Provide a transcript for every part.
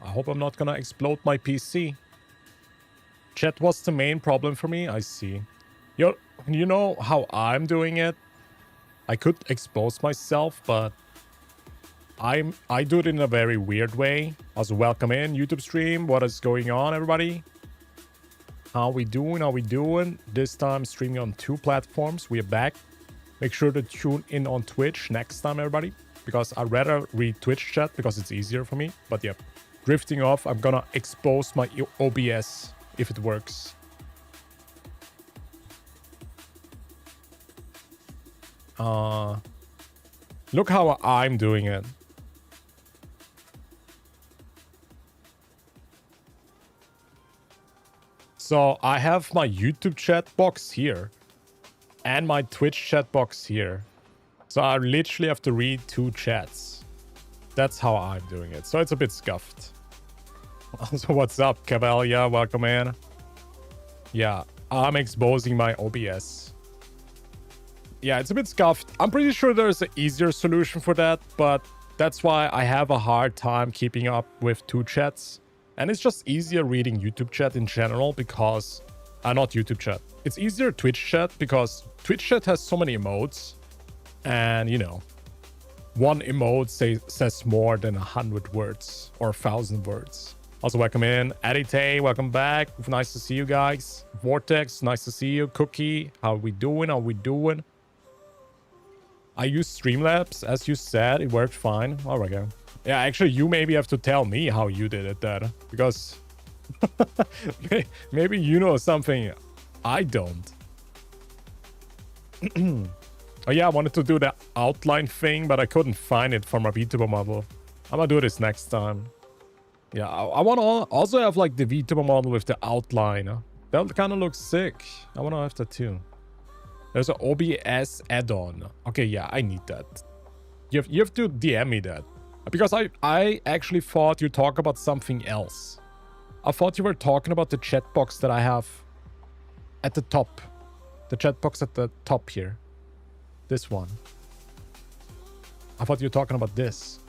I hope I'm not gonna explode my PC. Chat was the main problem for me, I see. You know how I'm doing it? I could expose myself, but I do it in a very weird way. Also, welcome in YouTube stream. What is going on, everybody? How we doing? How we doing? This time streaming on 2 platforms. We are back. Make sure to tune in on Twitch next time, everybody, because I'd rather read Twitch chat because it's easier for me. But yeah, drifting off. I'm gonna expose my OBS if it works. Look how I'm doing it. So I have my YouTube chat box here and my Twitch chat box here. So I literally have to read 2 chats. That's how I'm doing it. So it's a bit scuffed. Also, what's up, CARTETHYA? Welcome in. Yeah, I'm exposing my OBS. Yeah, it's a bit scuffed. I'm pretty sure there's an easier solution for that, but that's why I have a hard time keeping up with 2 chats. And it's just easier reading YouTube chat in general because... not YouTube chat. It's easier Twitch chat because Twitch chat has so many emotes. And, you know, one emote says more than 100 words or 1,000 words. Also, welcome in. Adite, welcome back. Nice to see you guys. Vortex, nice to see you. Cookie, how we doing? How we doing? I use Streamlabs, as you said. It worked fine. All right, go. Yeah, actually, you maybe have to tell me how you did it, Dad. Because maybe you know something I don't. Oh yeah, I wanted to do the outline thing, but I couldn't find it for my VTuber model. I'm gonna do this next time. Yeah, I want to also have like the VTuber model with the outline. That kind of looks sick. I want to have that too. There's an OBS add-on. Okay, yeah, I need that. You have to DM me that. Because I actually thought you talk about something else. I thought you were talking about the chat box that I have at the top. The chat box at the top here. This one. I thought you were talking about this.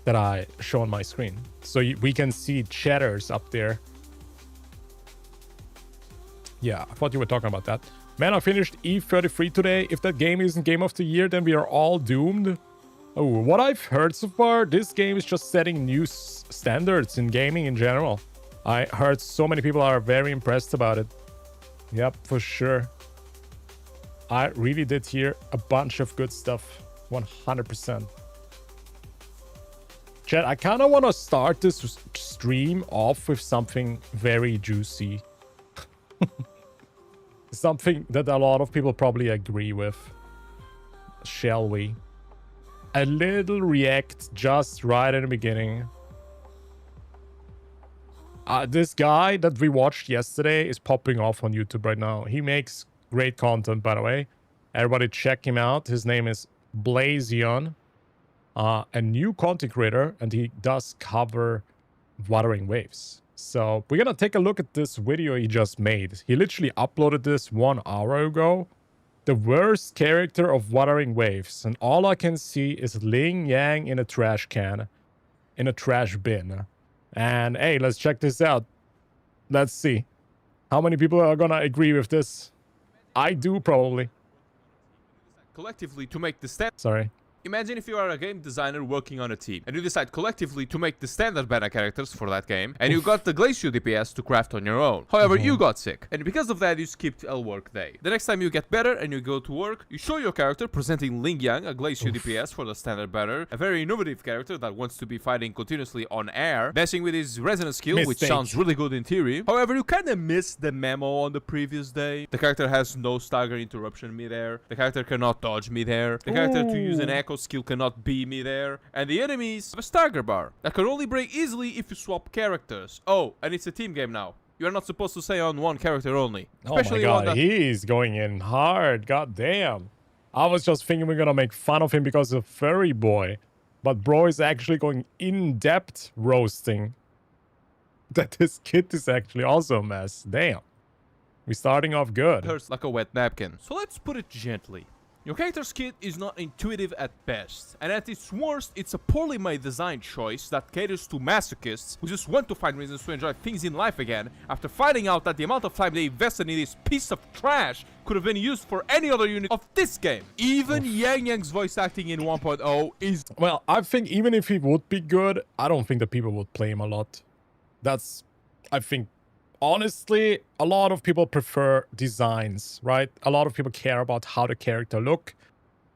That I show on my screen. So we can see chatters up there. Yeah, I thought you were talking about that. Man, I finished E33 today. If that game isn't Game of the Year, then we are all doomed. Oh, what I've heard so far, this game is just setting new standards in gaming in general. I heard so many people are very impressed about it. Yep, for sure. I really did hear a bunch of good stuff. 100%. Chat, I kind of want to start this stream off with something very juicy. Something that a lot of people probably agree with. Shall we? A little react just right in the beginning. This guy that we watched yesterday is popping off on YouTube right now. He makes great content, by the way. Everybody check him out. His name is Blazion. A new content creator, and he does cover Wuthering Waves. So we're gonna take a look at this video he just made. He literally uploaded this 1 hour ago. The worst character of Wuthering Waves. And all I can see is Ling Yang in a trash can. In a trash bin. And hey, let's check this out. Let's see. How many people are gonna agree with this? I do, probably. Collectively to make the step. Sorry. Imagine if you are a game designer working on a team, and you decide collectively to make the standard banner characters for that game, and you got the Glacier DPS to craft on your own. However, you got sick, and because of that you skipped a work day. The next time you get better and you go to work, you show your character presenting Ling Yang, a Glacier DPS for the standard banner, a very innovative character that wants to be fighting continuously on air, dashing with his resonance skill, which sounds really good in theory. However, you kinda missed the memo on the previous day. The character has no stagger interruption midair, the character cannot dodge midair, the character to use an echo skill cannot be midair, and the enemies have a stagger bar that can only break easily if you swap characters. Oh, and it's a team game now. You're not supposed to stay on one character only. Especially oh my god, he's going in hard. God damn. I was just thinking we're gonna make fun of him because of Furry Boy. But bro is actually going in-depth roasting. That this kid is actually also a mess. Damn. We're starting off good. Hurts like a wet napkin. So let's put it gently. Your character's kit is not intuitive at best, and at its worst, it's a poorly made design choice that caters to masochists who just want to find reasons to enjoy things in life again after finding out that the amount of time they invested in this piece of trash could have been used for any other unit of this game. Even Yang Yang's voice acting in 1.0 is... Well, I think even if he would be good, I don't think that people would play him a lot. That's, I think, honestly, a lot of people prefer designs, right? A lot of people care about how the character look.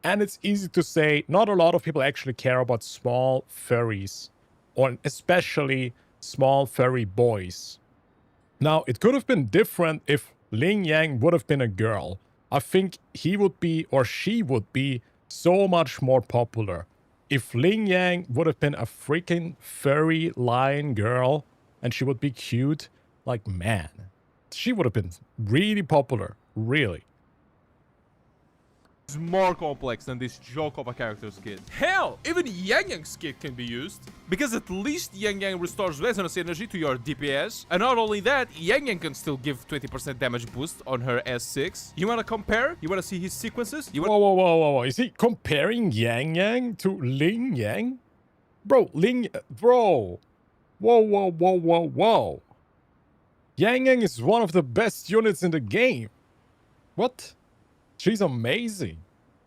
And it's easy to say, not a lot of people actually care about small furries. Or especially small furry boys. Now, it could have been different if Ling Yang would have been a girl. I think he would be, or she would be, so much more popular. If Ling Yang would have been a freaking furry lion girl, and she would be cute, like, man, she would have been really popular, really. It's more complex than this joke of a character's kit. Hell, even Yang Yang's kit can be used, because at least Yang Yang restores resonance energy to your DPS, and not only that, Yang Yang can still give 20% damage boost on her S6. You wanna compare? You wanna see his sequences? Whoa. Is he comparing Yang Yang to Ling Yang? Bro, Whoa. Yang Yang is one of the best units in the game. What? She's amazing.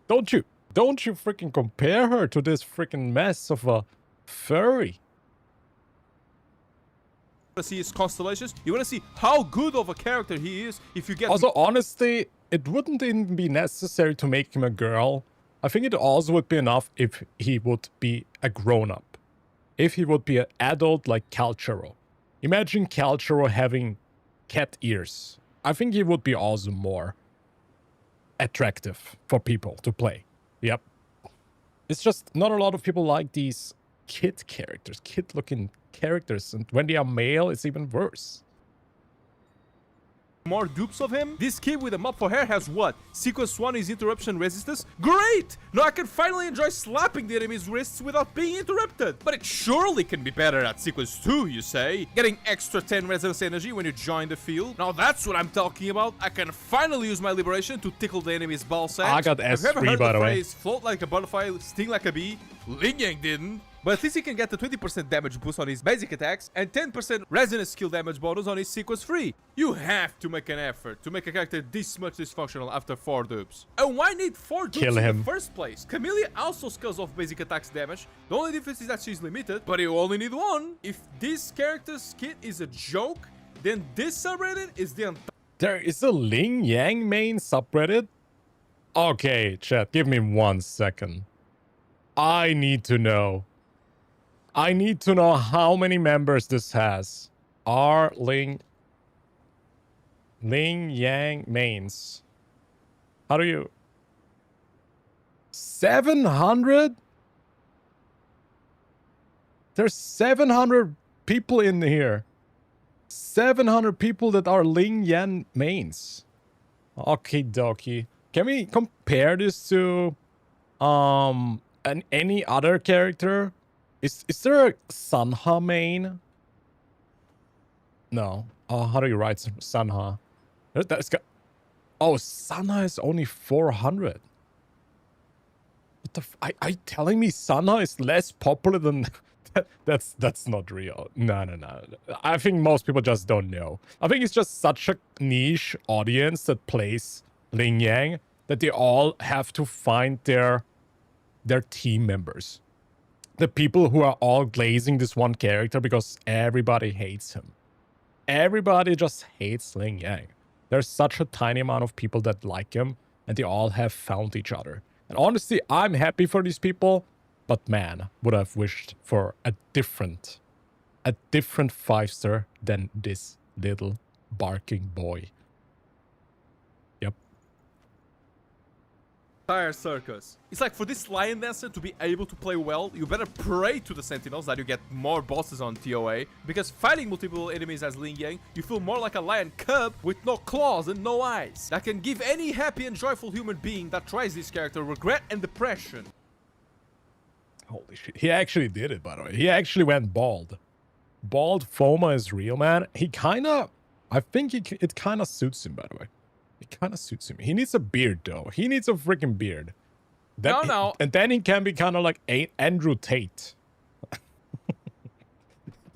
Don't you freaking compare her to this freaking mess of a furry. You wanna see his constellations? You wanna see how good of a character he is if you get... Also, honestly, it wouldn't even be necessary to make him a girl. I think it also would be enough if he would be a grown-up. If he would be an adult like Calchero. Imagine Calchero having cat ears. I think he would be also more attractive for people to play. Yep. It's just not a lot of people like these kid characters, kid-looking characters, and when they are male, it's even worse. More dupes of him? This kid with a mop for hair has what? Sequence 1 is interruption resistance? Great! Now I can finally enjoy slapping the enemy's wrists without being interrupted. But it surely can be better at sequence 2, you say? Getting extra 10 resonance energy when you join the field? Now that's what I'm talking about. I can finally use my liberation to tickle the enemy's ball sack. I got S3, Have you ever heard by the the way. phrase, float like a butterfly, sting like a bee? Ling Yang didn't. But at least he can get the 20% damage boost on his basic attacks and 10% resonance skill damage bonus on his sequence 3. You have to make an effort to make a character this much dysfunctional after 4 dupes. And why need 4 dupes in the first place? Camellia also scales off basic attacks damage. The only difference is that she's limited, but you only need 1. If this character's kit is a joke, then this subreddit is the There is a Ling Yang main subreddit? Okay, chat, give me 1 second. I need to know. I need to know how many members this has. Are Ling Yang mains. How do you... 700? There's 700 people in here. 700 people that are Ling Yang mains. Okie dokie. Can we compare this to any other character? Is there a Sanha main? No. How do you write Sanha? That's got... Oh, Sanha is only 400. What the are you telling me Sanha is less popular than... That's not real. No. I think most people just don't know. I think it's just such a niche audience that plays Ling Yang that they all have to find their team members. The people who are all glazing this one character because everybody hates him. Everybody just hates Ling Yang. There's such a tiny amount of people that like him, and they all have found each other. And honestly, I'm happy for these people, but man, would have wished for a different 5-star than this little barking boy. Yep. Entire circus. It's like for this lion dancer to be able to play well, you better pray to the sentinels that you get more bosses on TOA, because fighting multiple enemies as Ling Yang, you feel more like a lion cub with no claws and no eyes. That can give any happy and joyful human being that tries this character regret and depression. Holy shit. He actually did it, by the way. He actually went bald. Bald Foma is real, man. He kind of... I think it kind of suits him, by the way. It kind of suits him. He needs a beard, though. He needs a freaking beard. No. And then he can be kind of like Andrew Tate.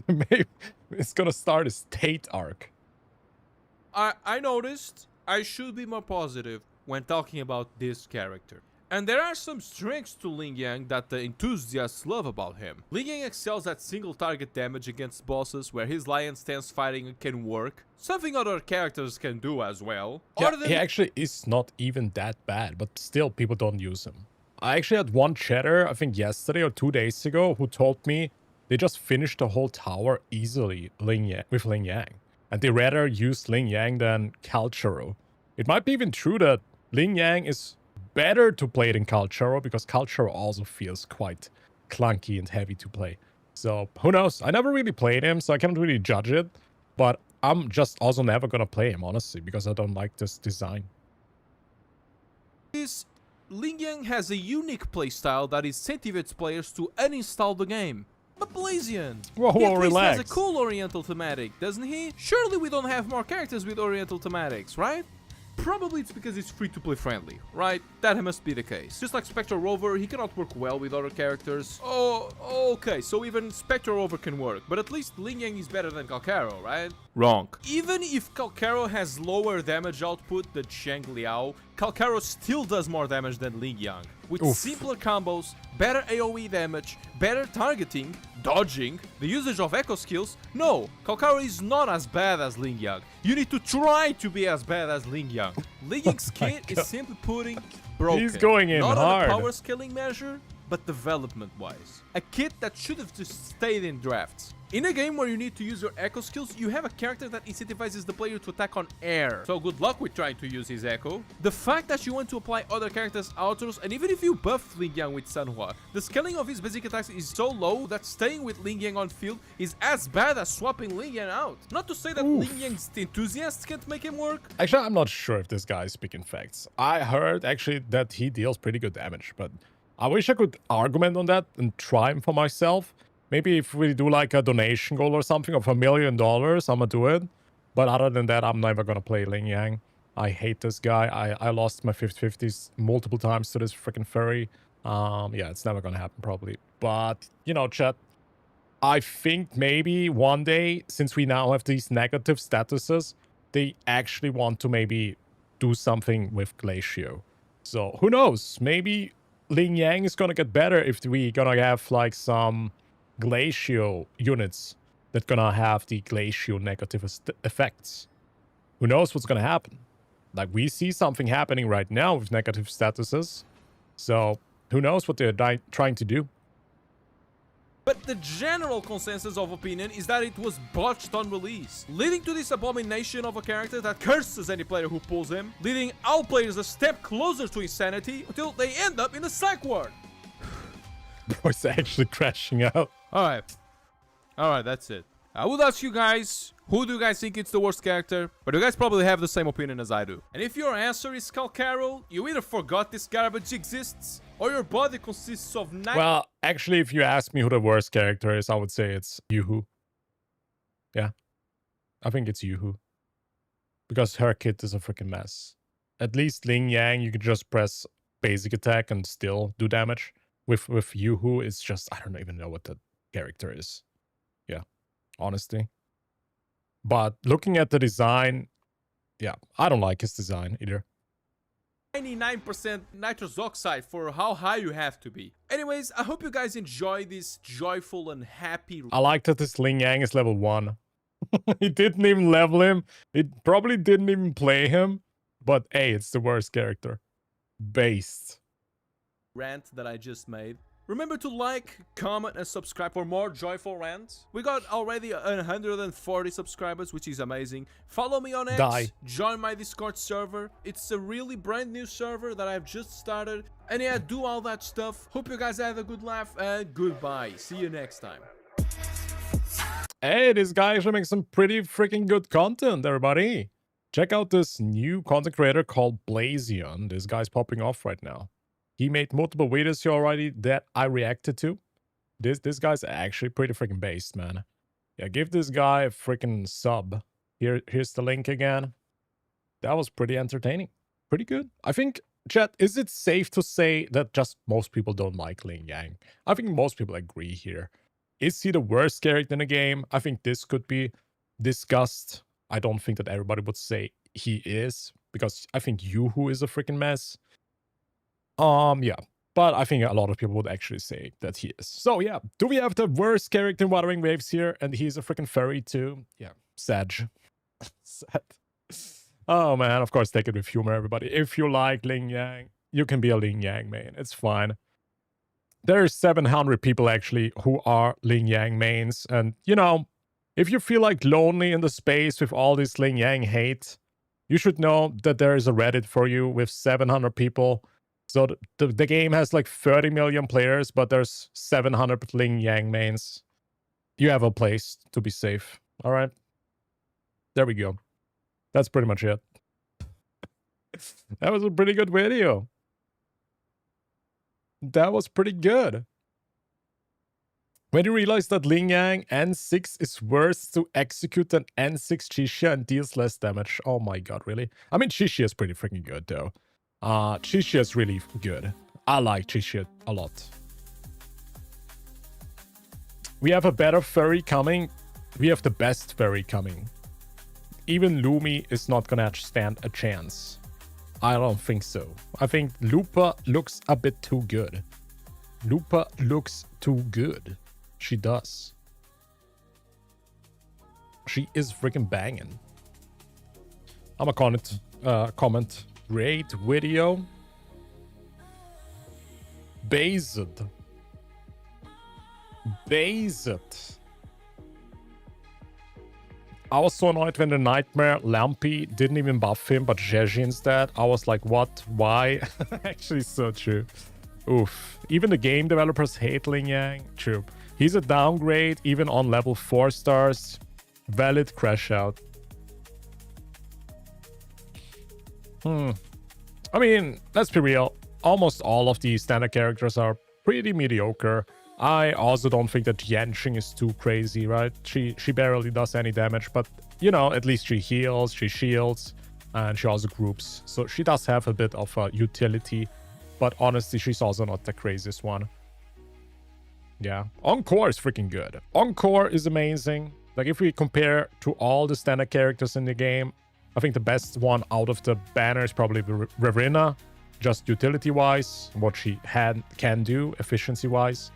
Maybe it's gonna start his Tate arc. I noticed I should be more positive when talking about this character. And there are some strengths to Ling Yang that the enthusiasts love about him. Ling Yang excels at single target damage against bosses where his lion stance fighting can work, something other characters can do as well. Yeah, he actually is not even that bad, but still people don't use him. I actually had one chatter, I think yesterday or 2 days ago, who told me they just finished the whole tower easily with Ling Yang. And they rather use Ling Yang than Calchero. It might be even true that Ling Yang is better to play than Calchero, because Calchero also feels quite clunky and heavy to play. So, who knows? I never really played him, so I can't really judge it. But I'm just also never gonna play him, honestly, because I don't like this design. Ling Yang has a unique playstyle that incentivates players to uninstall the game. But Blazion! Whoa, He at least relax. has a cool oriental thematic, doesn't he? Surely we don't have more characters with oriental thematics, right? Probably it's because it's free-to-play friendly, right? That must be the case. Just like Spectre Rover, he cannot work well with other characters. Oh, okay, so even Spectre Rover can work, but at least Ling Yang is better than Calcaro, right? Wrong. Even if Calcaro has lower damage output than Shang Liao, Calcaro still does more damage than Ling Yang. With simpler combos, better AoE damage, better targeting, dodging, the usage of echo skills, no, Calcaro is not as bad as Ling Yang. You need to try to be as bad as Ling Yang. Ling Yang's kit is simply putting broken. He's going in not hard. on a power scaling measure, but development-wise. A kit that should have just stayed in drafts. In a game where you need to use your echo skills, you have a character that incentivizes the player to attack on air. So good luck with trying to use his echo. The fact that you want to apply other characters' autos, and even if you buff Ling Yang with Sanhua, the scaling of his basic attacks is so low that staying with Ling Yang on field is as bad as swapping Ling Yang out. Not to say that Ling Yang's enthusiasts can't make him work. Actually, I'm not sure if this guy is speaking facts. I heard actually that he deals pretty good damage, but I wish I could argument on that and try him for myself. Maybe if we do like a donation goal or something of $1 million, I'm gonna do it. But other than that, I'm never gonna play Ling Yang. I hate this guy. I lost my 50-50s multiple times to this freaking furry. Yeah, it's never gonna happen probably. But, you know, chat, I think maybe one day, since we now have these negative statuses, they actually want to maybe do something with Glacio. So, who knows? Maybe Ling Yang is gonna get better if we gonna have like some Glacio units that gonna have the Glacio negative effects. Who knows what's gonna happen? Like, we see something happening right now with negative statuses. So, who knows what they're trying to do? But the general consensus of opinion is that it was botched on release, leading to this abomination of a character that curses any player who pulls him, leading all players a step closer to insanity until they end up in a psych ward. Bro's actually crashing out. Alright, that's it. I would ask you guys, who do you guys think it's the worst character? But you guys probably have the same opinion as I do. And if your answer is Calcaro, you either forgot this garbage exists, or your body consists of Well, actually, if you ask me who the worst character is, I would say it's Yuhu. Yeah. I think it's Yuhu. Because her kit is a freaking mess. At least Ling Yang, you can just press basic attack and still do damage. With Yuhu, it's just, I don't even know what the character is. Yeah, honestly. But looking at the design, yeah, I don't like his design either. 99% nitrous oxide for how high you have to be. Anyways, I hope you guys enjoy this joyful and happy... I like that this Ling Yang is level 1. He didn't even level him. It probably didn't even play him. But hey, it's the worst character. Based. Rant that I just made. Remember to like, comment, and subscribe for more joyful rants. We got already 140 subscribers, which is amazing. Follow me on X, join my Discord server. It's a really brand new server that I've just started. And yeah, do all that stuff. Hope you guys had a good laugh, and goodbye. See you next time. Hey, this guy actually makes some pretty freaking good content, everybody. Check out this new content creator called Blazion. This guy's popping off right now. He made multiple videos here already that I reacted to. This guy's actually pretty freaking based, man. Yeah, give this guy a freaking sub. Here's the link again. That was pretty entertaining. Pretty good. I think, chat, is it safe to say that just most people don't like Ling Yang? I think most people agree here. Is he the worst character in the game? I think this could be discussed. I don't think that everybody would say he is, because I think Yoo-hoo is a freaking mess. Yeah. But I think a lot of people would actually say that he is. So yeah, do we have the worst character in Wuthering Waves here? And he's a freaking furry too? Yeah, sad. Sad. Oh man, of course take it with humor, everybody. If you like Ling Yang, you can be a Ling Yang main. It's fine. There's 700 people actually who are Ling Yang mains. And you know, if you feel like lonely in the space with all this Ling Yang hate, you should know that there is a Reddit for you with 700 people. So the game has like 30 million players, but there's 700 Ling Yang mains. You have a place to be safe. All right. There we go. That's pretty much it. That was a pretty good video. That was pretty good. When you realize that Ling Yang N6 is worse to execute than N6 Chixia and deals less damage. Oh my god, really? I mean, Chixia is pretty freaking good though. Chixia is really good. I like Chixia a lot. We have a better furry coming. We have the best furry coming. Even Lumi is not gonna stand a chance. I don't think so. I think LUPA looks a bit too good. LUPA looks too good. She does. She is freaking banging. I'm a comment. Great video. Based. I was so annoyed when the Nightmare Lampy didn't even buff him, but Jeji instead. I was like, what? Why? Actually, so true. Oof. Even the game developers hate Ling Yang. True. He's a downgrade, even on level 4 stars. Valid crash out. I mean, let's be real. Almost all of the standard characters are pretty mediocre. I also don't think that Yanxing is too crazy, right? She barely does any damage, but, you know, at least she heals, she shields, and she also groups. So she does have a bit of a utility, but honestly, she's also not the craziest one. Yeah. Encore is freaking good. Encore is amazing. Like, if we compare to all the standard characters in the game, I think the best one out of the banner is probably Verena, just utility-wise, what she can do efficiency-wise.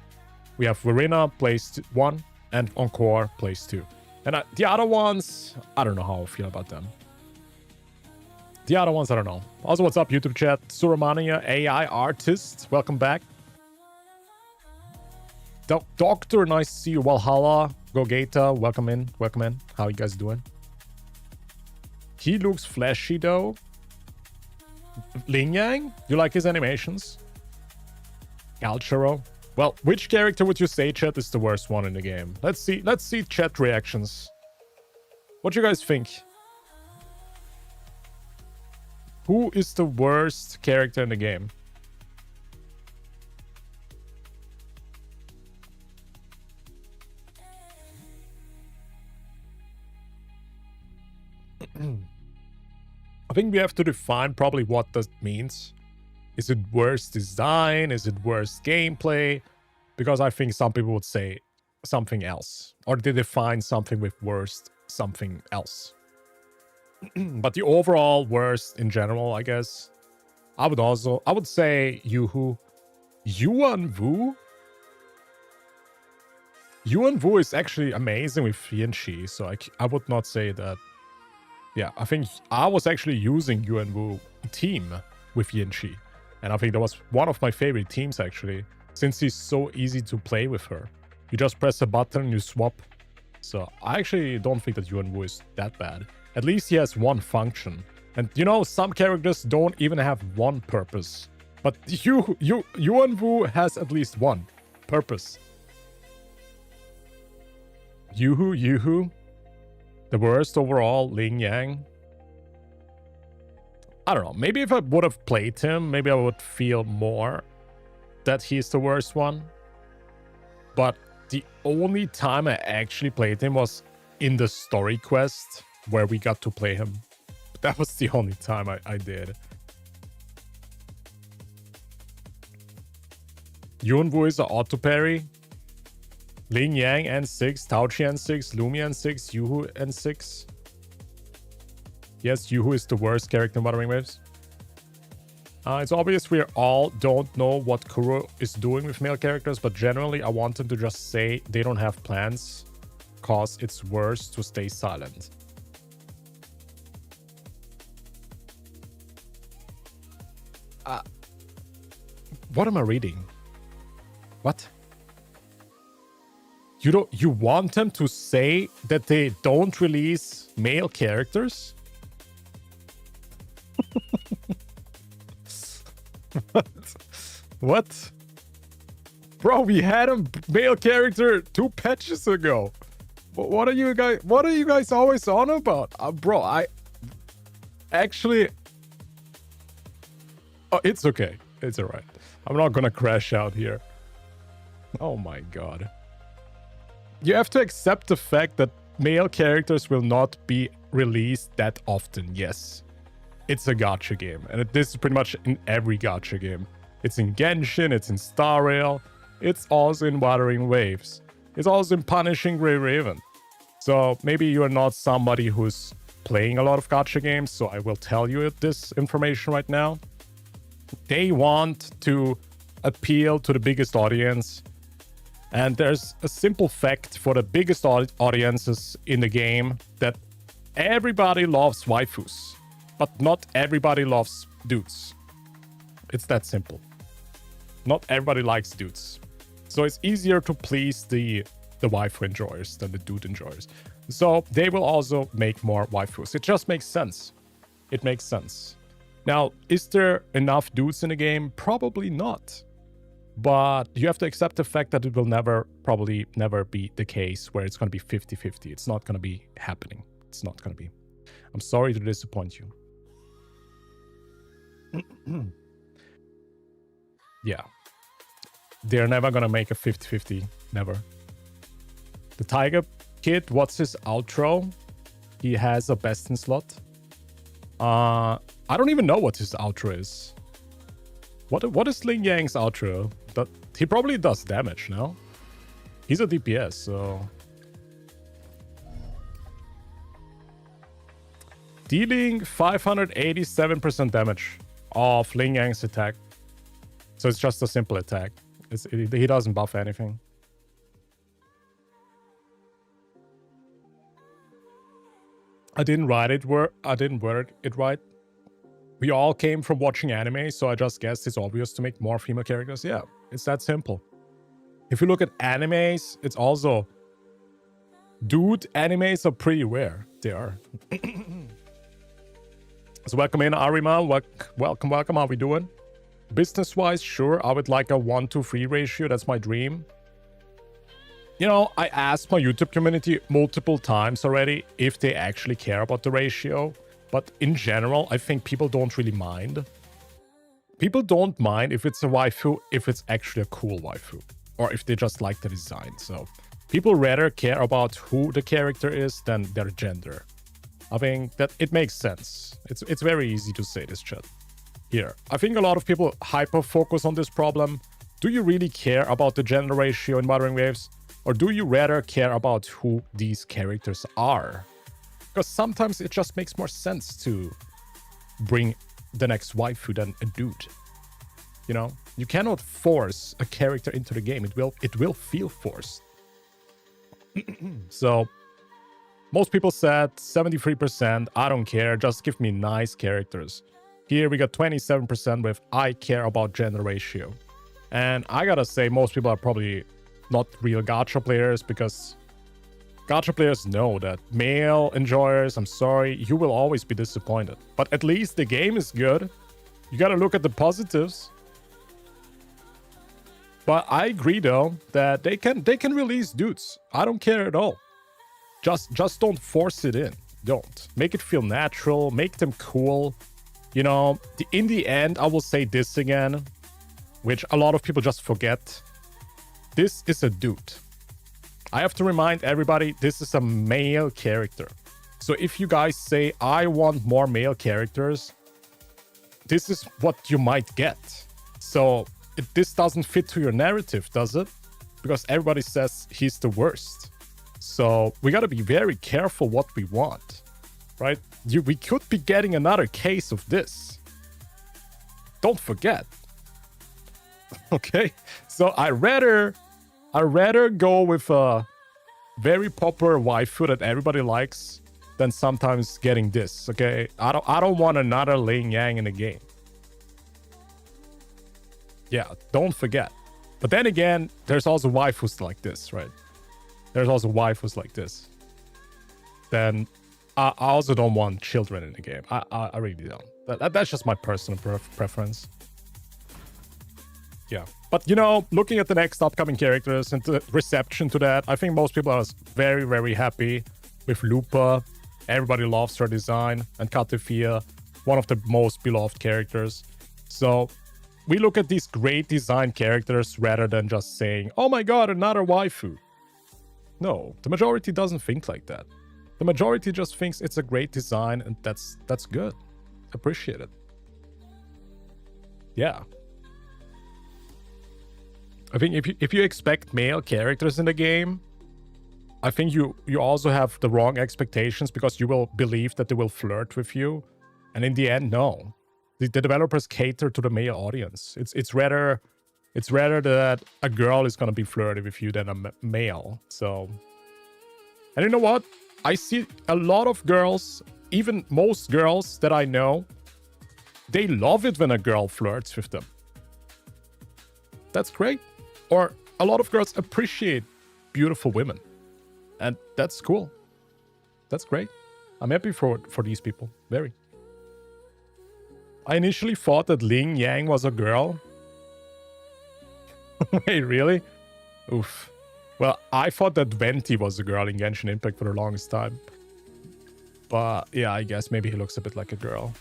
We have Verena placed 1 and Encore placed 2. And the other ones, I don't know how I feel about them. The other ones, I don't know. Also, what's up, YouTube chat? Suramania, AI artist, welcome back. Doctor, nice to see you. Valhalla, Gogeta, welcome in. Welcome in. How you guys doing? He looks flashy though. Ling Yang, you like his animations? Galchero. Well, which character would you say, chat, is the worst one in the game? Let's see chat reactions. What do you guys think? Who is the worst character in the game? I think we have to define probably what that means. Is it worse design? Is it worse gameplay? Because I think some people would say something else. Or they define something with worst something else. But the overall worst in general, I guess. I would say Yoo-hoo. Yuan Wu? Yuan Wu is actually amazing with Yanxi, so I would not say that. Yeah, I think I was actually using Yuan Wu team with Yanxi. And I think that was one of my favorite teams, actually. Since he's so easy to play with her. You just press a button and you swap. So I actually don't think that Yuan Wu is that bad. At least he has one function. And you know, some characters don't even have one purpose. But Yuan Wu has at least one purpose. Yoo-hoo. The worst overall, Ling Yang. I don't know. Maybe if I would have played him, maybe I would feel more that he's the worst one. But the only time I actually played him was in the story quest where we got to play him. That was the only time I did. Yunwu is an auto parry. Ling Yang N6, Taochi N6, Lumi N6, Yuhu N6. Yes, Yuhu is the worst character in Wuthering Waves. It's obvious we all don't know what Kuro is doing with male characters, but generally I want them to just say they don't have plans, cause it's worse to stay silent. What am I reading? What? You want them to say that they don't release male characters? What? Bro, we had a male character 2 patches ago. What are you guys always on about? Bro, I actually oh, it's okay. It's all right. I'm not gonna crash out here. Oh my god. You have to accept the fact that male characters will not be released that often, yes. It's a gacha game, and this is pretty much in every gacha game. It's in Genshin, it's in Star Rail, it's also in Wuthering Waves. It's also in Punishing Grey Raven. So maybe you're not somebody who's playing a lot of gacha games, so I will tell you this information right now. They want to appeal to the biggest audience. And there's a simple fact for the biggest audiences in the game that everybody loves waifus, but not everybody loves dudes. It's that simple. Not everybody likes dudes. So it's easier to please the waifu enjoyers than the dude enjoyers. So they will also make more waifus. It just makes sense. It makes sense. Now, is there enough dudes in the game? Probably not. But you have to accept the fact that it will probably never be the case where it's going to be 50-50. It's not going to be happening. It's not going to be. I'm sorry to disappoint you. Yeah. They're never going to make a 50-50. Never. The Tiger Kid, what's his outro? He has a best in slot. I don't even know what his outro is. What is Ling Yang's outro? He probably does damage, no? He's a DPS, so... Dealing 587% damage of Ling Yang's attack. So it's just a simple attack. He doesn't buff anything. I didn't word it right. We all came from watching anime, so I just guessed it's obvious to make more female characters. Yeah, it's that simple. If you look at animes, it's also... Dude animes are pretty rare. They are. So welcome in, Arima. Welcome. How we doing? Business-wise, sure, I would like a 1-to-3 ratio. That's my dream. You know, I asked my YouTube community multiple times already if they actually care about the ratio. But in general, I think people don't really mind. People don't mind if it's a waifu, if it's actually a cool waifu. Or if they just like the design. So people rather care about who the character is than their gender. I think that it makes sense. It's very easy to say this, chat. Here, I think a lot of people hyper-focus on this problem. Do you really care about the gender ratio in Wuthering Waves? Or do you rather care about who these characters are? Because sometimes it just makes more sense to bring the next waifu than a dude. You know? You cannot force a character into the game. It will feel forced. So, most people said 73%, I don't care, just give me nice characters. Here we got 27% with I care about gender ratio. And I gotta say, most people are probably not real gacha players, because gacha players know that male enjoyers, I'm sorry, you will always be disappointed. But at least the game is good. You gotta look at the positives. But I agree though that they can release dudes. I don't care at all. Just don't force it in. Don't. Make it feel natural, make them cool. You know, in the end, I will say this again, which a lot of people just forget. This is a dude. I have to remind everybody, this is a male character. So if you guys say, I want more male characters, this is what you might get. So this doesn't fit to your narrative, does it? Because everybody says he's the worst. So we got to be very careful what we want, right? We could be getting another case of this. Don't forget. Okay? So I rather go with a very popular waifu that everybody likes than sometimes getting this, okay? I don't want another Ling Yang in the game. Yeah, don't forget. But then again, there's also waifus like this, right? There's also waifus like this. Then I also don't want children in the game. I really don't. That's just my personal preference. Yeah. But, you know, looking at the next upcoming characters and the reception to that, I think most people are very, very happy with LUPA. Everybody loves her design. And CARTETHYA, one of the most beloved characters. So we look at these great design characters rather than just saying, oh my god, another waifu. No, the majority doesn't think like that. The majority just thinks it's a great design and that's good. Appreciate it. Yeah. I think if you expect male characters in the game, I think you also have the wrong expectations because you will believe that they will flirt with you. And in the end, no. The developers cater to the male audience. It's rather that a girl is gonna be flirty with you than a male. So, and you know what? I see a lot of girls, even most girls that I know, they love it when a girl flirts with them. That's great. Or a lot of girls appreciate beautiful women. And that's cool. That's great. I'm happy for these people. Very. I initially thought that Ling Yang was a girl. Wait, really? Oof. Well, I thought that Venti was a girl in Genshin Impact for the longest time. But yeah, I guess maybe he looks a bit like a girl.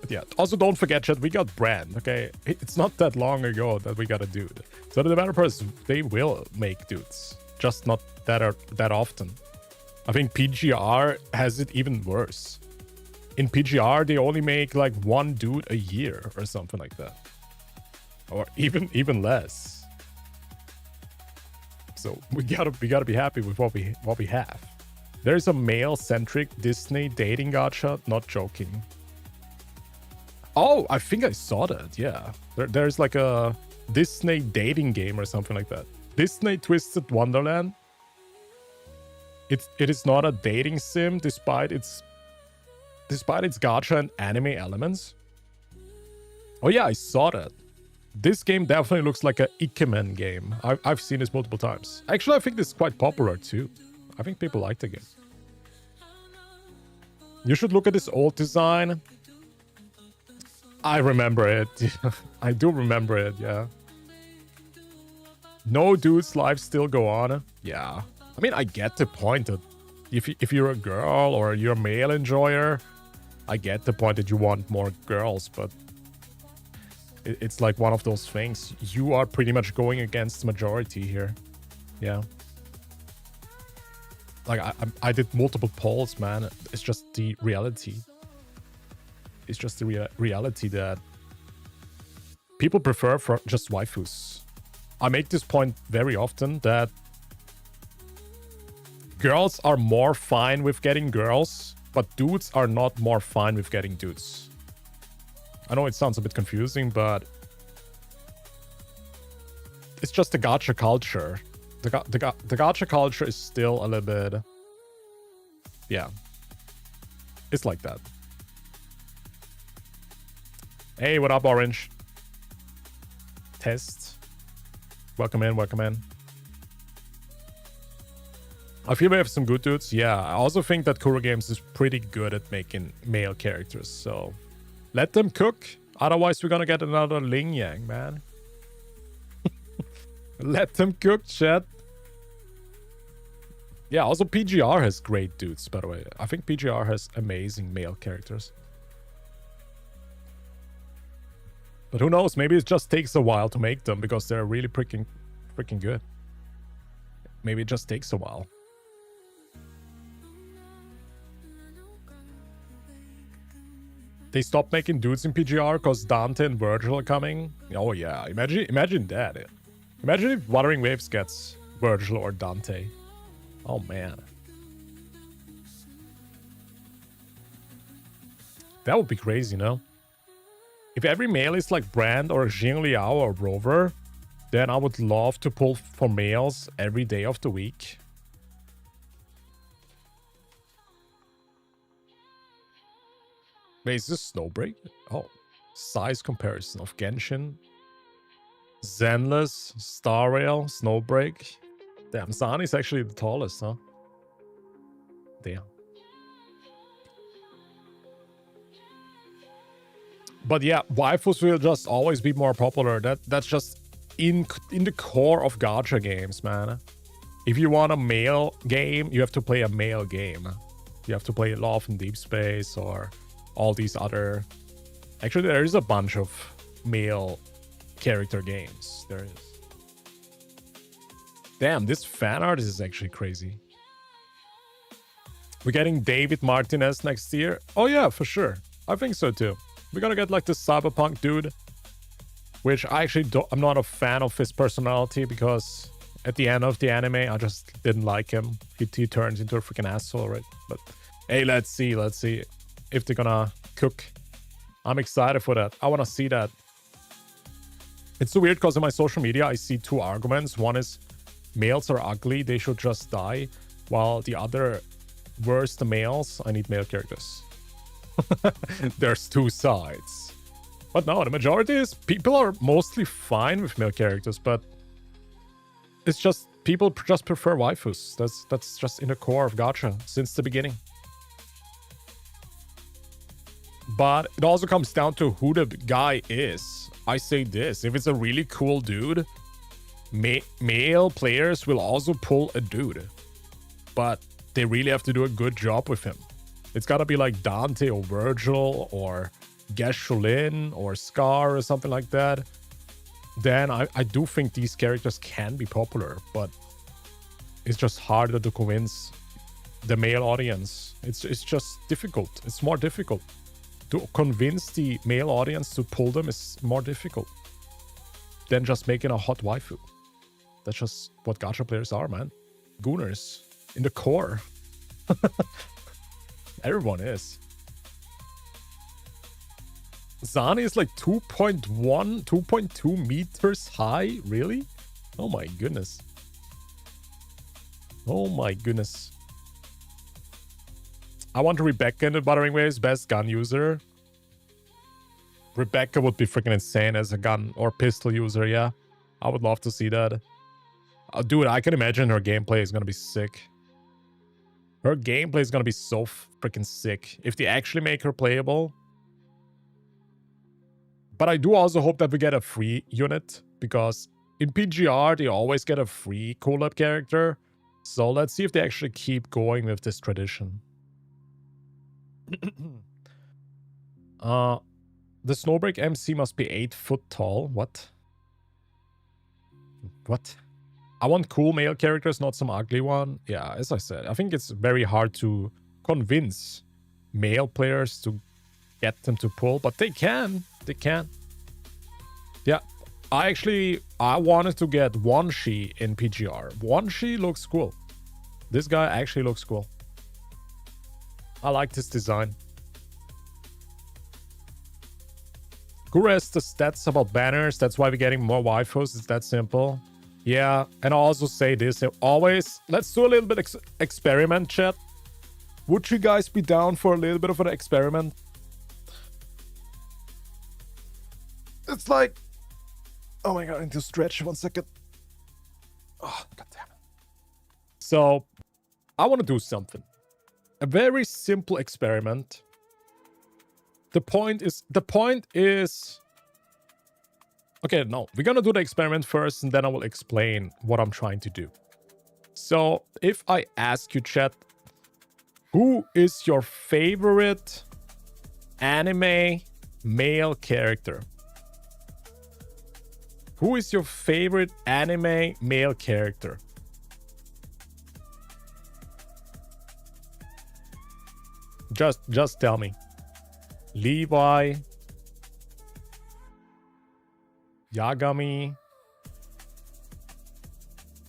But yeah, also don't forget, chat, we got Brand, okay? It's not that long ago that we got a dude. So the developers, they will make dudes. Just not that often. I think PGR has it even worse. In PGR, they only make like one dude a year or something like that. Or even less. So we gotta be happy with what we have. There's a male-centric Disney dating gacha, not joking. Oh, I think I saw that, yeah. There's like a Disney dating game or something like that. Disney Twisted Wonderland. It is not a dating sim despite its gacha and anime elements. Oh yeah, I saw that. This game definitely looks like a Ikemen game. I've seen this multiple times. Actually, I think this is quite popular too. I think people like the game. You should look at this old design. I remember it. I do remember it, yeah. No dude's lives still go on. Yeah. I mean, I get the point that if you're a girl or you're a male enjoyer, I get the point that you want more girls, but it's like one of those things. You are pretty much going against the majority here. Yeah. Like, I did multiple polls, man. It's just the reality. It's just the reality that people prefer for just waifus. I make this point very often that girls are more fine with getting girls, but dudes are not more fine with getting dudes. I know it sounds a bit confusing, but it's just the gacha culture. The gacha culture is still a little bit... Yeah. It's like that. Hey, what up, Orange? Test. Welcome in, welcome in. I feel we have some good dudes. Yeah, I also think that Kuro Games is pretty good at making male characters, so let them cook. Otherwise, we're gonna get another Ling Yang, man. Let them cook, chat. Yeah, also PGR has great dudes, by the way. I think PGR has amazing male characters. But who knows? Maybe it just takes a while to make them because they're really freaking good. maybe it just takes a while. They stopped making dudes in PGR because Dante and Virgil are coming. Oh yeah, imagine that. Imagine if Wuthering Waves gets Virgil or Dante. Oh man. That would be crazy, no? If every male is like Brand or Jing Liao or Rover, then I would love to pull for males every day of the week. Wait, is this Snowbreak? Oh, size comparison of Genshin. Zenless, Star Rail, Snowbreak. Damn, Zani's actually the tallest, huh? Damn. But yeah, waifus will just always be more popular. That's just in the core of gacha games, man. If you want a male game, you have to play a male game. You have to play Love in Deep Space or all these other... Actually, there is a bunch of male character games. There is. Damn, this fan art is actually crazy. We're getting David Martinez next year. Oh yeah, for sure. I think so too. We're gonna get like this cyberpunk dude, which I actually don't... I'm not a fan of his personality because at the end of the anime, I just didn't like him. He turns into a freaking asshole, right? But hey, let's see if they're gonna cook. I'm excited for that. I want to see that. It's so weird because in my social media, I see two arguments. One is males are ugly, they should just die. While the other, worse the males, I need male characters. There's two sides. But no, the majority is people are mostly fine with male characters, but it's just people just prefer waifus. That's just in the core of gacha since the beginning. But it also comes down to who the guy is. I say this, if it's a really cool dude, male players will also pull a dude. But they really have to do a good job with him. It's gotta be like Dante or Virgil or Gesholin or Scar or something like that. Then I do think these characters can be popular, but it's just harder to convince the male audience. It's just difficult. It's more difficult. To convince the male audience to pull them is more difficult than just making a hot waifu. That's just what gacha players are, man. Gooners. In the core. Everyone is. Zani is like 2.1, 2.2 meters high? Really? Oh my goodness. Oh my goodness. I want Rebecca in the Wuthering Waves, best gun user. Rebecca would be freaking insane as a gun or pistol user, yeah. I would love to see that. Dude, I can imagine her gameplay is gonna be sick. Her gameplay is gonna be so freaking sick if they actually make her playable. But I do also hope that we get a free unit, because in PGR they always get a free collab character. So let's see if they actually keep going with this tradition. The Snowbreak MC must be 8 foot tall. What? What? I want cool male characters, not some ugly one. Yeah, as I said, I think it's very hard to convince male players to get them to pull, but they can. They can. Yeah, I wanted to get Wonshi in PGR. Wonshi looks cool. This guy actually looks cool. I like this design. Gura has the stats about banners. That's why we're getting more waifus. It's that simple. Yeah, and I'll also say this. Always, let's do a little bit experiment, chat. Would you guys be down for a little bit of an experiment? It's like... Oh my god, I need to stretch 1 second. Oh, god damn it. So, I want to do something. A very simple experiment. The point is... Okay, no. We're gonna do the experiment first, and then I will explain what I'm trying to do. So, if I ask you, chat, who is your favorite anime male character? Who is your favorite anime male character? Just tell me. Levi. Yagami.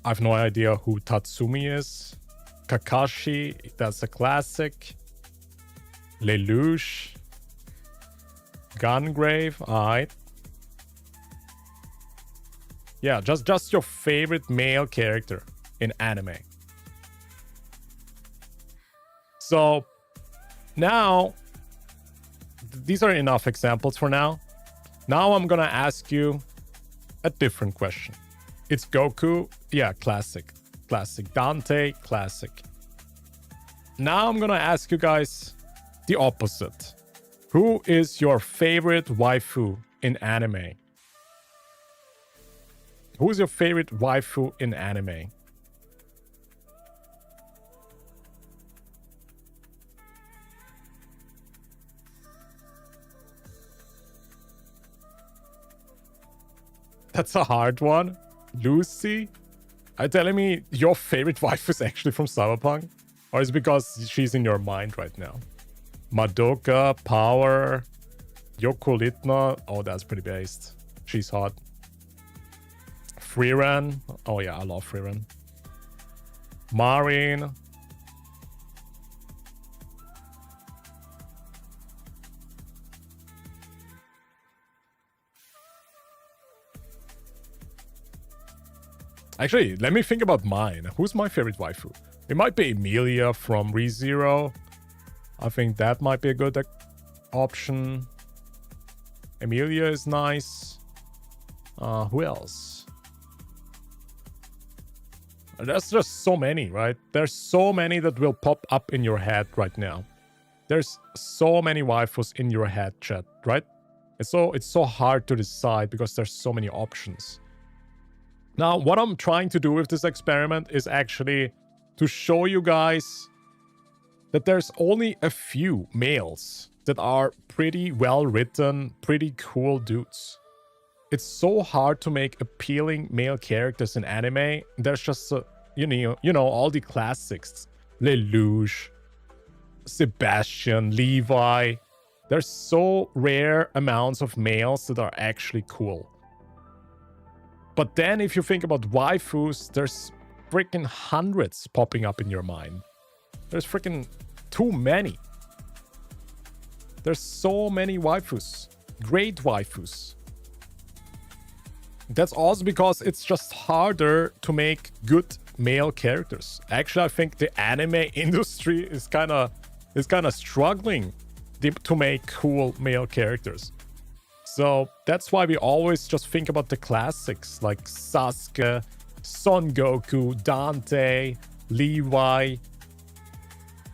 I have no idea who Tatsumi is. Kakashi, that's a classic. Lelouch. Gungrave, alright. Yeah, just your favorite male character in anime. So, now, these are enough examples for now. Now I'm gonna ask you a different question. It's Goku, yeah, classic. Classic. Dante, classic. Now I'm gonna ask you guys the opposite. Who is your favorite waifu in anime? Who is your favorite waifu in anime? That's a hard one. Lucy? Are you telling me your favorite wife is actually from Cyberpunk? Or is it because she's in your mind right now? Madoka, Power, Yoko Litna. Oh, that's pretty based. She's hot. Freeran. Oh yeah, I love Freeran. Marin. Actually, let me think about mine. Who's my favorite waifu? It might be Emilia from ReZero. I think that might be a good option. Emilia is nice. Who else? There's just so many, right? There's so many that will pop up in your head right now. There's so many waifus in your head, chat, right? It's so hard to decide because there's so many options. Now, what I'm trying to do with this experiment is actually to show you guys that there's only a few males that are pretty well written, pretty cool dudes. It's so hard to make appealing male characters in anime. There's just, you know, all the classics. Lelouch, Sebastian, Levi. There's so rare amounts of males that are actually cool. But then if you think about waifus, there's freaking hundreds popping up in your mind. There's freaking too many. There's so many waifus. Great waifus. That's also because it's just harder to make good male characters. Actually, I think the anime industry is kind of struggling to make cool male characters. So that's why we always just think about the classics like Sasuke, Son Goku, Dante, Levi.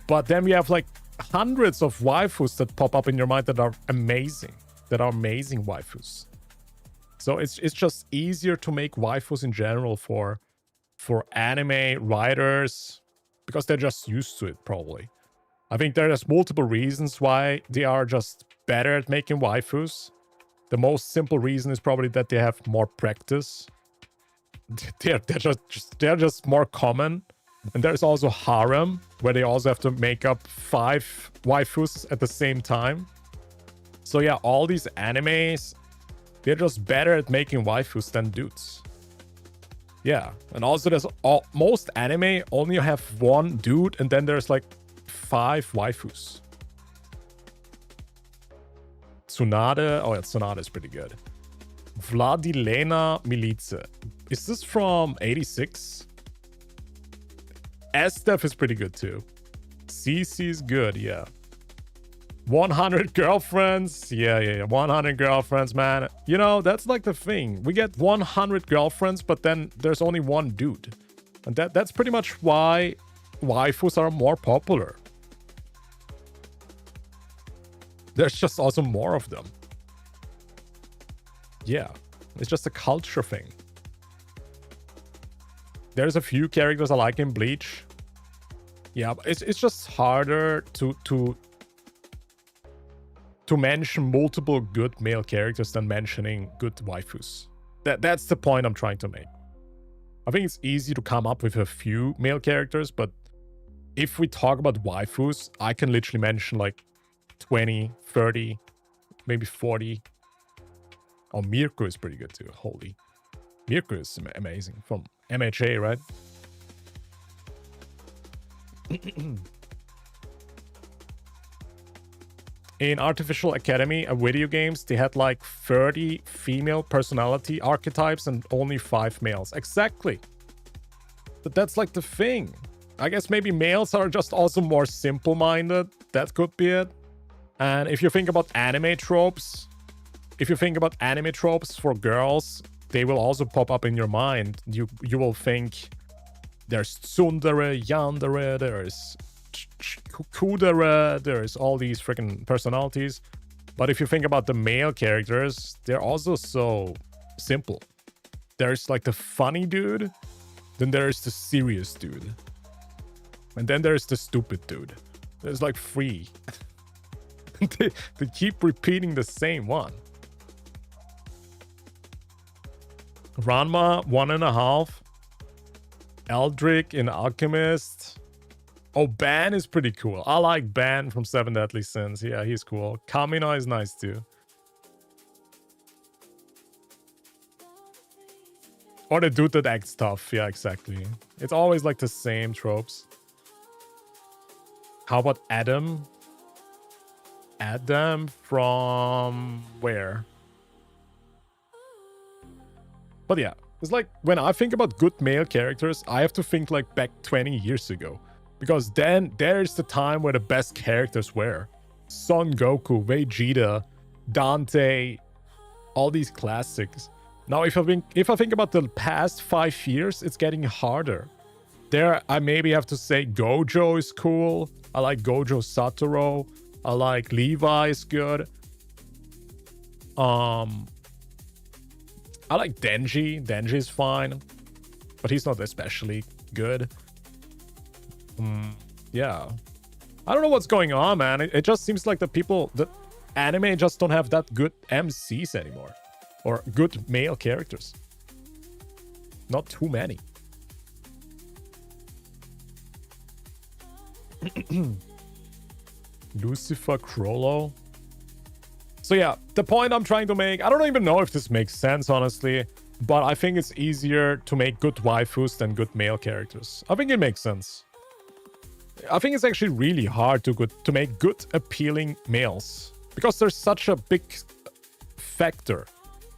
But then we have like hundreds of waifus that pop up in your mind that are amazing. That are amazing waifus. So it's just easier to make waifus in general for anime writers because they're just used to it probably. I think there's multiple reasons why they are just better at making waifus. The most simple reason is probably that they have more practice. They're just more common. And there's also harem, where they also have to make up 5 waifus at the same time. So yeah, all these animes, they're just better at making waifus than dudes. Yeah, and also most anime only have 1 dude, and then there's like 5 waifus. Tsunade. Oh yeah, Tsunade is pretty good. Vladilena Milice. Is this from 86? Estef is pretty good too. CC is good, yeah. 100 girlfriends. Yeah. 100 girlfriends, man. You know, that's like the thing. We get 100 girlfriends, but then there's only 1 dude. And that's pretty much why waifus are more popular. There's just also more of them. Yeah, it's just a culture thing. There's a few characters I like in Bleach. Yeah, but it's just harder to mention multiple good male characters than mentioning good waifus. That's the point I'm trying to make. I think it's easy to come up with a few male characters, but if we talk about waifus, I can literally mention like 20, 30, maybe 40. Oh, Mirko is pretty good too. Holy. Mirko is amazing. From MHA, right? In Artificial Academy of Video Games, they had like 30 female personality archetypes and only 5 males. Exactly. But that's like the thing. I guess maybe males are just also more simple-minded. That could be it. And if you think about anime tropes, for girls, they will also pop up in your mind. You will think there's tsundere, yandere, there's kudere, there's all these freaking personalities. But if you think about the male characters, they're also so simple. There's like the funny dude, then there's the serious dude, and then there's the stupid dude. There's like 3. they keep repeating the same one. Ranma 1.5. Eldrick in Alchemist. Oh, Ban is pretty cool. I like Ban from 7 Deadly Sins. Yeah, he's cool. Kamina is nice too. Or the dude that acts tough. Yeah, exactly. It's always like the same tropes. How about Adam? Adam from where? But yeah, it's like when I think about good male characters, I have to think like back 20 years ago. Because then there's the time where the best characters were. Son Goku, Vegeta, Dante, all these classics. Now, if I think about the past 5 years, it's getting harder. There, I maybe have to say Gojo is cool. I like Gojo Satoru. I like Levi is good. I like Denji. Denji is fine, but he's not especially good. Yeah. I don't know what's going on, man. It just seems like the anime just don't have that good MCs anymore. Or good male characters. Not too many. Lucifer Crollo. So yeah, the point I'm trying to make, I don't even know if this makes sense, honestly, but I think it's easier to make good waifus than good male characters. I think it makes sense. I think it's actually really hard to make good, appealing males, because there's such a big factor.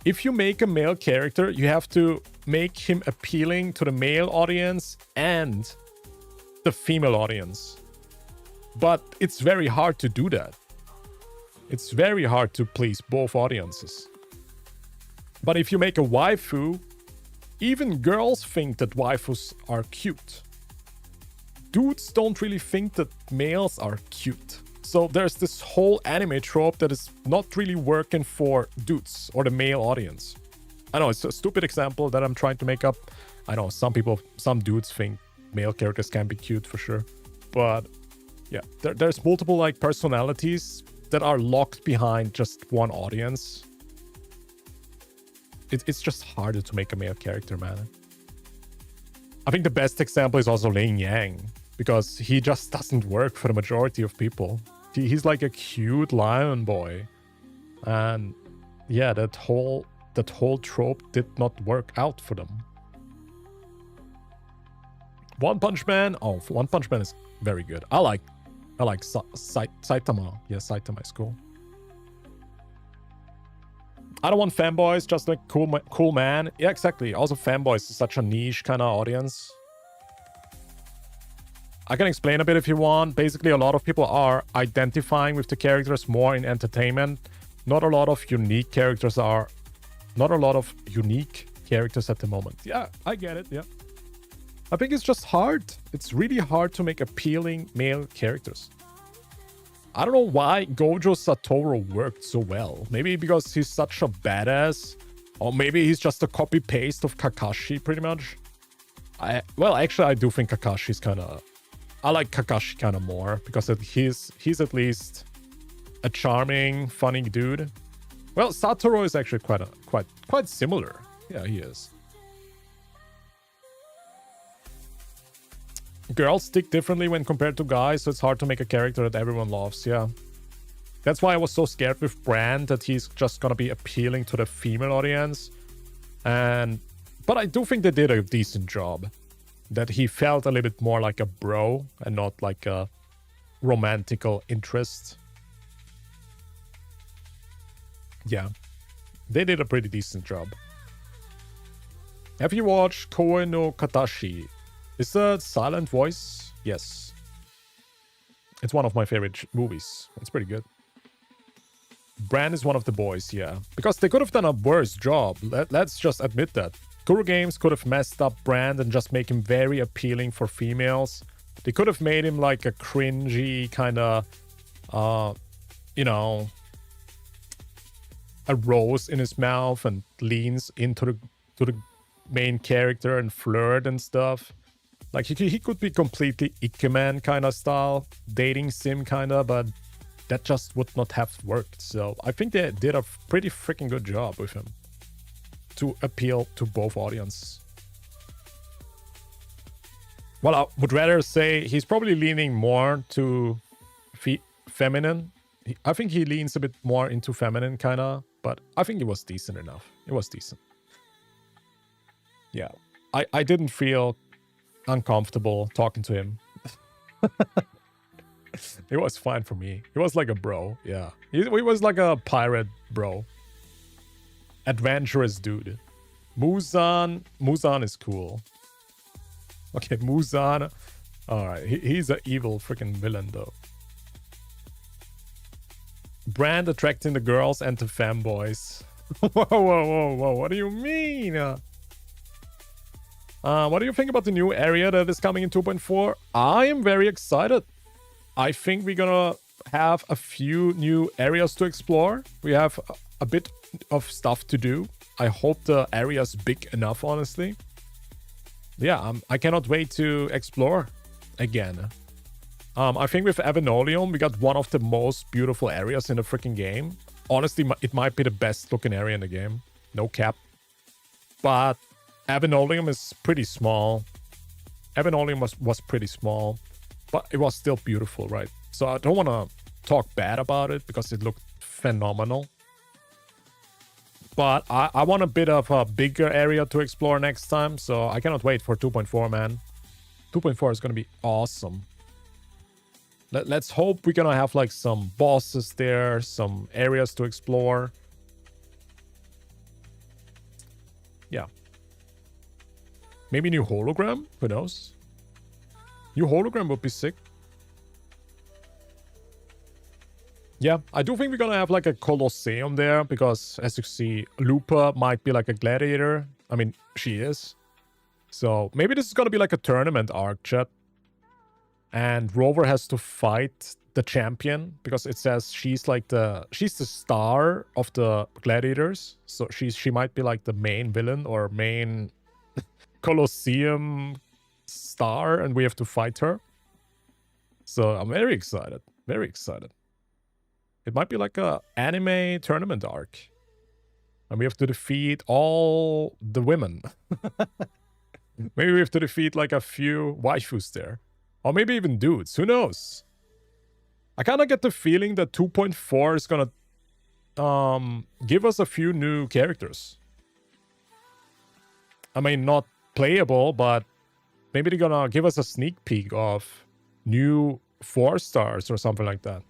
If you make a male character, you have to make him appealing to the male audience and the female audience. But it's very hard to do that. It's very hard to please both audiences. But if you make a waifu, even girls think that waifus are cute. Dudes don't really think that males are cute. So there's this whole anime trope that is not really working for dudes or the male audience. I know it's a stupid example that I'm trying to make up. I know some dudes think male characters can be cute for sure. But yeah, there's multiple like personalities that are locked behind just one audience. It's just harder to make a male character, man. I think the best example is also Ling Yang, because he just doesn't work for the majority of people. He's like a cute lion boy. And yeah, that whole trope did not work out for them. One Punch Man. Oh, One Punch Man is very good. I like Saitama. Yeah, Saitama is cool. I don't want fanboys, just like cool man. Yeah, exactly. Also, fanboys is such a niche kind of audience. I can explain a bit if you want. Basically, a lot of people are identifying with the characters more in entertainment. Not a lot of unique characters at the moment. Yeah, I get it. Yeah. I think it's just hard. It's really hard to make appealing male characters. I don't know why Gojo Satoru worked so well. Maybe because he's such a badass. Or maybe he's just a copy-paste of Kakashi, pretty much. Actually, I do think Kakashi's kind of... I like Kakashi kind of more, because he's at least a charming, funny dude. Well, Satoru is actually quite similar. Yeah, he is. girls stick differently when compared to guys, so it's hard to make a character that everyone loves. Yeah. That's why I was so scared with Brand that he's just gonna be appealing to the female audience. But I do think they did a decent job. That he felt a little bit more like a bro and not like a romantical interest. Yeah. They did a pretty decent job. Have you watched Koe no Katashi? Is that silent voice? Yes. It's one of my favorite movies. It's pretty good. Bran is one of the boys, yeah. Because they could have done a worse job. Let's just admit that. Kuro Games could have messed up Bran and just make him very appealing for females. They could have made him like a cringy kind of, you know, a rose in his mouth and leans into the main character and flirt and stuff. Like he could be completely Ikemen kind of style, dating sim kind of, but that just would not have worked. So I think they did a pretty freaking good job with him to appeal to both audiences. Well, I would rather say he's probably leaning more to feminine. I think he leans a bit more into feminine kind of, but I think it was decent enough. It was decent. Yeah, I didn't feel uncomfortable talking to him. It was fine for me. He was like a bro, yeah. He was like a pirate bro. Adventurous dude. Muzan is cool. Okay, Muzan. Alright, he's an evil freaking villain though. Brand attracting the girls and the fanboys. Whoa, what do you mean? What do you think about the new area that is coming in 2.4? I am very excited. I think we're gonna have a few new areas to explore. We have a bit of stuff to do. I hope the area's big enough, honestly. Yeah, I cannot wait to explore again. I think with Avenolium, we got one of the most beautiful areas in the freaking game. Honestly, it might be the best looking area in the game. No cap. But Avenolium is pretty small. Avenolium was pretty small. But it was still beautiful, right? So I don't want to talk bad about it because it looked phenomenal. But I want a bit of a bigger area to explore next time. So I cannot wait for 2.4, man. 2.4 is going to be awesome. Let's hope we're going to have like some bosses there, some areas to explore. Yeah. Maybe new hologram? Who knows? New hologram would be sick. Yeah, I do think we're gonna have like a Colosseum there because, as you see, LUPA might be like a gladiator. I mean, she is. So maybe this is gonna be like a tournament arc, chat. And Rover has to fight the champion because it says she's the star of the gladiators. So she might be like the main villain or main Colosseum star, and we have to fight her. So I'm very excited. Very excited. It might be like a anime tournament arc. And we have to defeat all the women. Maybe we have to defeat like a few waifus there. Or maybe even dudes. Who knows? I kind of get the feeling that 2.4 is gonna give us a few new characters. I mean, not playable, but maybe they're gonna give us a sneak peek of new 4 stars or something like that.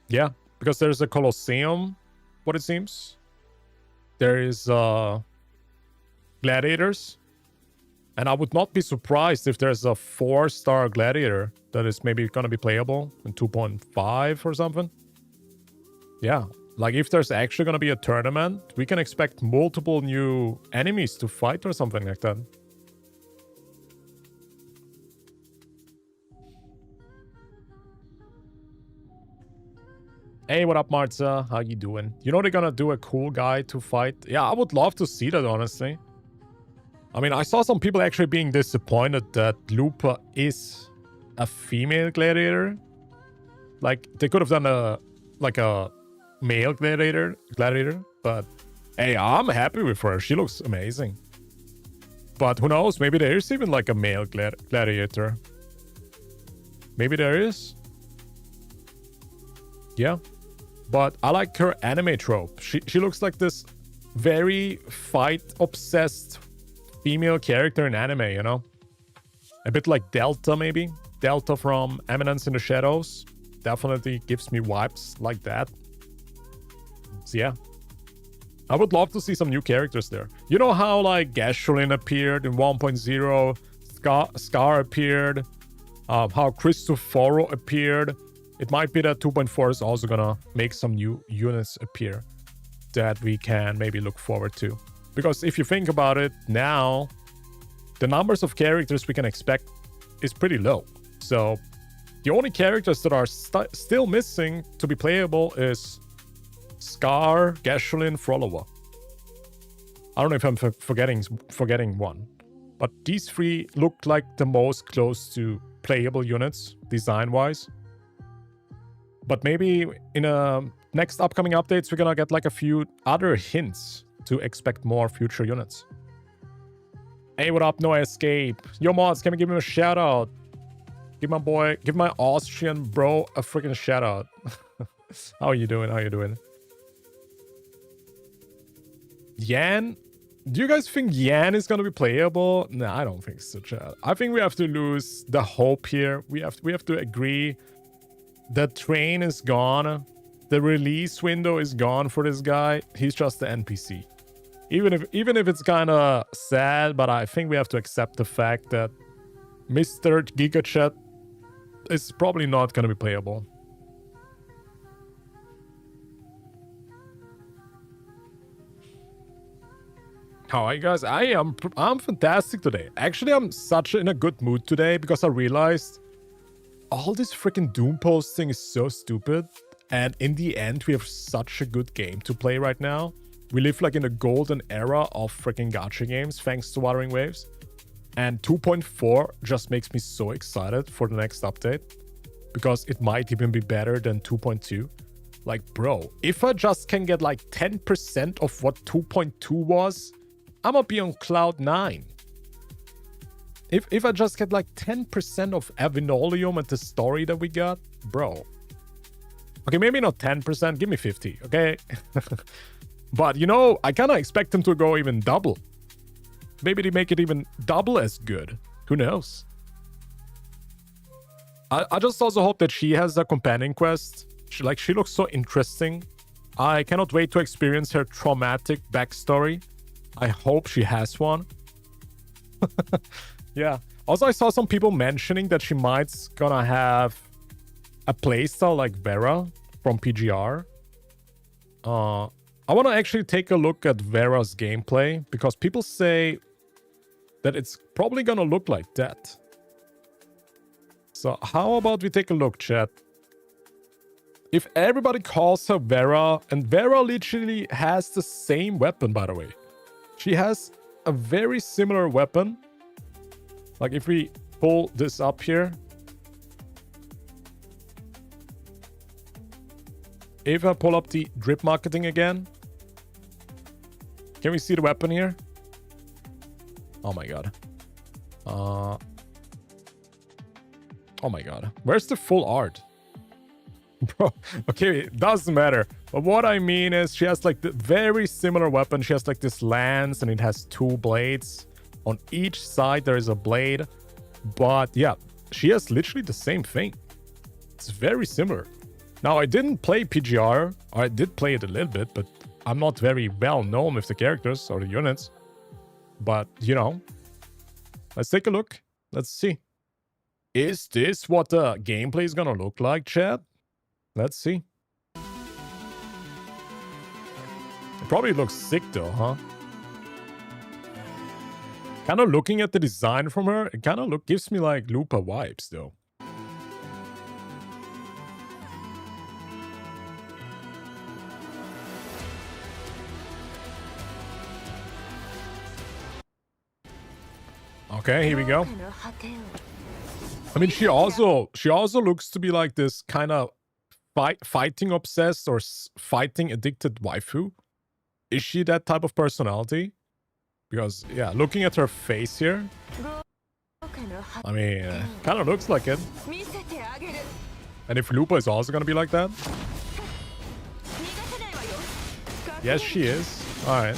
Yeah, because there's a Colosseum, what it seems. There is gladiators. And I would not be surprised if there's a 4-star gladiator that is maybe gonna be playable in 2.5 or something. Yeah, like if there's actually gonna be a tournament, we can expect multiple new enemies to fight or something like that. Hey, what up, Marza? How you doing? You know they're gonna do a cool guy to fight? Yeah, I would love to see that, honestly. I mean, I saw some people actually being disappointed that LUPA is a female gladiator. Like, they could have done a male gladiator, but hey, I'm happy with her. She looks amazing. But who knows? Maybe there is even like a male gladiator. Maybe there is. Yeah. But I like her anime trope. She looks like this very fight-obsessed female character in anime, you know? A bit like Delta, maybe. Delta from Eminence in the Shadows. Definitely gives me vibes like that. So yeah. I would love to see some new characters there. You know how like Gasolin appeared in 1.0, Scar appeared, how Cristoforo appeared. It might be that 2.4 is also gonna make some new units appear that we can maybe look forward to. Because if you think about it now, the numbers of characters we can expect is pretty low. So the only characters that are still missing to be playable is Scar, Gasolin, Frolova. I don't know if I'm forgetting one. But these three look like the most close to playable units, design-wise. But maybe in next upcoming updates, we're gonna get like a few other hints to expect more future units. Hey, what up, No Escape? Yo, mods, can we give him a shout out? Give my Austrian bro a freaking shout out. How are you doing? How are you doing? Yan? Do you guys think Yan is gonna be playable? No, I don't think so, chat. I think we have to lose the hope here. We have to agree. The train is gone. The release window is gone for this guy. He's just an NPC. Even if it's kind of sad, but I think we have to accept the fact that Mr. Gigachat is probably not going to be playable. How are you guys? I'm fantastic today. Actually, I'm in a good mood today because I realized all this freaking Doom posting is so stupid. And in the end, we have such a good game to play right now. We live like in the golden era of freaking gacha games thanks to Wuthering Waves. And 2.4 just makes me so excited for the next update. Because it might even be better than 2.2. Like, bro, if I just can get like 10% of what 2.2 was, I'm gonna be on cloud 9. If I just get like 10% of Avinolium and the story that we got, bro. Okay, maybe not 10%, give me 50, okay? But, you know, I kind of expect them to go even double. Maybe they make it even double as good. Who knows? I just also hope that she has a companion quest. She looks so interesting. I cannot wait to experience her traumatic backstory. I hope she has one. Yeah. Also, I saw some people mentioning that she might gonna have a playstyle like Vera from PGR. I want to actually take a look at Vera's gameplay because people say that it's probably gonna look like that. So how about we take a look, chat? If everybody calls her Vera, and Vera literally has the same weapon, by the way. She has a very similar weapon. Like if we pull this up here. If I pull up the drip marketing again. Can we see the weapon here? Oh my god. Oh my god. Where's the full art? Bro, okay, it doesn't matter. But what I mean is she has like the very similar weapon. She has like this lance and it has two blades. On each side there is a blade. But yeah, she has literally the same thing. It's very similar. Now, I didn't play PGR. Or I did play it a little bit, but I'm not very well known with the characters or the units. But, you know, let's take a look. Let's see. Is this what the gameplay is gonna look like, chat? Let's see. It probably looks sick though, huh? Kind of looking at the design from her, it kind of gives me like LUPA vibes though. Okay, here we go. I mean, she also looks to be like this kind of fighting obsessed or fighting addicted waifu. Is she that type of personality? Because, yeah, looking at her face here, I mean, kind of looks like it. And if LUPA is also gonna be like that? Yes, she is. Alright.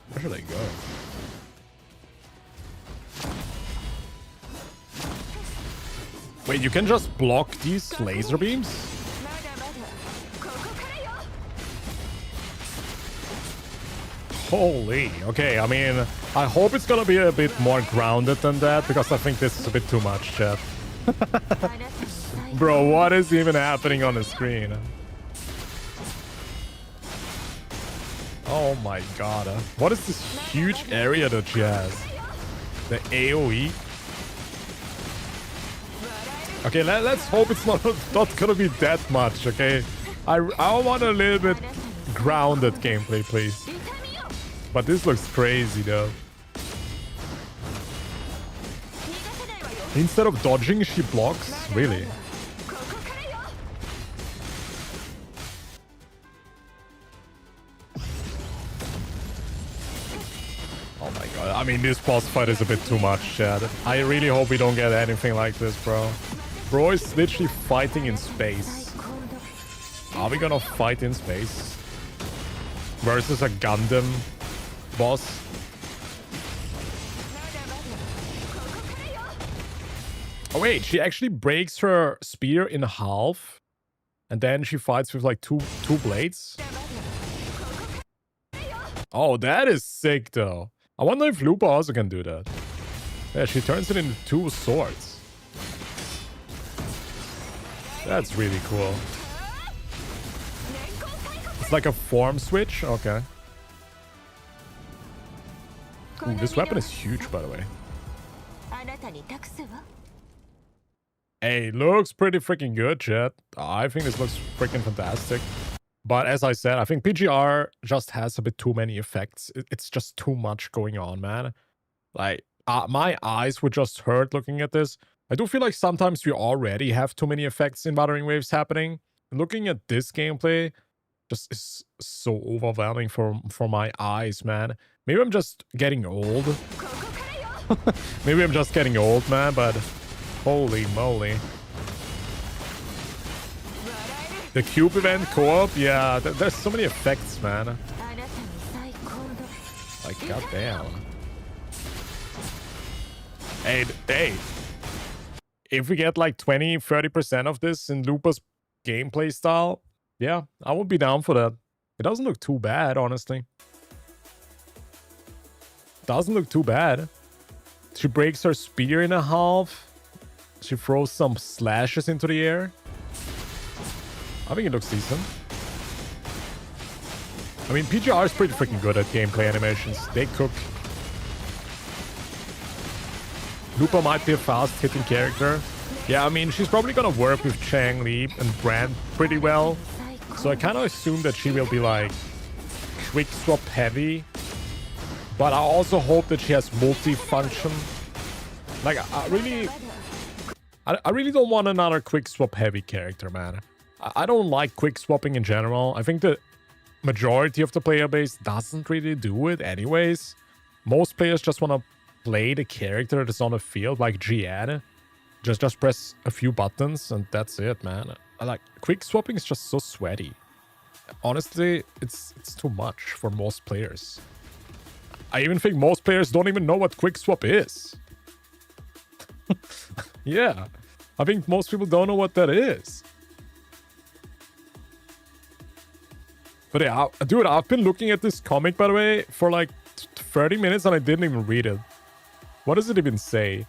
Where should I go? Wait, you can just block these laser beams? Holy. Okay, I mean, I hope it's gonna be a bit more grounded than that, because I think this is a bit too much, chat. Bro, what is even happening on the screen? Oh my god. What is this huge area that she has? The AoE? Okay, let's hope it's not gonna be that much, okay? I want a little bit grounded gameplay, please. But this looks crazy, though. Instead of dodging, she blocks? Really? Oh my god. I mean, this boss fight is a bit too much, Chad. I really hope we don't get anything like this, bro. Bro is literally fighting in space. Are we gonna fight in space? Versus a Gundam boss? Oh wait, she actually breaks her spear in half. And then she fights with like two blades. Oh, that is sick though. I wonder if LUPA also can do that. Yeah, she turns it into two swords. That's really cool. It's like a form switch? Okay. Ooh, this weapon is huge, by the way. Hey, looks pretty freaking good, chat. I think this looks freaking fantastic. But as I said, I think PGR just has a bit too many effects. It's just too much going on, man. Like, my eyes would just hurt looking at this. I do feel like sometimes we already have too many effects in Wuthering Waves happening. Looking at this gameplay just is so overwhelming for my eyes, man. Maybe I'm just getting old. Maybe I'm just getting old, man, but holy moly. The Cube event co-op? Yeah, there's so many effects, man. Like, goddamn. Hey. If we get like 20-30% of this in LUPA's gameplay style, yeah, I would be down for that. It doesn't look too bad, honestly. Doesn't look too bad. She breaks her spear in half. She throws some slashes into the air. I think it looks decent. I mean, PGR is pretty freaking good at gameplay animations. They cook. LUPA might be a fast-hitting character. Yeah, I mean, she's probably gonna work with Chang Li and Brand pretty well. So I kind of assume that she will be like quick swap heavy. But I also hope that she has multi-function. Like, I really don't want another quick swap heavy character, man. I don't like quick swapping in general. I think the majority of the player base doesn't really do it anyways. Most players just want to play the character that's on the field, like GN. Just press a few buttons and that's it, man. Like, quick swapping is just so sweaty. Honestly, it's too much for most players. I even think most players don't even know what quick swap is. Yeah, I think most people don't know what that is. But yeah, dude, I've been looking at this comic, by the way, for like 30 minutes and I didn't even read it. What does it even say?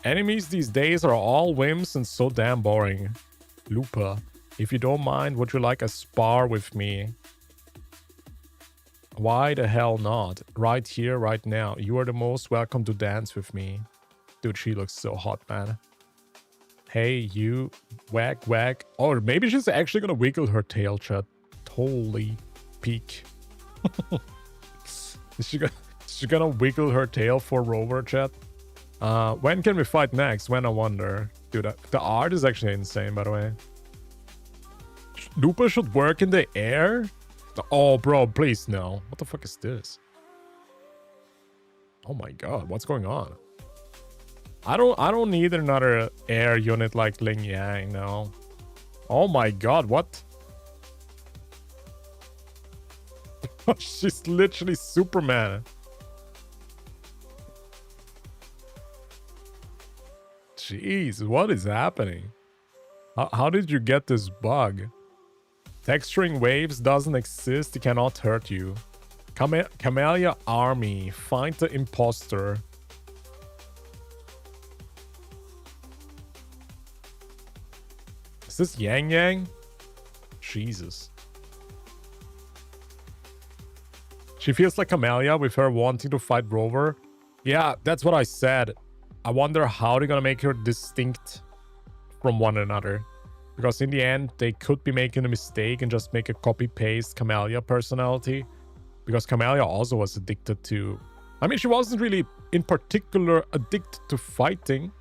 Enemies these days are all wimps and so damn boring. LUPA, if you don't mind, would you like a spar with me? Why the hell not? Right here, right now. You are the most welcome to dance with me. Dude, she looks so hot, man. Hey, you. Wag, wag. Or maybe she's actually gonna wiggle her tail, chat. Holy peak. Is she gonna wiggle her tail for Rover, chat? When can we fight next? When, I wonder. Dude, the art is actually insane, by the way. LUPA should work in the air? Oh, bro, please no. What the fuck is this? Oh my god, what's going on? I don't need another air unit like Ling Yang, no. Oh my god, what? She's literally Superman. Jeez, what is happening? How did you get this bug? Texturing waves doesn't exist, it cannot hurt you. Camellia army, find the imposter. Is this Yang Yang? Jesus. She feels like Camellia with her wanting to fight Rover. Yeah, that's what I said. I wonder how they're gonna make her distinct from one another. Because in the end, they could be making a mistake and just make a copy-paste Camellia personality. Because Camellia also was addicted to... I mean, she wasn't really in particular addicted to fighting.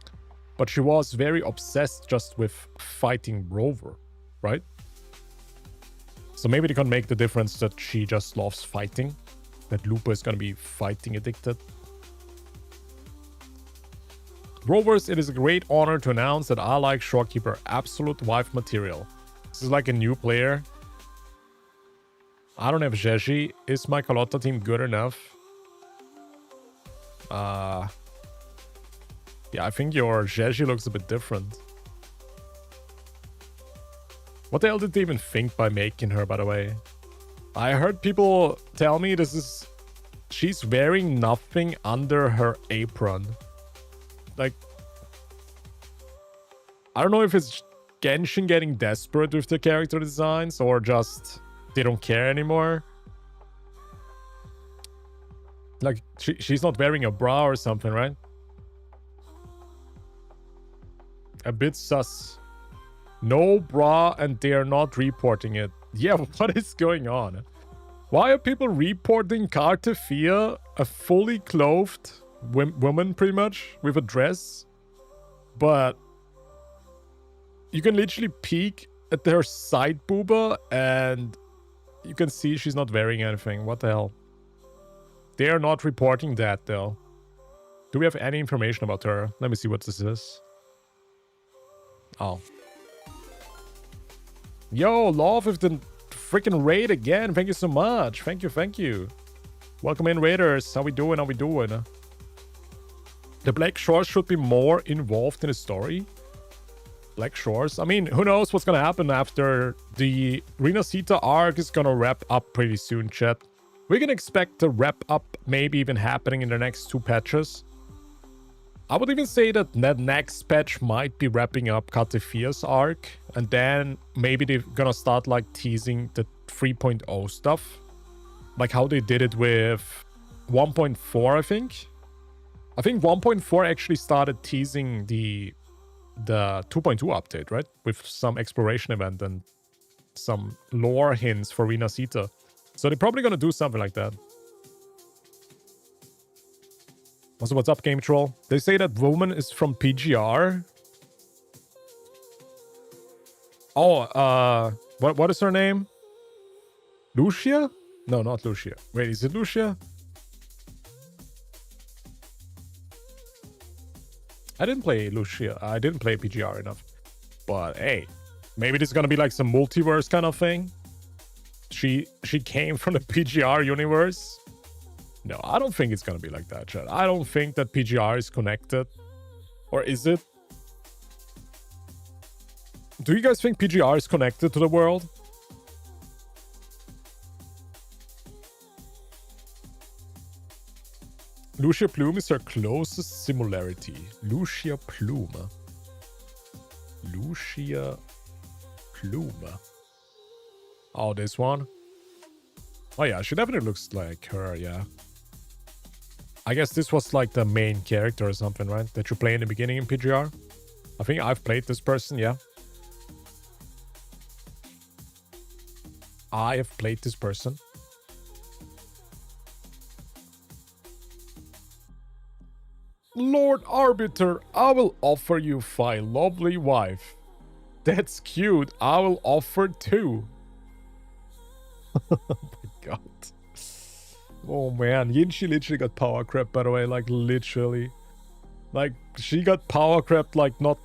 But she was very obsessed just with fighting Rover, right? So maybe they can make the difference that she just loves fighting. That LUPA is gonna be fighting addicted. Rovers, it is a great honor to announce that I like Shorekeeper absolute wife material. This is like a new player. I don't have Jeji. Is my Carlotta team good enough? Yeah, I think your Jeji looks a bit different. What the hell did they even think by making her, by the way? I heard people tell me this is... She's wearing nothing under her apron. Like... I don't know if it's Genshin getting desperate with the character designs or just they don't care anymore. Like, she's not wearing a bra or something, right? A bit sus. No bra and they are not reporting it. Yeah, what is going on? Why are people reporting CARTETHYA, a fully clothed woman pretty much, with a dress? But you can literally peek at her side booba and you can see she's not wearing anything. What the hell? They are not reporting that though. Do we have any information about her? Let me see what this is. Oh. Yo, Love with the freaking raid again. Thank you so much. Thank you, thank you. Welcome in, Raiders. How we doing? How we doing? The Black Shores should be more involved in the story. Black Shores. I mean, who knows what's gonna happen after the Renacita arc is gonna wrap up pretty soon, chat. We can expect a wrap up maybe even happening in the next 2 patches. I would even say that the next patch might be wrapping up CARTETHYA's arc. And then maybe they're gonna start like teasing the 3.0 stuff. Like how they did it with 1.4, I think. I think 1.4 actually started teasing the 2.2 update, right? With some exploration event and some lore hints for Renacita. So they're probably gonna do something like that. Also, what's up, Game Troll? They say that woman is from PGR. Oh, what is her name? Lucia? No, not Lucia. Wait, is it Lucia? I didn't play Lucia. I didn't play PGR enough. But hey, maybe this is gonna be like some multiverse kind of thing. She came from the PGR universe. No, I don't think it's gonna be like that, chat. I don't think that PGR is connected. Or is it? Do you guys think PGR is connected to the world? Lucia Plume is her closest similarity. Lucia Plume. Lucia Plume. Oh, this one? Oh yeah, she definitely looks like her, yeah. I guess this was like the main character or something, right? That you play in the beginning in PGR. I think I've played this person, yeah. I have played this person. Lord Arbiter, I will offer you my lovely wife. That's cute. I will offer 2. God. Oh man, Yinshi literally got power crept, by the way, like literally. Like she got power crept like not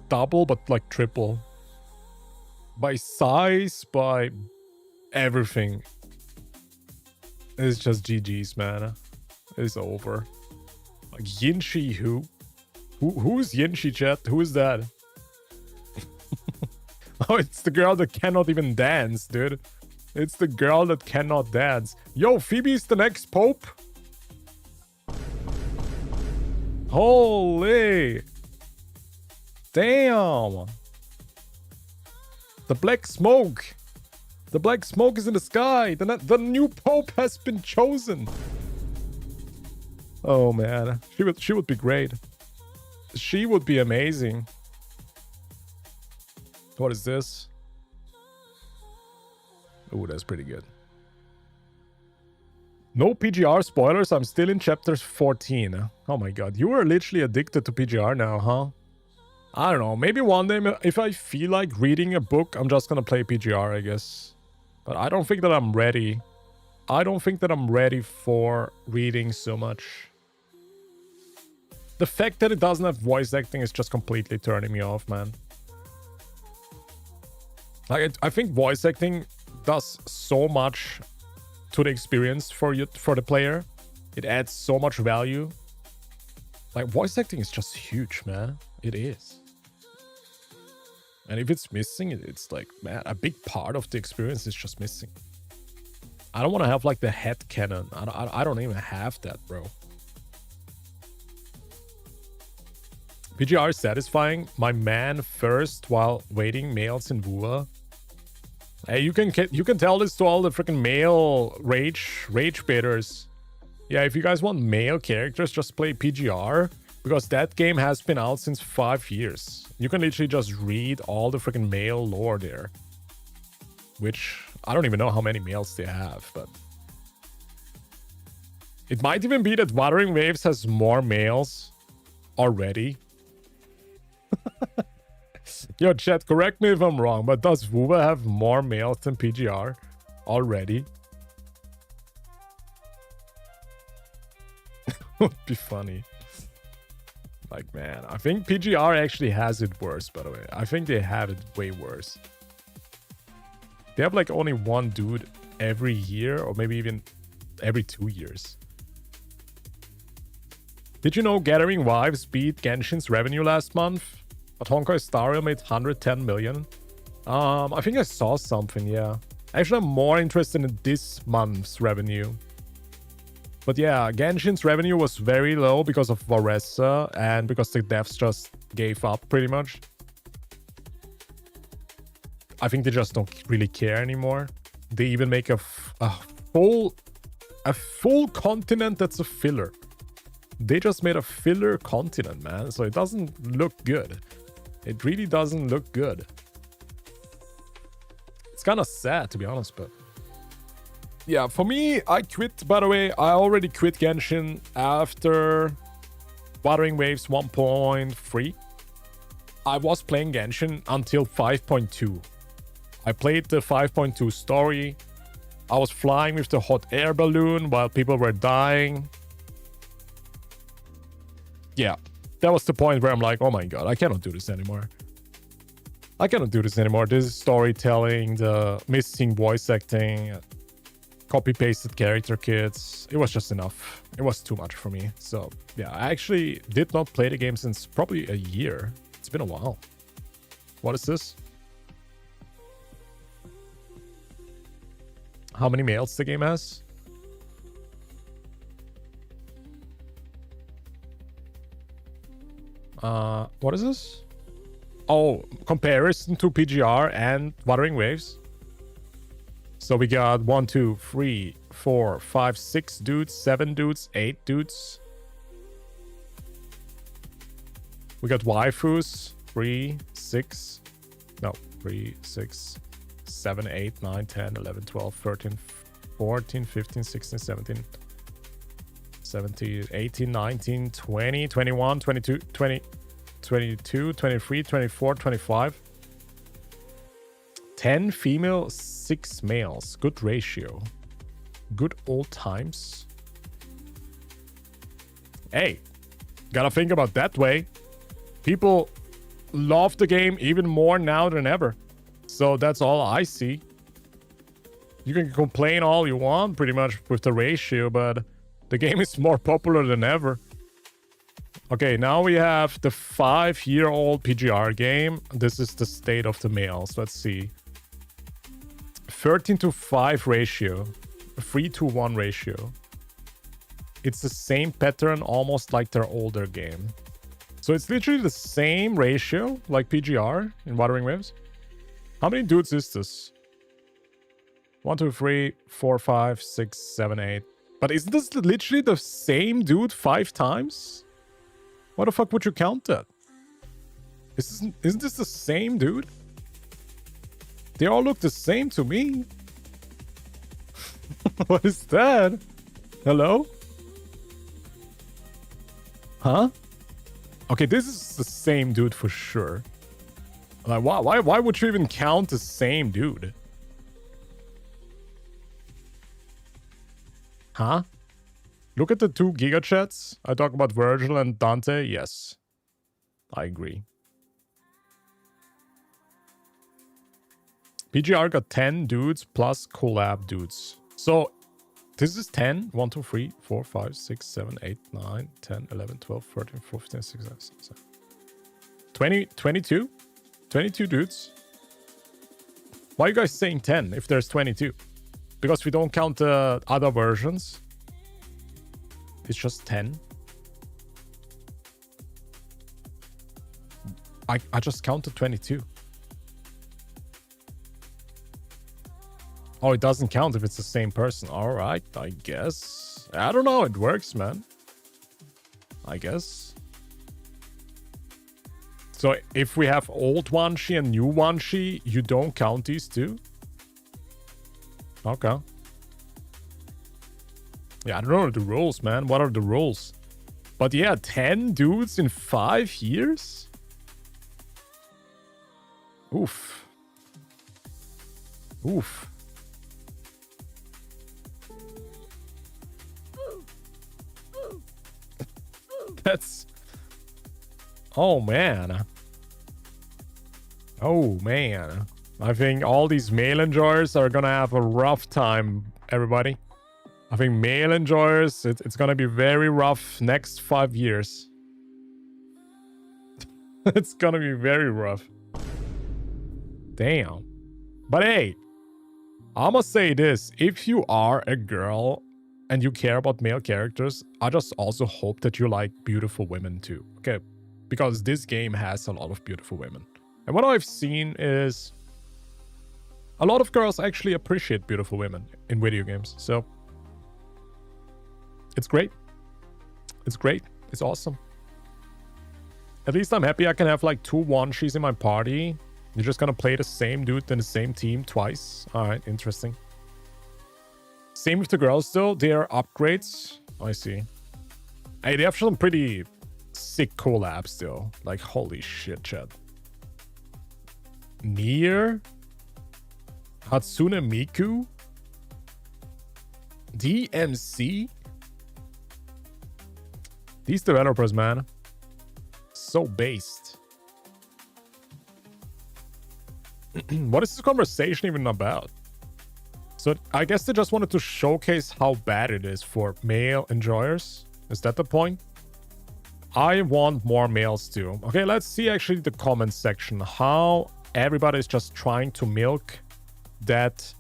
double, but like triple. By size, by everything. It's just GG's, man. It's over. Like Yinshi who? Who's Yinshi, chat? Who is that? Oh, it's the girl that cannot even dance, dude. It's the girl that cannot dance. Yo, Phoebe's the next pope? Holy. Damn. The black smoke. The black smoke is in the sky. The new pope has been chosen. Oh, man. She would be great. She would be amazing. What is this? Oh, that's pretty good. No PGR spoilers. I'm still in chapter 14. Oh my god. You are literally addicted to PGR now, huh? I don't know. Maybe one day, if I feel like reading a book, I'm just gonna play PGR, I guess. But I don't think that I'm ready. I don't think that I'm ready for reading so much. The fact that it doesn't have voice acting is just completely turning me off, man. Like, I think voice acting does so much to the experience for the player. It adds so much value. Like, voice acting is just huge, man. It is. And if it's missing, it's like, man, a big part of the experience is just missing. I don't want to have like the head canon. I don't even have that, bro. PGR is satisfying. My man first while waiting males in wuwa. Hey, you can tell this to all the freaking male rage baiters. Yeah, if you guys want male characters, just play PGR, because that game has been out since 5 years. You can literally just read all the freaking male lore there, which I don't even know how many males they have, but it might even be that Wuthering Waves has more males already. Yo, chat, correct me if I'm wrong, but does wuwa have more males than PGR already? Would be funny. Like, man, I think PGR actually has it worse, by the way. I think they have it way worse. They have like only one dude every year, or maybe even every 2 years. Did you know Gathering Wives beat Genshin's revenue last month? But Honkai Star Rail made 110 million. I think I saw something, yeah. Actually, I'm more interested in this month's revenue. But yeah, Genshin's revenue was very low because of Varesa and because the devs just gave up pretty much. I think they just don't really care anymore. They even make a full continent that's a filler. They just made a filler continent, man. So it doesn't look good. It really doesn't look good. It's kind of sad, to be honest, but yeah, for me, I quit, by the way. I already quit Genshin after Wuthering Waves 1.3. I was playing Genshin until 5.2. I played the 5.2 story. I was flying with the hot air balloon while people were dying. Yeah, that was the point where I'm like, oh my god, I cannot do this anymore. I cannot do this anymore. This is storytelling, the missing voice acting, copy-pasted character kits. It was just enough. It was too much for me. So yeah, I actually did not play the game since probably a year. It's been a while. What is this? How many males the game has? What is this? Oh, comparison to PGR and Wuthering Waves. So we got 1, 2, 3, 4, 5, 6 dudes, 7 dudes, 8 dudes. We got waifus. 3, 6. No, 3, 6, 7, 8, 9, 10, 11, 12, 13, 14, 15, 16, 17, 17, 18, 19, 20, 21, 22, 20, 22, 23, 24, 25. 10 female, 6 males. Good ratio. Good old times. Hey, gotta think about that way. People love the game even more now than ever. So that's all I see. You can complain all you want pretty much with the ratio, but the game is more popular than ever. Okay, now we have the 5-year-old PGR game. This is the state of the males. Let's see. 13:5 ratio. 3:1 ratio. It's the same pattern, almost like their older game. So it's literally the same ratio like PGR in Wuthering Waves. How many dudes is this? 1, 2, 3, 4, 5, 6, 7, 8. But isn't this literally the same dude 5 times? Why the fuck would you count that? Isn't this the same dude? They all look the same to me. What is that? Hello? Huh? Okay, this is the same dude for sure. Like, why would you even count the same dude? Huh? Look at the 2 Giga chats. I talk about Virgil and Dante. Yes. I agree. PGR got 10 dudes plus collab dudes. So, this is 10. 1, 2, 3, 4, 5, 6, 7, 8, 9, 10, 11, 12, 13, 14, 16, 17, 20, 22? 22 dudes. Why are you guys saying 10 if there's 22? Because we don't count the other versions. It's just 10. I just counted 22. Oh, it doesn't count if it's the same person. All right, I guess. I don't know. It works, man. I guess. So if we have old Wanshi and new Wanshi, you don't count these two? Okay. Yeah, I don't know the rules, man. What are the rules? But yeah, 10 dudes in 5 years? Oof. Oof. That's... Oh, man. Oh, man. I think all these male enjoyers are gonna have a rough time, everybody. I think male enjoyers, it's gonna be very rough next 5 years. It's gonna be very rough. Damn. But hey, I must say this. If you are a girl and you care about male characters, I just also hope that you like beautiful women too. Okay? Because this game has a lot of beautiful women. And what I've seen is a lot of girls actually appreciate beautiful women in video games. So it's great. It's great. It's awesome. At least I'm happy I can have like 2 Wanshis in my party. You're just gonna play the same dude in the same team twice. Alright, interesting. Same with the girls though. They are upgrades. I see. Hey, they have some pretty sick collabs though. Like, holy shit, chat. Nier? Hatsune Miku? DMC? These developers, man. So based. What is this conversation even about? So I guess they just wanted to showcase how bad it is for male enjoyers. Is that the point? I want more males too. Okay, let's see actually the comments section. How everybody is just trying to milk that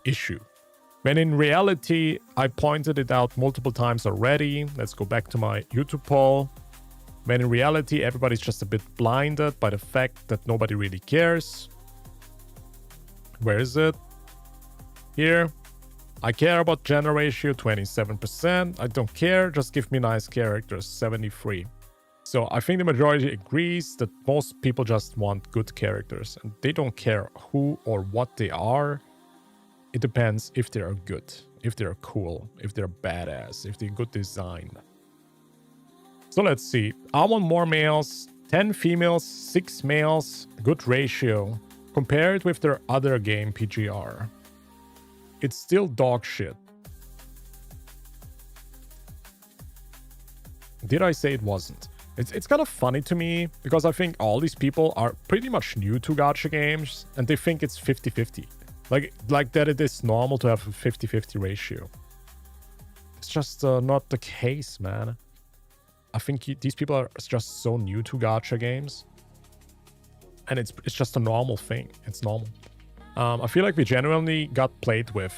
issue. When in reality, I pointed it out multiple times already. Let's go back to my YouTube poll. When in reality, everybody's just a bit blinded by the fact that nobody really cares. Where is it? Here. I care about gender ratio, 27%. I don't care, just give me nice characters, 73. So I think the majority agrees that most people just want good characters. And they don't care who or what they are. It depends if they are good, if they're cool, if they're badass, if they're good design. So let's see. I want more males, 10 females, 6 males, good ratio. Compared with their other game, PGR. it's still dog shit. Did I say it wasn't? It's kind of funny to me because I think all these people are pretty much new to gacha games and they think it's 50-50. Like that it is normal to have a 50-50 ratio. It's just not the case, man. I think these people are just so new to gacha games. And it's just a normal thing. It's normal. I feel like we genuinely got played with.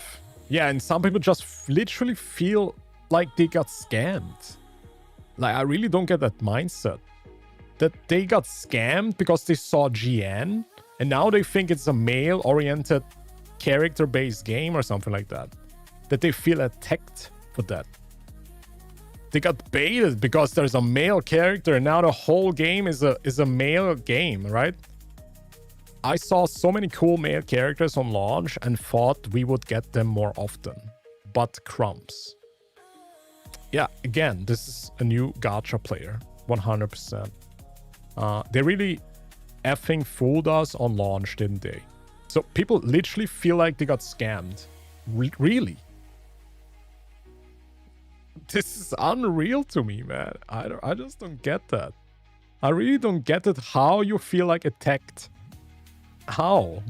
Yeah, and some people just literally feel like they got scammed. Like, I really don't get that mindset. That they got scammed because they saw GN, and now they think it's a male-oriented character-based game or something like that. That they feel attacked for that. They got baited because there's a male character, and now the whole game is a male game, right? I saw so many cool male characters on launch and thought we would get them more often. But crumbs. Yeah, again, this is a new gacha player. 100%. They really effing fooled us on launch, didn't they? So people literally feel like they got scammed. Really? This is unreal to me, man. I just don't get that. I really don't get it how you feel like attacked. How?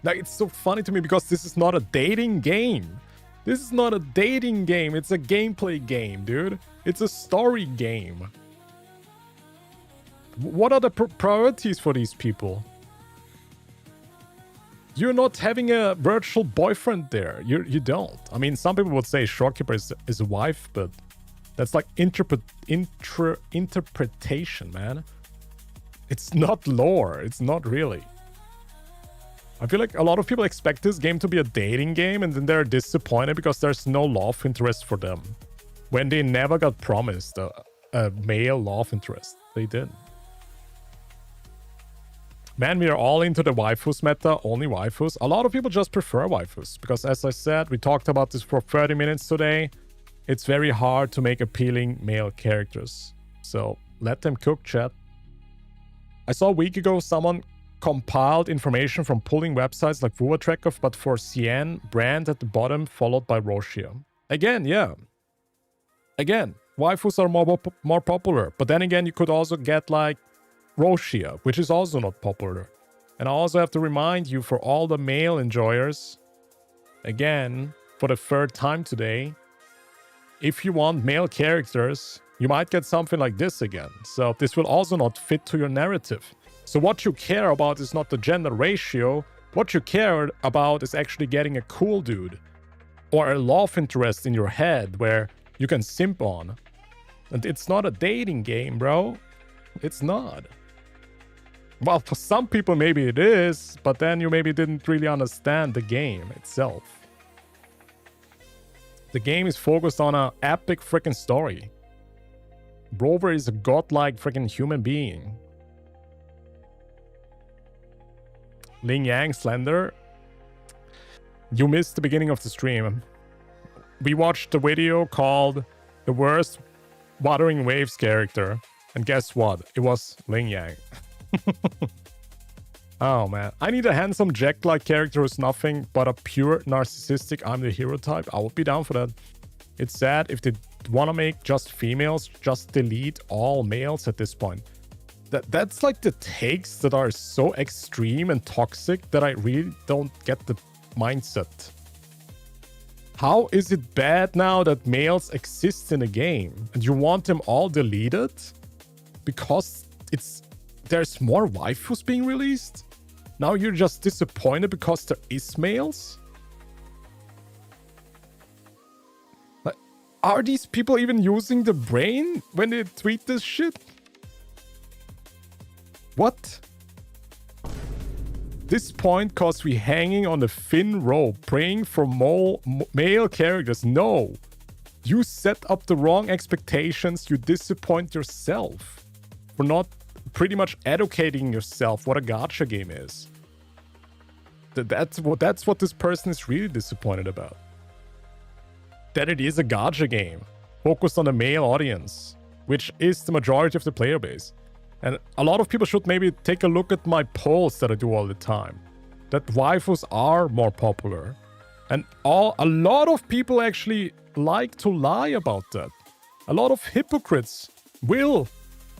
Like, it's so funny to me because this is not a dating game. This is not a dating game. It's a gameplay game, dude. It's a story game. What are the priorities for these people? You're not having a virtual boyfriend there. You don't. I mean, some people would say Shopkeeper is a wife, but that's like interpretation, man. It's not lore. It's not really. I feel like a lot of people expect this game to be a dating game and then they're disappointed because there's no love interest for them. When they never got promised a male love interest. They didn't. Man, we are all into the waifus meta, only waifus. A lot of people just prefer waifus because, as I said, we talked about this for 30 minutes today. It's very hard to make appealing male characters. So let them cook, chat. I saw a week ago someone compiled information from pulling websites like wuwa tracker, but for Cien, brand at the bottom, followed by Roshia. Again, yeah. Again, waifus are more popular. But then again, you could also get like Roshia, which is also not popular. And I also have to remind you, for all the male enjoyers, again, for the third time today, if you want male characters, you might get something like this again. So this will also not fit to your narrative. So what you care about is not the gender ratio. What you care about is actually getting a cool dude or a love interest in your head where you can simp on. And it's not a dating game, bro. It's not. Well, for some people maybe it is, but then you maybe didn't really understand the game itself. The game is focused on an epic freaking story. Rover is a godlike freaking human being. Ling Yang, Slender. You missed the beginning of the stream. We watched the video called The Worst Wuthering Waves Character. And guess what? It was Ling Yang. Oh man. I need a handsome Jack-like character who's nothing but a pure narcissistic I'm the hero type. I would be down for that. It's sad if they want to make just females, just delete all males at this point. That's like the takes that are so extreme and toxic that I really don't get the mindset. How is it bad now that males exist in a game and you want them all deleted? Because there's more waifus being released? Now you're just disappointed because there is males? Like, are these people even using the brain when they tweet this shit? What? This point cause we hanging on the thin rope, praying for male characters. No. You set up the wrong expectations. You disappoint yourself for not pretty much educating yourself what a gacha game is. That's what this person is really disappointed about. That it is a gacha game focused on the male audience, which is the majority of the player base. And a lot of people should maybe take a look at my polls that I do all the time. that waifus are more popular. And a lot of people actually like to lie about that. A lot of hypocrites will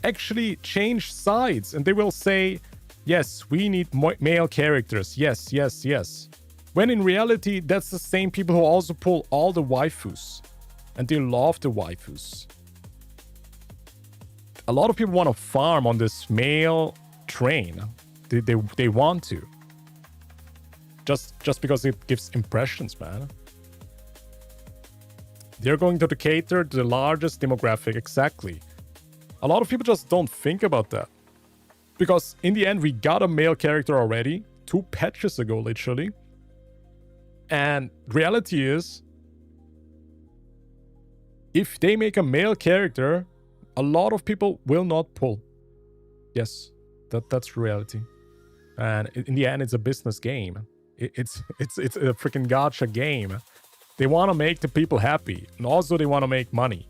actually change sides and they will say, yes, we need male characters. Yes, yes, yes. When in reality, that's the same people who also pull all the waifus. And they love the waifus. A lot of people want to farm on this male train. They want to. Just because it gives impressions, man. They're going to cater to the largest demographic, exactly. A lot of people just don't think about that. Because in the end, we got a male character already. 2 patches ago, literally. And reality is, if they make a male character, a lot of people will not pull. Yes, that's reality. And in the end, it's a business game. It's a freaking gacha game. They want to make the people happy. And also they want to make money.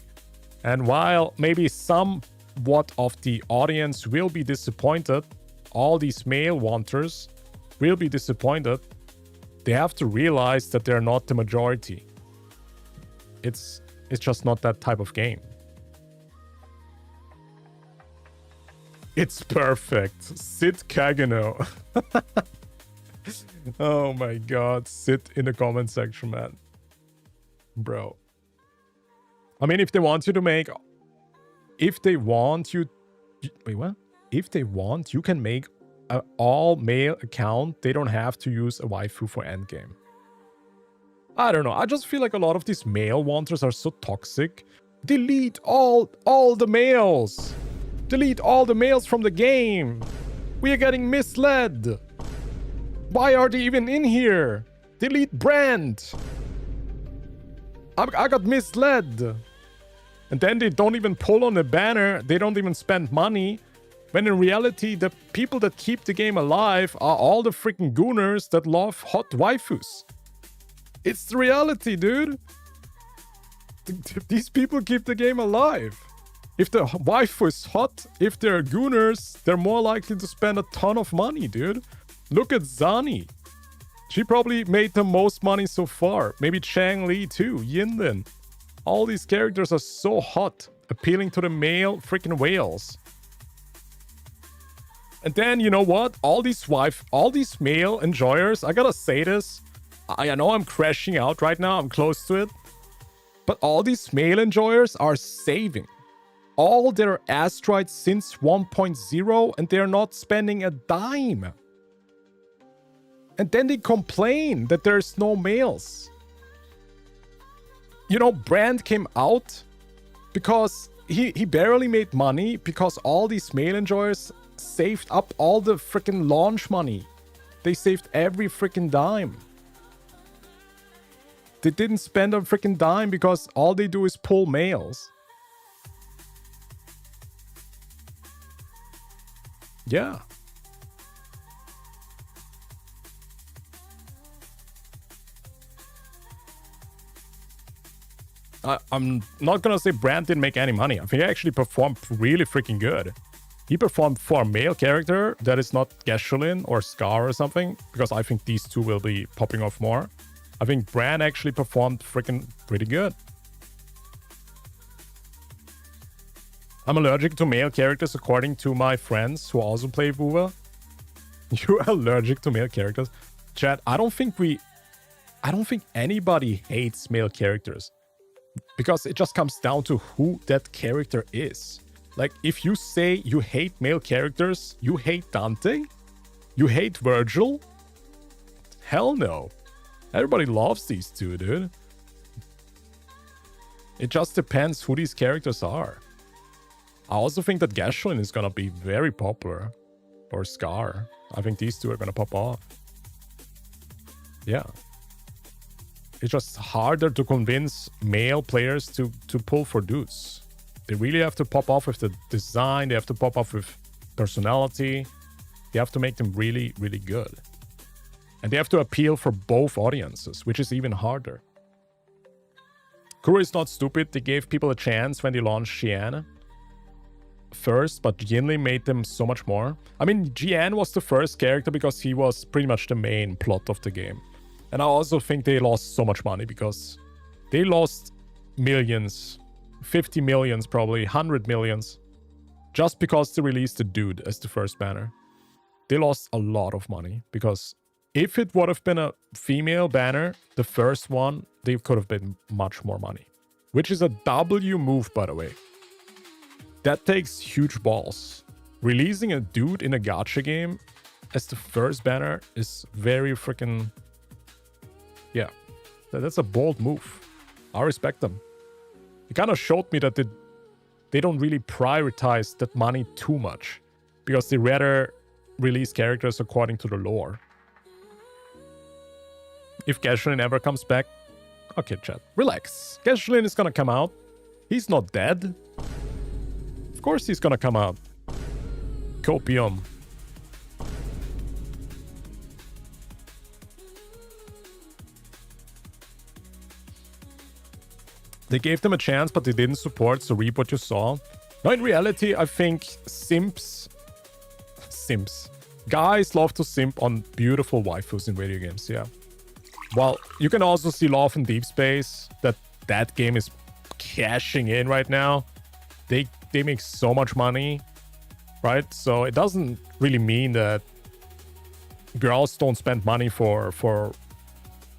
And while maybe somewhat of the audience will be disappointed, all these male wanters will be disappointed, they have to realize that they're not the majority. It's just not that type of game. It's perfect. Sid Kagano. Oh my god. Sit in the comment section, man. Bro. I mean, if they want you to make... If they want you... Wait, what? If they want, you can make an all-male account. They don't have to use a waifu for endgame. I don't know. I just feel like a lot of these male wanters are so toxic. Delete all the males. Delete all the males from the game. We are getting misled. Why are they even in here? Delete brand. I got misled. And then they don't even pull on the banner. They don't even spend money. When in reality, the people that keep the game alive are all the freaking gooners that love hot waifus. It's the reality, dude. These people keep the game alive. If the waifu is hot, if they're gooners, they're more likely to spend a ton of money, dude. Look at Zani. She probably made the most money so far. Maybe Chang Li too, Yinlin. All these characters are so hot, appealing to the male freaking whales. And then, you know what? All these male enjoyers, I gotta say this. I know I'm crashing out right now, I'm close to it. But all these male enjoyers are saving all their asteroids since 1.0 and they're not spending a dime. And then they complain that there's no males. You know, Brand came out because he barely made money because all these male enjoyers saved up all the freaking launch money. They saved every freaking dime. They didn't spend a freaking dime because all they do is pull males. Yeah. I'm not gonna say Brand didn't make any money. I think he actually performed really freaking good. He performed for a male character that is not Gasolin or Scar or something, because I think these two will be popping off more. I think Brand actually performed freaking pretty good. I'm allergic to male characters according to my friends who also play wuwa. You're allergic to male characters? Chat, I don't think anybody hates male characters. Because it just comes down to who that character is. Like, if you say you hate male characters, you hate Dante? You hate Virgil? Hell no. Everybody loves these two, dude. It just depends who these characters are. I also think that Gasolin is gonna be very popular. Or Scar. I think these two are gonna pop off. Yeah. It's just harder to convince male players to pull for dudes. They really have to pop off with the design. They have to pop off with personality. They have to make them really, really good. And they have to appeal for both audiences, which is even harder. Kuro is not stupid. They gave people a chance when they launched Xian. first, but Yinli made them so much more. I mean, Jian was the first character because he was pretty much the main plot of the game. And I also think they lost so much money because they lost millions, 50 millions probably, 100 millions, just because they released the dude as the first banner. They lost a lot of money because if it would have been a female banner, the first one, they could have been much more money. Which is a W move, by the way. That takes huge balls. Releasing a dude in a gacha game as the first banner is very freaking... Yeah, that's a bold move. I respect them. It kind of showed me that they don't really prioritize that money too much. Because they rather release characters according to the lore. If Gashlin ever comes back... Okay, chat. Relax. Gashlin is gonna come out. He's not dead. Of course he's gonna come out. Copium. They gave them a chance, but they didn't support, so reap what you saw. No, in reality, I think simps... Guys love to simp on beautiful waifus in video games, yeah. Well, you can also see Love in Deep Space, that game is cashing in right now. They make so much money, right? So it doesn't really mean that girls don't spend money for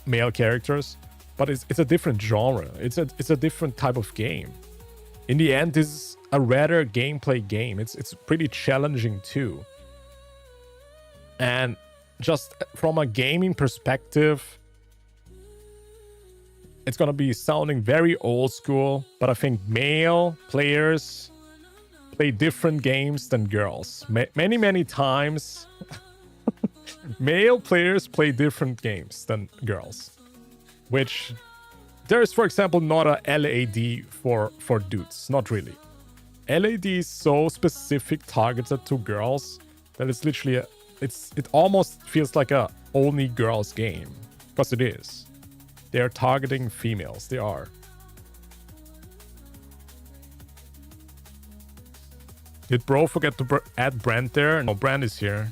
male characters, but it's a different genre. It's a different type of game. In the end, this is a rather gameplay game. It's pretty challenging too. And just from a gaming perspective, it's gonna be sounding very old school, but I think male players play different games than girls. Many times, male players play different games than girls. Which, there is, for example, not a LAD for dudes. Not really. LAD is so specific targeted to girls that it's literally it almost feels like a only girls game. Because it is. They're targeting females. They are. Did bro forget to add Brand there? No, Brand is here.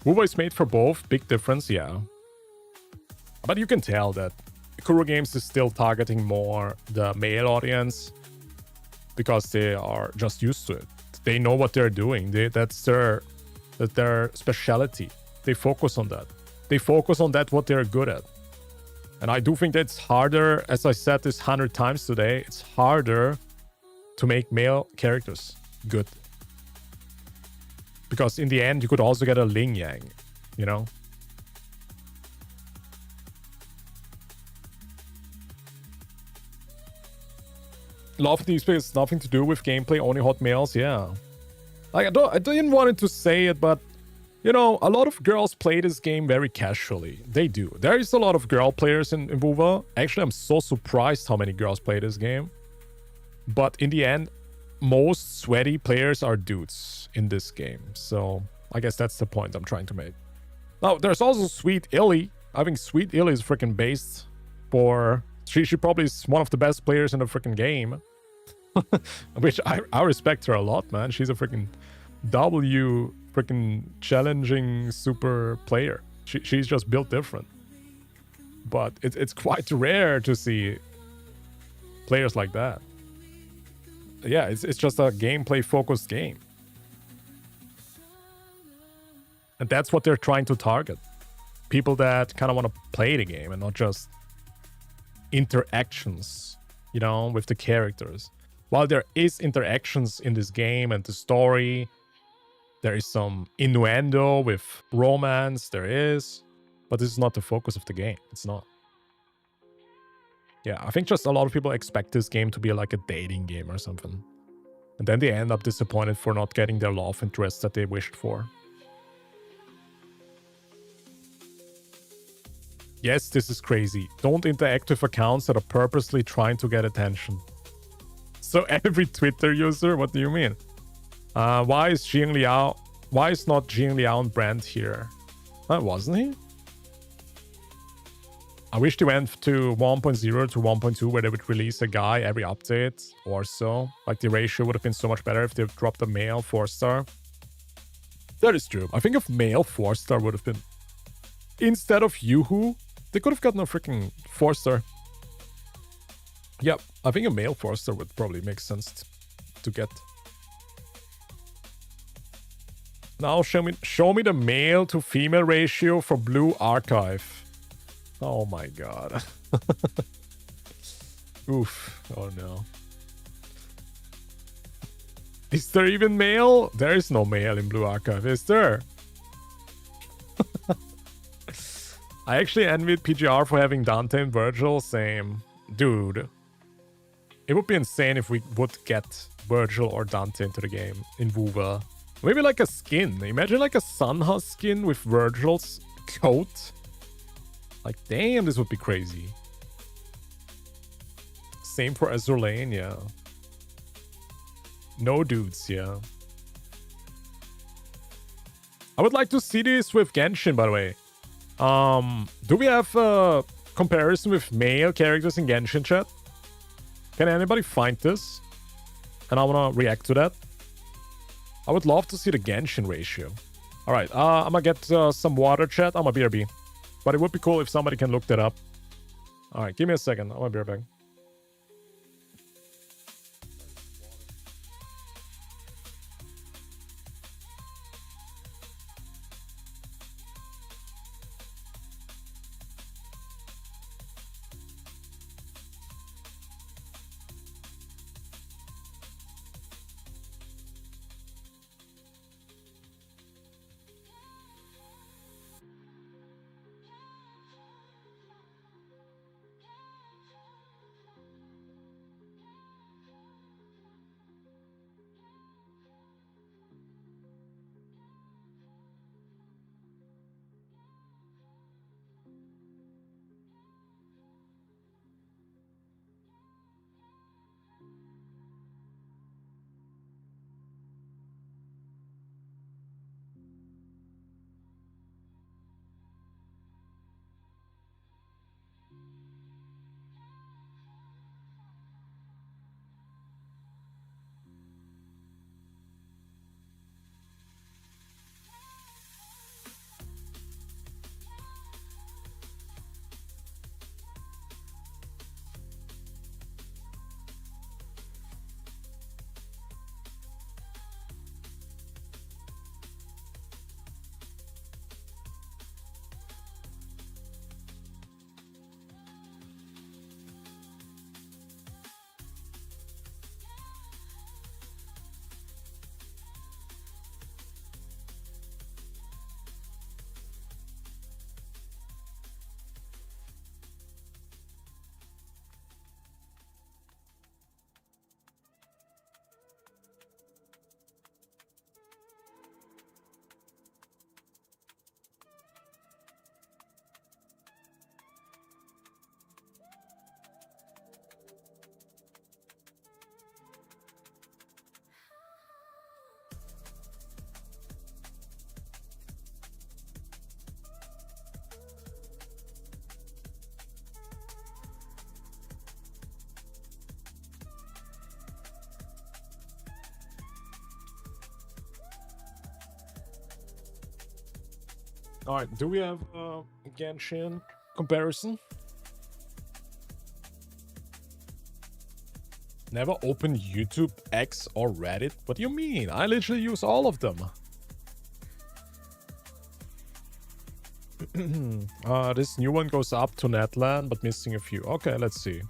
Wuwa is made for both. Big difference, yeah. But you can tell that Kuro Games is still targeting more the male audience because they are just used to it. They know what they're doing. That's their specialty. They focus on that. They focus on that what they're good at. And I do think that it's harder, as I said this 100 times today, it's harder to make male characters good. Because in the end, you could also get a Ling Yang, you know? Love Deep Space has nothing to do with gameplay, only hot males, yeah. Like, I didn't want to say it, but, you know, a lot of girls play this game very casually. They do. There is a lot of girl players in WoW. Actually, I'm so surprised how many girls play this game. But in the end, most sweaty players are dudes in this game. So I guess that's the point I'm trying to make. Now, there's also Sweet Illy. I think Sweet Illy is freaking based for... She probably is one of the best players in the freaking game. Which I respect her a lot, man. She's a freaking freaking challenging super player. She's just built different. But it's quite rare to see players like that. Yeah, it's just a gameplay focused game. And that's what they're trying to target. People that kind of want to play the game and not just interactions, you know, with the characters. While there is interactions in this game and the story, there is some innuendo with romance, there is, but this is not the focus of the game. It's not. Yeah, I think just a lot of people expect this game to be like a dating game or something. And then they end up disappointed for not getting their love interest that they wished for. Yes, this is crazy. Don't interact with accounts that are purposely trying to get attention. So every Twitter user? What do you mean? Why is not Jing Liao and Brand here? Wasn't he? I wish they went to 1.0 to 1.2 where they would release a guy every update or so. Like the ratio would have been so much better if they dropped a male 4-star. That is true. I think if male 4-star would have been... Instead of Yoo-hoo, they could have gotten a freaking 4-star. Yep, I think a male 4-star would probably make sense to get. Now show me the male to female ratio for Blue Archive. Oh my god. Oof. Oh no. Is there even male? There is no male in Blue Archive, is there? I actually envied PGR for having Dante and Virgil. Same. Dude. It would be insane if we would get Virgil or Dante into the game in wuwa. Maybe like a skin. Imagine like a Sunha skin with Virgil's coat. Like, damn, this would be crazy. Same for Azurlane, yeah. No dudes, yeah. I would like to see this with Genshin, by the way. Do we have a comparison with male characters in Genshin chat? Can anybody find this? And I want to react to that. I would love to see the Genshin ratio. Alright, I'm gonna get some water, chat. I'm a BRB. But it would be cool if somebody can look that up. Alright, give me a second. I'm gonna be right back. Alright, do we have a Genshin comparison? Never open YouTube, X, or Reddit? What do you mean? I literally use all of them. This new one goes up to Netland, but missing a few. Okay, let's see.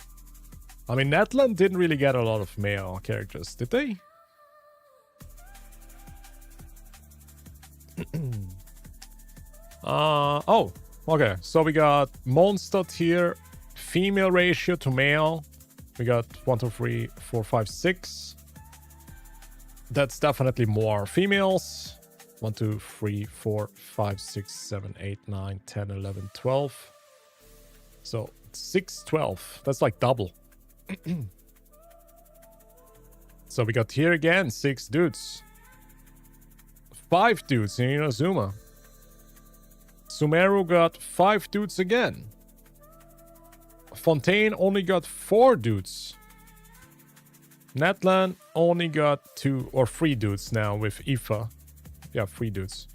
I mean, Netland didn't really get a lot of male characters, did they? Oh, okay. So we got monster tier, female ratio to male. We got 1, 2, 3, 4, 5, 6. That's definitely more females. 1, 2, 3, 4, 5, 6, 7, 8, 9, 10, 11, 12. So 6, 12. That's like double. So we got here again 6 dudes. 5 dudes in Inazuma. Sumeru got 5 dudes again. Fontaine only got 4 dudes. Netland only got 2 or 3 dudes now with IFA. Yeah, 3 dudes.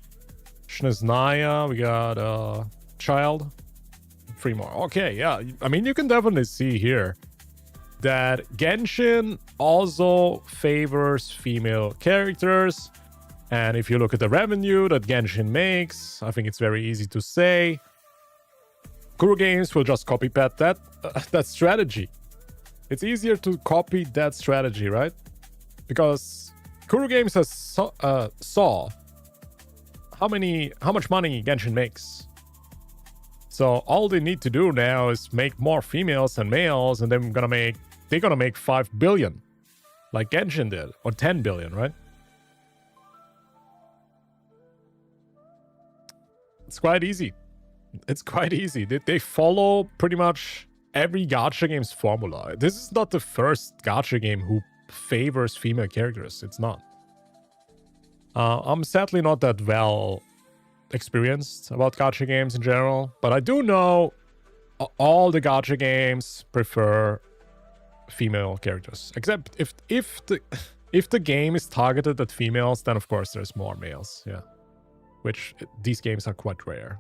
Shneznaya, we got Child. 3 more. Okay, yeah. I mean, you can definitely see here that Genshin also favors female characters. And if you look at the revenue that Genshin makes, I think it's very easy to say Kuru Games will just copycat that strategy. It's easier to copy that strategy, right? Because Kuru Games has saw how much money Genshin makes. So all they need to do now is make more females and males, and they're gonna make 5 billion, like Genshin did, or 10 billion, right? It's quite easy. It's quite easy. They follow pretty much every gacha game's formula. This is not the first gacha game who favors female characters. It's not. I'm sadly not that well experienced about gacha games in general, but I do know all the gacha games prefer female characters. Except if the game is targeted at females, then of course there's more males. Yeah, which these games are quite rare.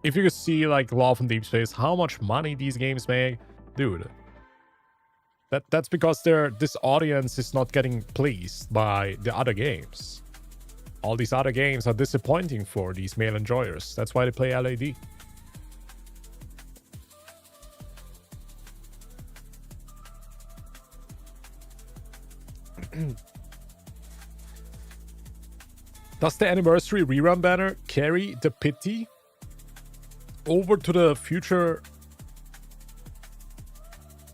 If you could see like Love and Deep Space, how much money these games make, dude. That's because this audience is not getting pleased by the other games. All these other games are disappointing for these male enjoyers. That's why they play LAD. Does the anniversary rerun banner carry the pity over to the future?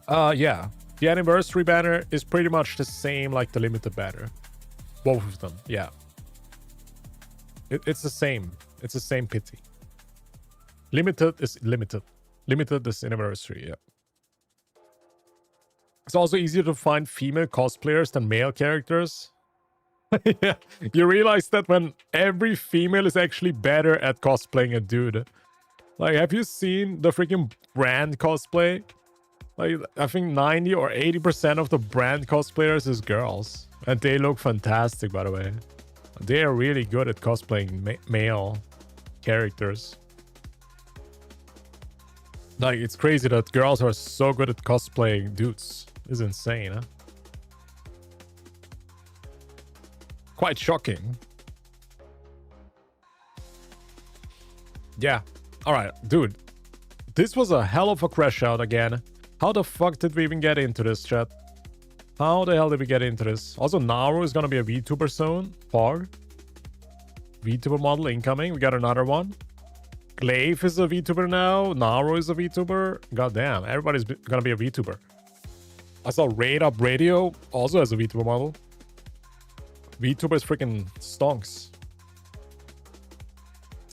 Yeah. The anniversary banner is pretty much the same like the limited banner. Both of them, yeah. It's the same. It's the same pity. Limited is limited. Limited is anniversary, yeah. It's also easier to find female cosplayers than male characters. Yeah, you realize that when every female is actually better at cosplaying a dude. Like, have you seen the freaking brand cosplay? Like, I think 90 or 80% of the brand cosplayers is girls. And they look fantastic, by the way. They are really good at cosplaying male characters. Like, it's crazy that girls are so good at cosplaying dudes. It's insane, huh? Quite shocking. Yeah. Alright, dude. This was a hell of a crash out again. How the fuck did we even get into this, chat? How the hell did we get into this? Also, Naru is gonna be a VTuber soon. Par. VTuber model incoming. We got another one. Glaive is a VTuber now. Naru is a VTuber. God damn, everybody's gonna be a VTuber. I saw Raid Up Radio also as a VTuber model. VTuber is freaking stonks.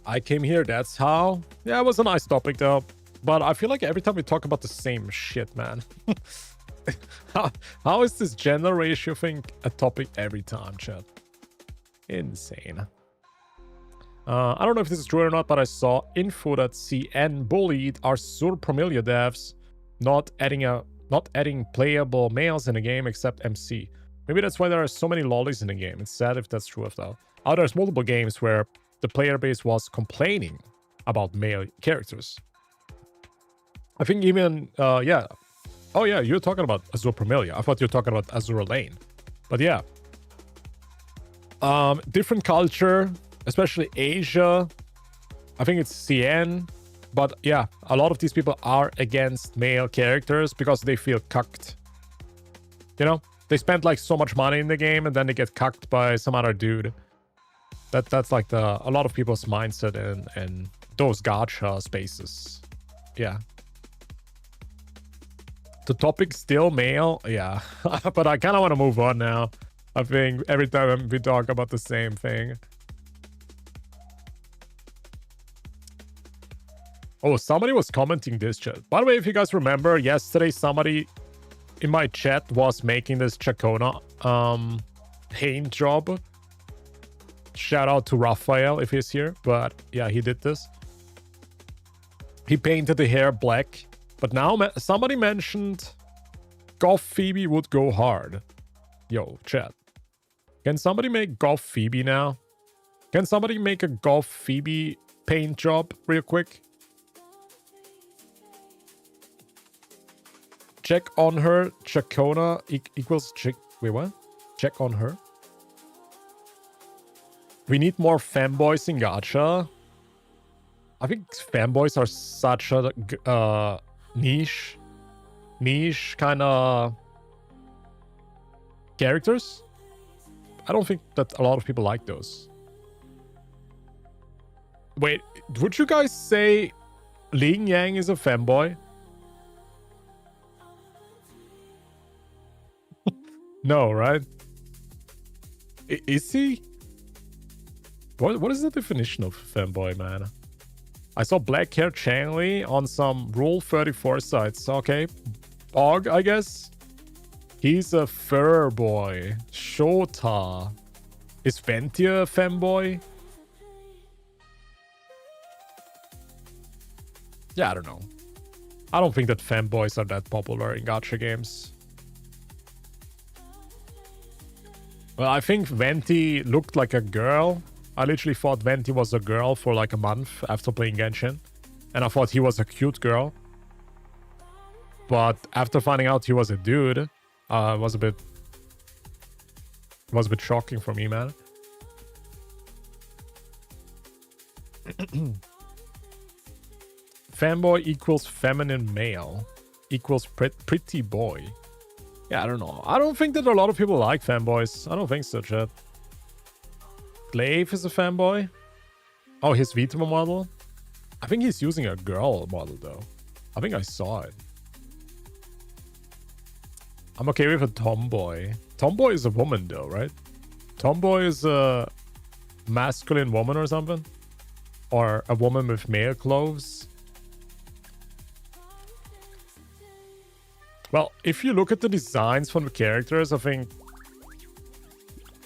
I came here, that's how. Yeah, it was a nice topic though. But I feel like every time we talk about the same shit, man. How is this gender ratio thing a topic every time, chat? Insane. I don't know if this is true or not, but I saw info that CN bullied our Sur Promilia devs not adding playable males in the game except MC. Maybe that's why there are so many lollies in the game. It's sad if that's true though. Oh, there's multiple games where the player base was complaining about male characters. I think even, yeah. Oh yeah, you're talking about Azure Promilia. I thought you were talking about Azure Lane. But yeah. Different culture, especially Asia. I think it's CN. But yeah, a lot of these people are against male characters because they feel cucked. You know? They spent like so much money in the game and then they get cucked by some other dude. That's like a lot of people's mindset in those gacha spaces. Yeah. The topic's still male, yeah. But I kind of want to move on now. I think every time we talk about the same thing. Oh, somebody was commenting this chat. By the way, if you guys remember, yesterday somebody in my chat was making this Chacona paint job. Shout out to Raphael if he's here. But yeah, he did this. He painted the hair black But now somebody mentioned Goth Phoebe would go hard. Yo, chat. Can somebody make Goth Phoebe now? Can somebody make a Goth Phoebe paint job real quick? Check on her. Chacona equals check. Wait, what? Check on her. We need more fanboys in Gacha. I think fanboys are such a niche kind of characters. I don't think that a lot of people like those. Wait, would you guys say Ling Yang is a fanboy? No, right? Is he? What is the definition of fanboy, man? I saw black hair Changli on some Rule 34 sites. Okay. Bog, I guess. He's a fur boy. Shota. Is Venti a fanboy? Yeah, I don't know. I don't think that fanboys are that popular in gacha games. Well, I think Venti looked like a girl. I literally thought Venti was a girl for like a month after playing Genshin. And I thought he was a cute girl. But after finding out he was a dude, it was a bit shocking for me, man. Fanboy equals feminine male equals pretty boy. Yeah, I don't know. I don't think that a lot of people like fanboys. I don't think so, chat. Glaive is a fanboy. Oh, his Vita model? I think he's using a girl model, though. I think I saw it. I'm okay with a tomboy. Tomboy is a woman, though, right? Tomboy is a masculine woman or something? Or a woman with male clothes? Well, if you look at the designs from the characters, I think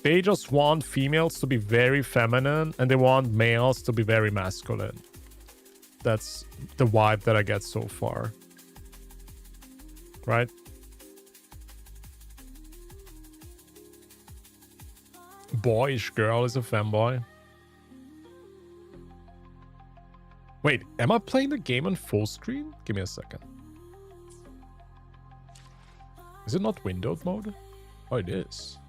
they just want females to be very feminine and they want males to be very masculine. That's the vibe that I get so far. Right? Boyish girl is a fanboy. Wait, am I playing the game on full screen? Give me a second. Is it not windowed mode? Oh, it is.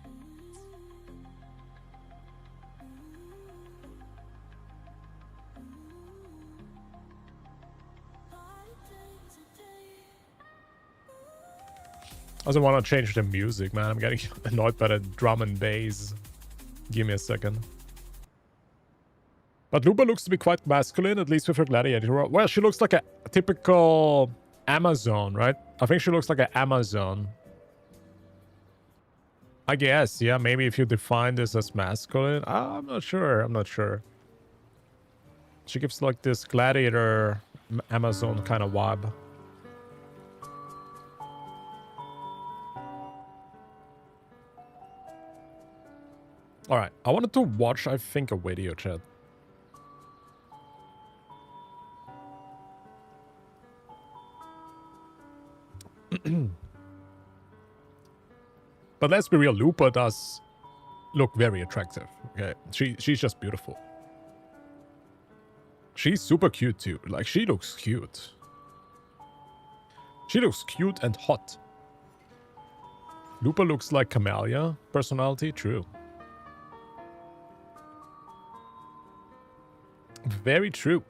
I also want to change the music, man. I'm getting annoyed by the drum and bass. Give me a second. But LUPA looks to be quite masculine, at least with her gladiator. Well, she looks like a typical Amazon, right? I think she looks like an Amazon. I guess, yeah, maybe if you define this as masculine. I'm not sure. I'm not sure. She gives like this gladiator Amazon kind of vibe. Alright, I wanted to watch, I think, a video, chat. But let's be real, LUPA does look very attractive. Okay, she's just beautiful. She's super cute too. Like, she looks cute. She looks cute and hot. LUPA looks like Camellia personality, true. Very true.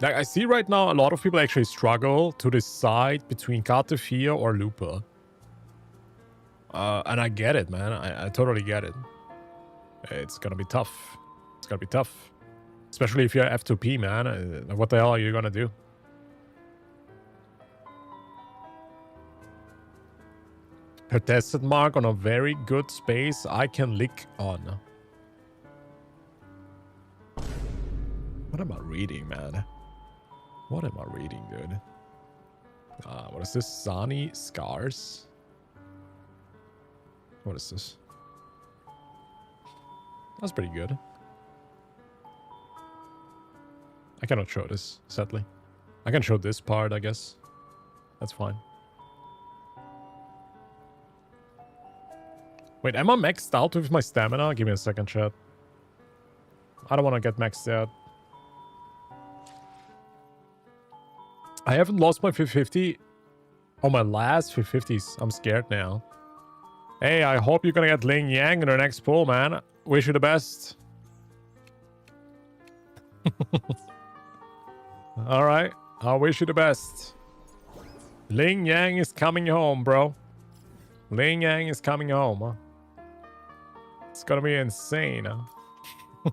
Like, I see right now a lot of people actually struggle to decide between CARTETHYA or LUPA. And I get it, man. I totally get it. It's gonna be tough. It's gonna be tough. Especially if you're F2P, man. What the hell are you gonna do? Her tested mark on a very good space I can lick on. What am I reading, man? What am I reading, dude? What is this? Sani Scars? What is this? That's pretty good. I cannot show this, sadly. I can show this part, I guess. That's fine. Wait, am I maxed out with my stamina? Give me a second, chat. I don't want to get maxed out. I haven't lost my 550 on my last 550s. I'm scared now. Hey, I hope you're gonna get Ling Yang in the next pull, man. Wish you the best. Alright, I wish you the best. Ling Yang is coming home, bro. Ling Yang is coming home. Huh? It's gonna be insane. Huh?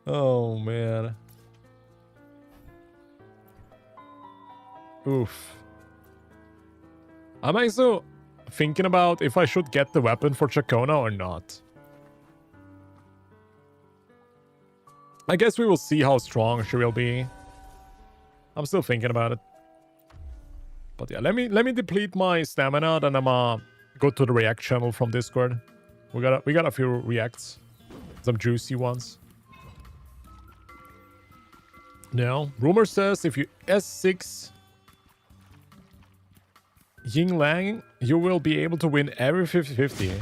Oh, man. Oof. I'm also thinking about if I should get the weapon for Chacona or not. I guess we will see how strong she will be. I'm still thinking about it. But yeah, let me deplete my stamina, then I'm go to the react channel from Discord. We got a few reacts. Some juicy ones. Now, rumor says if you S6 Yin Yang, you will be able to win every 50-50.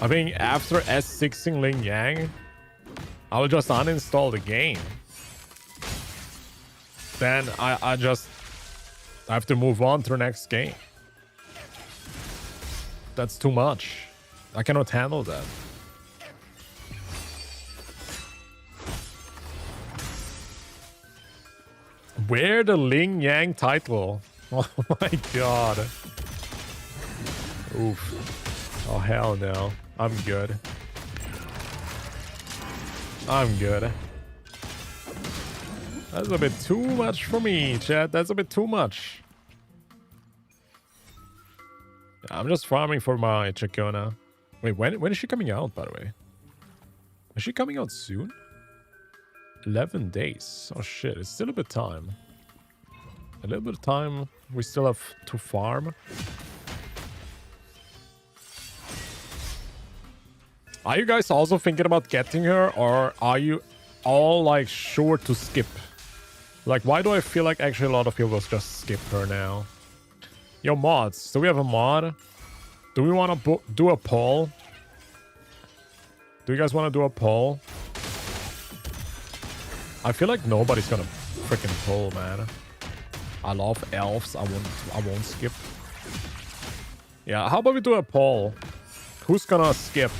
I think after S6ing Ling Yang, I will just uninstall the game. Then I just have to move on to the next game. That's too much. I cannot handle that. Where the Ling Yang title? Oh my god. Oof. Oh hell no. I'm good. I'm good. That's a bit too much for me, chat. That's a bit too much. I'm just farming for my Chacona. Wait, when is she coming out, by the way? Is she coming out soon? 11 days. Oh shit, it's still a bit of time. A little bit of time we still have to farm. Are you guys also thinking about getting her, or are you all like sure to skip? Like, why do I feel like actually a lot of people will just skip her now? Yo, mods, do we have a mod? Do we want to do a poll? Do you guys want to do a poll? I feel like nobody's gonna freaking pull, man. I love elves. I won't skip. Yeah, how about we do a poll? Who's gonna skip?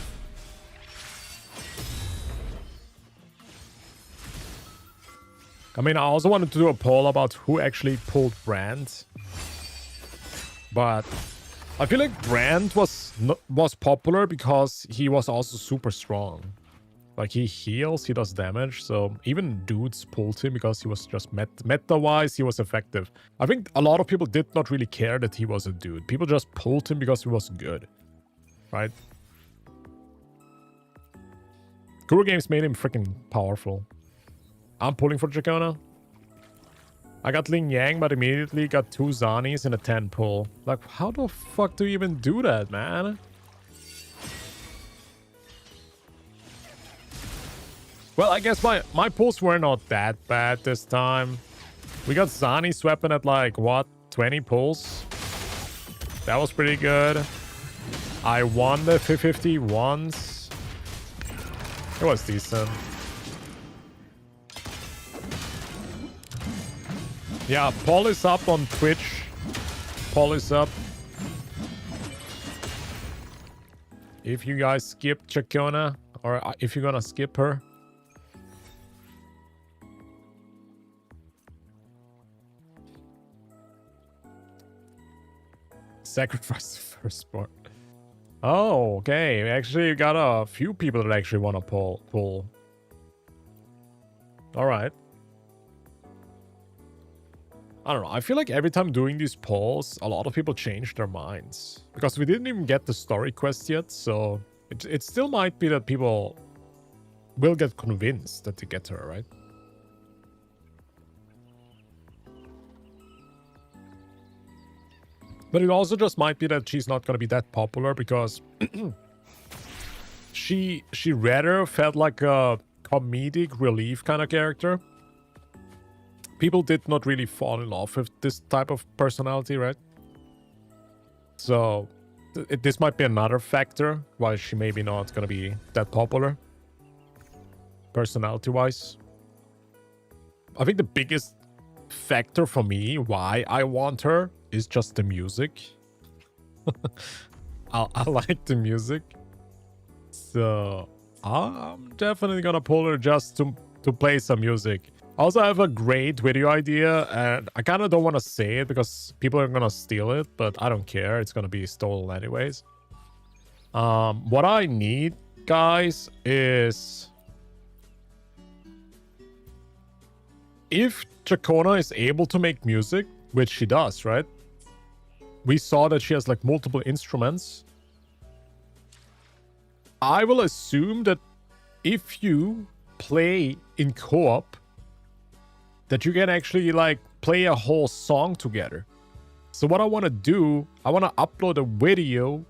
I mean, I also wanted to do a poll about who actually pulled Brand. But I feel like Brand was popular because he was also super strong. Like, he heals, he does damage, so even dudes pulled him because he was just meta-wise, he was effective. I think a lot of people did not really care that he was a dude. People just pulled him because he was good. Right? Kuro Games made him freaking powerful. I'm pulling for Chacona. I got Ling Yang, but immediately got 2 Zanis and a 10 pull. Like, how the fuck do you even do that, man? Well, I guess my pulls were not that bad this time. We got Zani's weapon at like, what, 20 pulls? That was pretty good. I won the 50 once. It was decent. Yeah, Paul is up on Twitch. Paul is up. If you guys skip Chacona, or if you're gonna skip her. Sacrifice the firstborn. Oh, okay. Actually, you got a few people that actually want to pull. All right. I don't know. I feel like every time doing these polls, a lot of people change their minds. Because we didn't even get the story quest yet, so it still might be that people will get convinced that they get her, right? But it also just might be that she's not going to be that popular because she rather felt like a comedic relief kind of character. People did not really fall in love with this type of personality, right? So this might be another factor why she maybe not gonna be that popular, personality-wise. I think the biggest factor for me why I want her is just the music. I like the music, so I'm definitely gonna pull her just to play some music. Also, I have a great video idea, and I kind of don't want to say it because people are gonna steal it, but I don't care. It's gonna be stolen anyways. What I need, guys, is if Chacona is able to make music, which she does, right? We saw that she has like multiple instruments. I will assume that if you play in co-op, that you can actually like play a whole song together. So what I want to do, I want to upload a video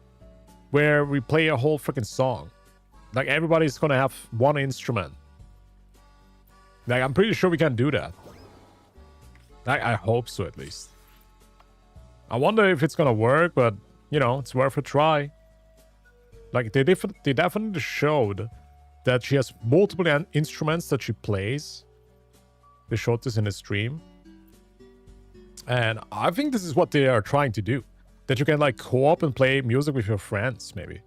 where we play a whole freaking song. Like everybody's gonna have one instrument. Like I'm pretty sure we can do that. I hope so, at least. I wonder if it's gonna work, but you know, it's worth a try. Like they definitely showed that she has multiple instruments that she plays. They showed this in the stream. And I think this is what they are trying to do. That you can like co-op and play music with your friends, maybe.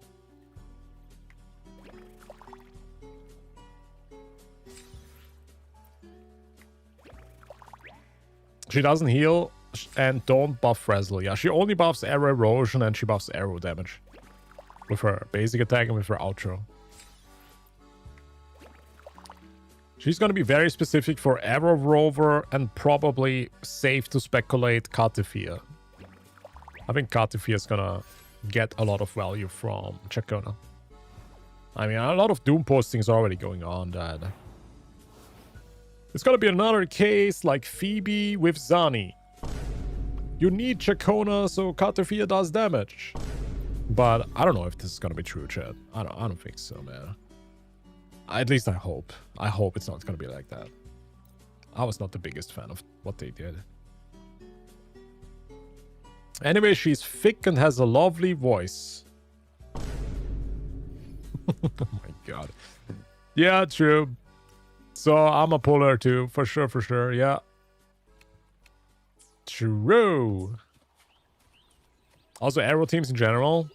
She doesn't heal and don't buff Frazzle. Yeah, she only buffs arrow erosion and she buffs arrow damage. With her basic attack and with her outro. She's going to be very specific for Arrow Rover and probably safe to speculate CARTETHYA. I think CARTETHYA is going to get a lot of value from Chacona. I mean, a lot of Doom postings are already going on that. It's going to be another case like Phoebe with Zani. You need Chacona so CARTETHYA does damage. But I don't know if this is going to be true, chat. I don't think so, man. At least I hope. I hope it's not going to be like that. I was not the biggest fan of what they did. Anyway, she's thick and has a lovely voice. Oh my god. Yeah, true. So I'm a puller too. For sure. Yeah. True. Also, arrow teams in general.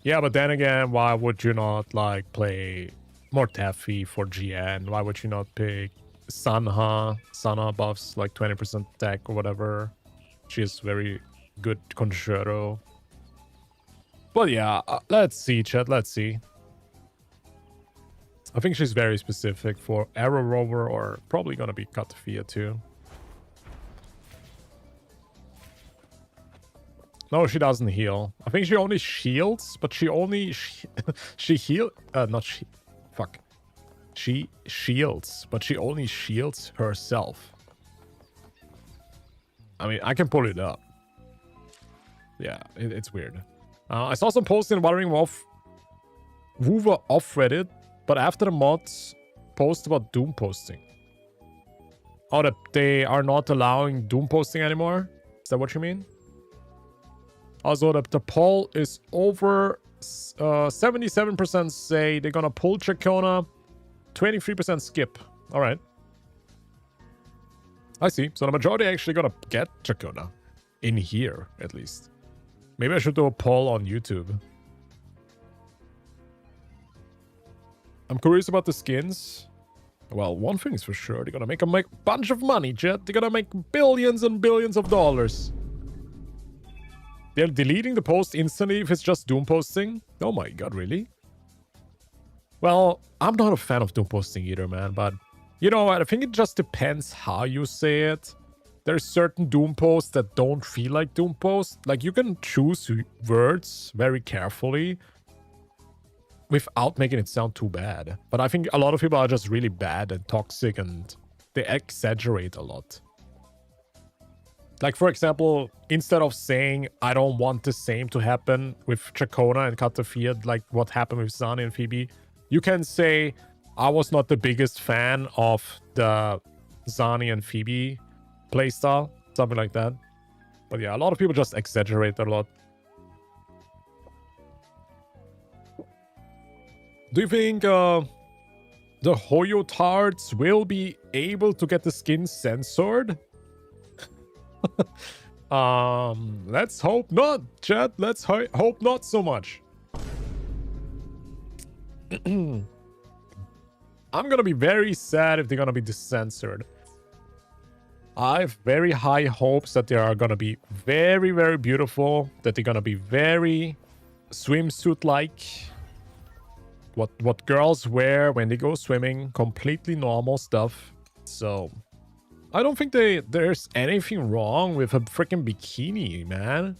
Yeah, but then again, why would you not like play more Taffy for GN? Why would you not pick Sanha? Sanha buffs like 20% attack or whatever. She's very good concerto. But yeah, let's see, chat. Let's see. I think she's very specific for Arrow Rover or probably gonna be CARTETHYA too. No, she doesn't heal. I think she only shields, but she only... she heal... not she... Fuck. She shields, but she only shields herself. I mean, I can pull it up. Yeah, it's weird. I saw some posts in Wuthering Waves wuwa off Reddit, but after the mods post about Doom posting. Oh, that they are not allowing Doom posting anymore? Is that what you mean? Also, the poll is over. 77% say they're gonna pull Chacona. 23% skip. All right. I see. So the majority actually gonna get Chacona. In here, at least. Maybe I should do a poll on YouTube. I'm curious about the skins. Well, one thing is for sure. They're gonna make a bunch of money, Jet. They're gonna make billions and billions of dollars. They're deleting the post instantly if it's just Doom posting? Oh my god, really? Well, I'm not a fan of Doom posting either, man, but... You know, I think it just depends how you say it. There's certain Doom posts that don't feel like Doom posts. Like, you can choose words very carefully without making it sound too bad. But I think a lot of people are just really bad and toxic and they exaggerate a lot. Like, for example, instead of saying, I don't want the same to happen with Chacona and CARTETHYA, like what happened with Zani and Phoebe, You can say, I was not the biggest fan of the Zani and Phoebe playstyle, something like that. But yeah, a lot of people just exaggerate a lot. Do you think the Hoyotards will be able to get the skin censored? Let's hope not, chat. Let's hope not so much. I'm gonna be very sad if they're gonna be decensored. I have very high hopes that they are gonna be very, very beautiful, that they're gonna be very swimsuit-like. What girls wear when they go swimming, completely normal stuff. So I don't think there's anything wrong with a freaking bikini, man.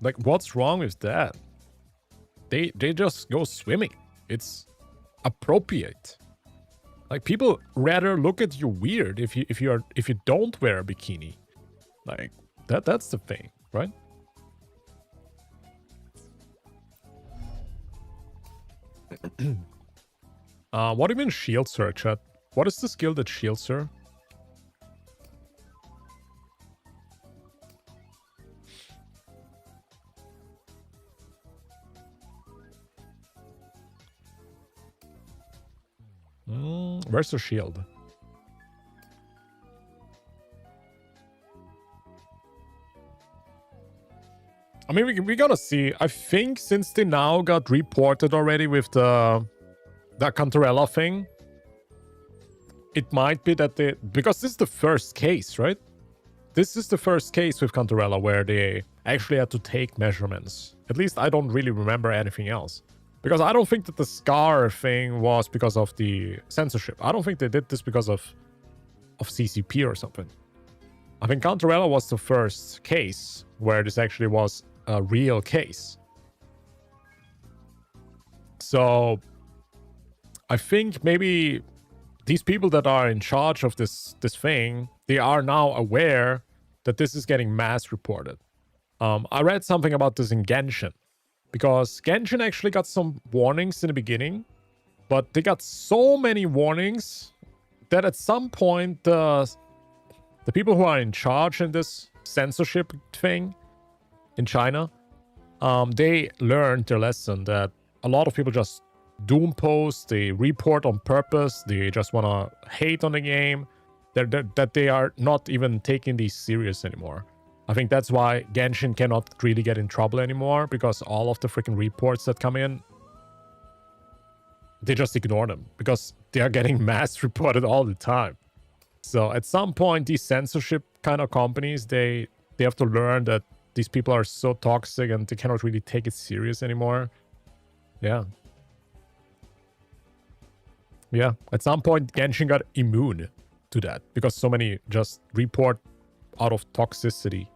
Like, what's wrong with that? They just go swimming. It's appropriate. Like, people rather look at you weird if you don't wear a bikini. Like, that's the thing, right? What do you mean shields her, chat? What is the skill that shields her? Where's the shield? I mean, we're gonna see. I think since they now got reported already with the Cantarella thing, it might be that they... Because this is the first case, right? This is the first case with Cantarella where they actually had to take measurements. At least I don't really remember anything else. Because I don't think that the scar thing was because of the censorship. I don't think they did this because of CCP or something. I think Cantarella was the first case where this actually was a real case. So I think maybe these people that are in charge of this thing, they are now aware that this is getting mass reported. I read something about this in Genshin, because Genshin actually got some warnings in the beginning, but they got so many warnings that at some point the people who are in charge in this censorship thing in China, they learned their lesson that a lot of people just doom post, they report on purpose, they just want to hate on the game, that they are not even taking these serious anymore. I think that's why Genshin cannot really get in trouble anymore, because all of the freaking reports that come in, they just ignore them, because they are getting mass reported all the time. So at some point, these censorship kind of companies, they have to learn that these people are so toxic and they cannot really take it serious anymore. Yeah. Yeah, at some point, Genshin got immune to that, because so many just report out of toxicity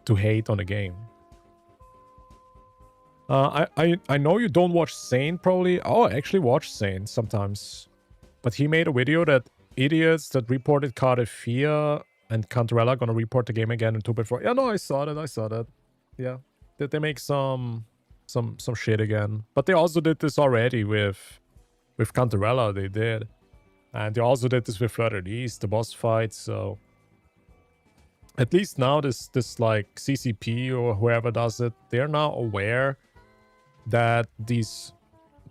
to hate on the game. I know you don't watch Saint, probably. Oh, I actually watch Saint sometimes. But he made a video that idiots that reported CARTETHYA and Cantarella gonna report the game again in 2.4. Yeah, no, I saw that. Yeah, that they make some shit again. But they also did this already with Cantarella, they did. And they also did this with Further East, the boss fight, so... At least now this like CCP or whoever does it, they're now aware that these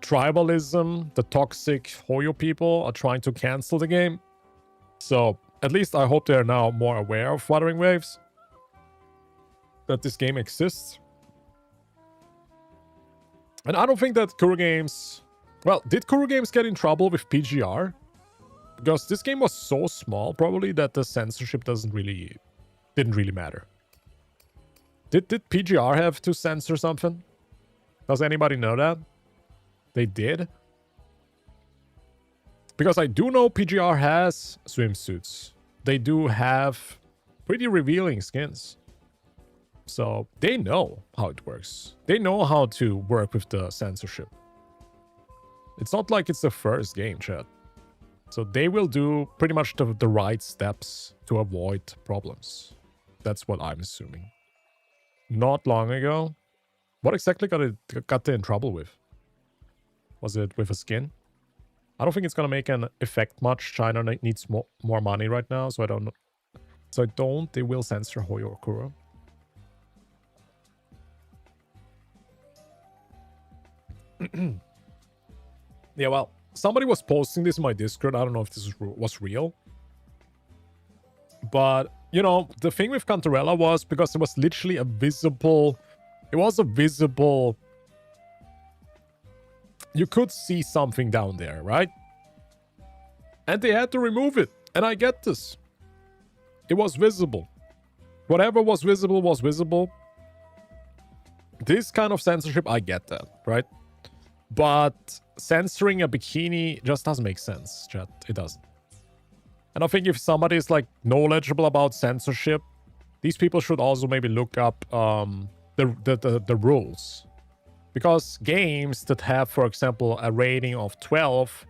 tribalism, the toxic Hoyo people are trying to cancel the game. So at least I hope they're now more aware of Wuthering Waves, that this game exists. And I don't think that Kuru Games... Well, did Kuru Games get in trouble with PGR? Because this game was so small, probably, that the censorship didn't really matter. Did PGR have to censor something? Does anybody know that? They did? Because I do know PGR has swimsuits. They do have pretty revealing skins. So they know how it works. They know how to work with the censorship. It's not like it's the first game, chat. So they will do pretty much the right steps to avoid problems. That's what I'm assuming. Not long ago. What exactly got they in trouble with? Was it with a skin? I don't think it's gonna make an effect much. China needs more money right now, so I don't know. So I don't. They will censor Hoyokuro. Yeah, well, somebody was posting this in my Discord. I don't know if this was real. But, you know, the thing with Cantarella was because it was literally a visible... It was a visible... You could see something down there, right? And they had to remove it. And I get this. It was visible. Whatever was visible was visible. This kind of censorship, I get that, right? But censoring a bikini just doesn't make sense, chat. It doesn't. And I think if somebody is like knowledgeable about censorship, these people should also maybe look up the rules. Because games that have, for example, a rating of 12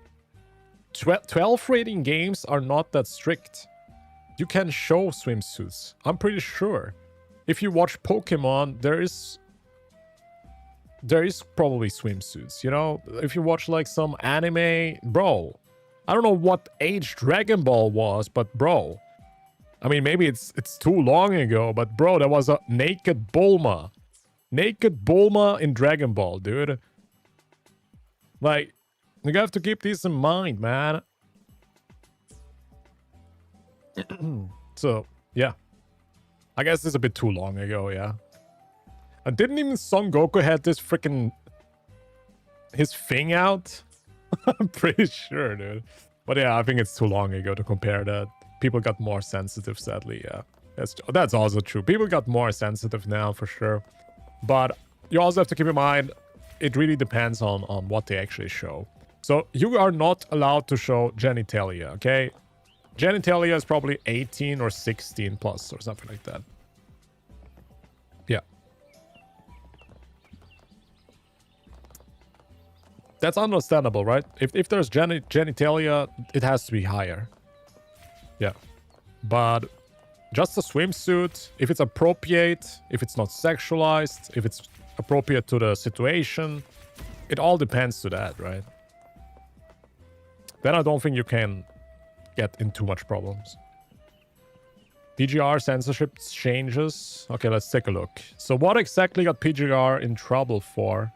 rating games are not that strict. You can show swimsuits. I'm pretty sure. If you watch Pokemon, there is probably swimsuits, you know? If you watch like some anime, bro. I don't know what age Dragon Ball was, but bro. I mean, maybe it's too long ago, but bro, there was a naked Bulma. Naked Bulma in Dragon Ball, dude. Like, you have to keep this in mind, man. So, yeah. I guess it's a bit too long ago, yeah. And didn't even Son Goku had this freaking... his thing out? I'm pretty sure, dude. But yeah, I think it's too long ago to compare that. People got more sensitive, sadly, yeah. That's also true. People got more sensitive now, for sure. But you also have to keep in mind, it really depends on what they actually show. So you are not allowed to show genitalia, okay? Genitalia is probably 18 or 16 plus or something like that. Yeah. That's understandable, right? If there's genitalia, it has to be higher. Yeah. But just a swimsuit, if it's appropriate, if it's not sexualized, if it's appropriate to the situation, it all depends to that, right? Then I don't think you can get in too much problems. PGR censorship changes. Okay, let's take a look. So what exactly got PGR in trouble for?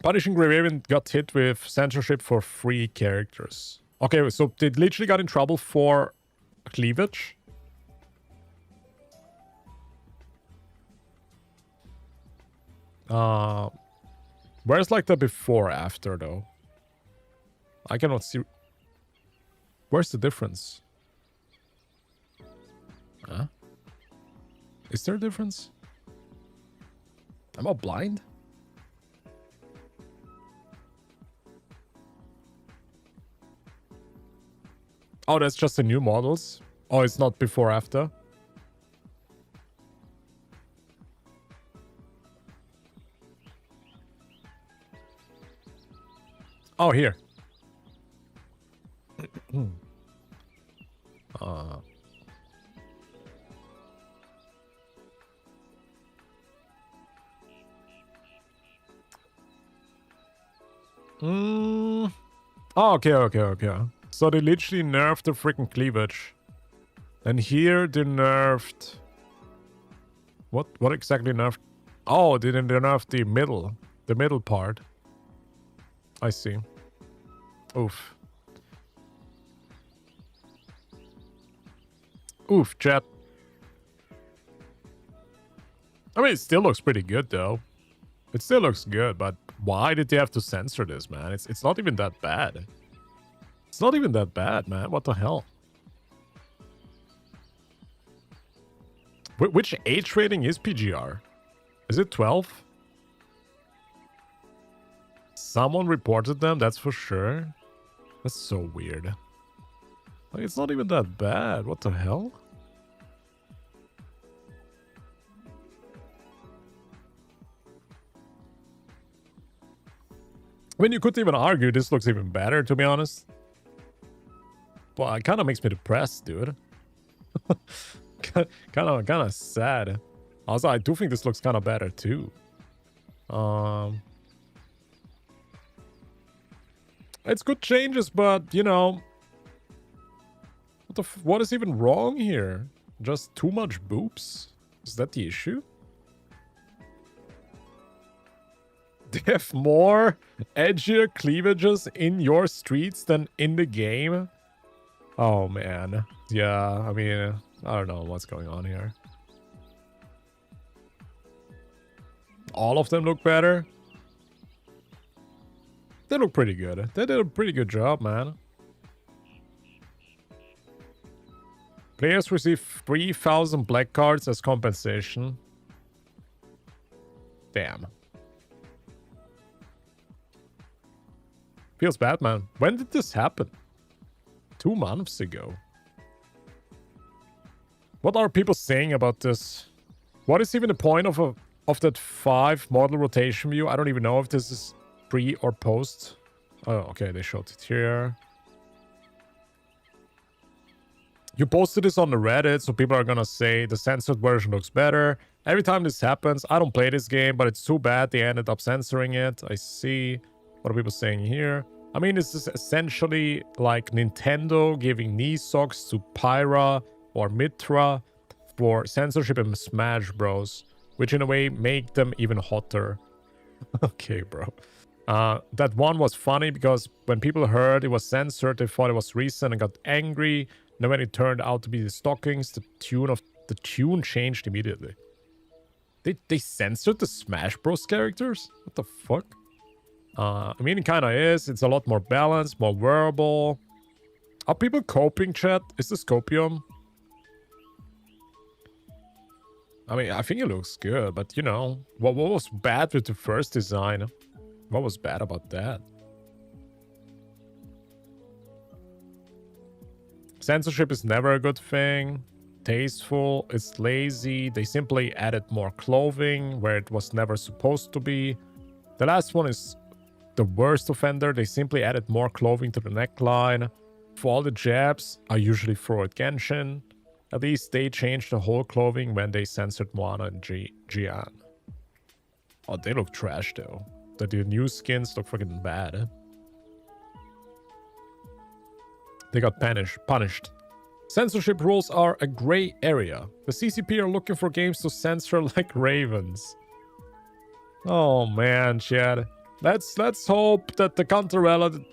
Punishing Gravarian got hit with censorship for 3 characters. Okay, so they literally got in trouble for cleavage. Where's like the before after though? I cannot see. Where's the difference? Huh? Is there a difference? Am I blind? Oh, that's just the new models? Oh, it's not before after? Oh, here. Oh, okay. So they literally nerfed the freaking cleavage. And here they nerfed... What exactly nerfed? Oh, they nerfed the middle part. I see. Oof. Oof, chat. I mean, it still looks pretty good, though. It still looks good, but why did they have to censor this, man? It's not even that bad. It's not even that bad, man. What the hell? Which age rating is PGR? Is it 12? Someone reported them, that's for sure. That's so weird. Like, it's not even that bad. What the hell? I mean, you could even argue this looks even better, to be honest. Well, it kind of makes me depressed, dude. kind of sad. Also, I do think this looks kind of better, too. It's good changes, but, you know... What is even wrong here? Just too much boobs? Is that the issue? They have more edgier cleavages in your streets than in the game? Oh, man. Yeah, I mean, I don't know what's going on here. All of them look better? They look pretty good. They did a pretty good job, man. Players receive 3,000 black cards as compensation. Damn. Feels bad, man. When did this happen? 2 months ago. What are people saying about this? What is even the point of that 5 model rotation view? I don't even know if this is pre or post. Oh, okay, they showed it here. You posted this on the Reddit, so people are gonna say the censored version looks better. Every time this happens, I don't play this game, but it's too bad they ended up censoring it. I see. What are people saying here? I mean, this is essentially like Nintendo giving knee socks to Pyra or Mitra for censorship in Smash Bros, which in a way make them even hotter. Okay, bro. That one was funny because when people heard it was censored, they thought it was recent and got angry. Then when it turned out to be the stockings, the tune changed immediately. They censored the Smash Bros characters? What the fuck? I mean, it kind of is. It's a lot more balanced, more wearable. Are people coping, chat? Is this copium? I mean, I think it looks good, but you know, what was bad with the first design? What was bad about that? Censorship is never a good thing. Tasteful, it's lazy. They simply added more clothing where it was never supposed to be. The last one is the worst offender. They simply added more clothing to the neckline. For all the jabs, I usually throw at Genshin. At least they changed the whole clothing when they censored Moana and Jian. Oh, they look trash though. The new skins look fucking bad. They got punished. Censorship rules are a gray area. The CCP are looking for games to censor like ravens. Oh man, Chad. Let's hope that the Cantarella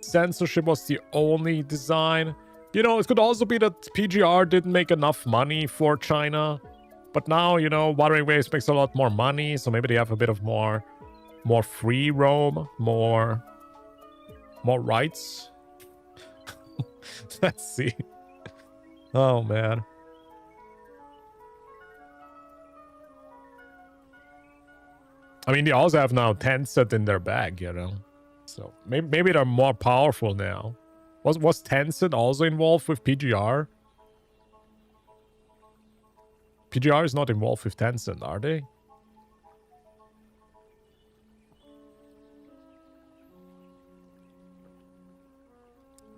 censorship was the only design. You know, it could also be that PGR didn't make enough money for China. But now, you know, Wuthering Waves makes a lot more money, so maybe they have a bit of more free roam, more rights. Let's see. Oh, man. I mean, they also have now Tencent in their bag, you know? So maybe they're more powerful now. Was Tencent also involved with PGR? PGR is not involved with Tencent, are they?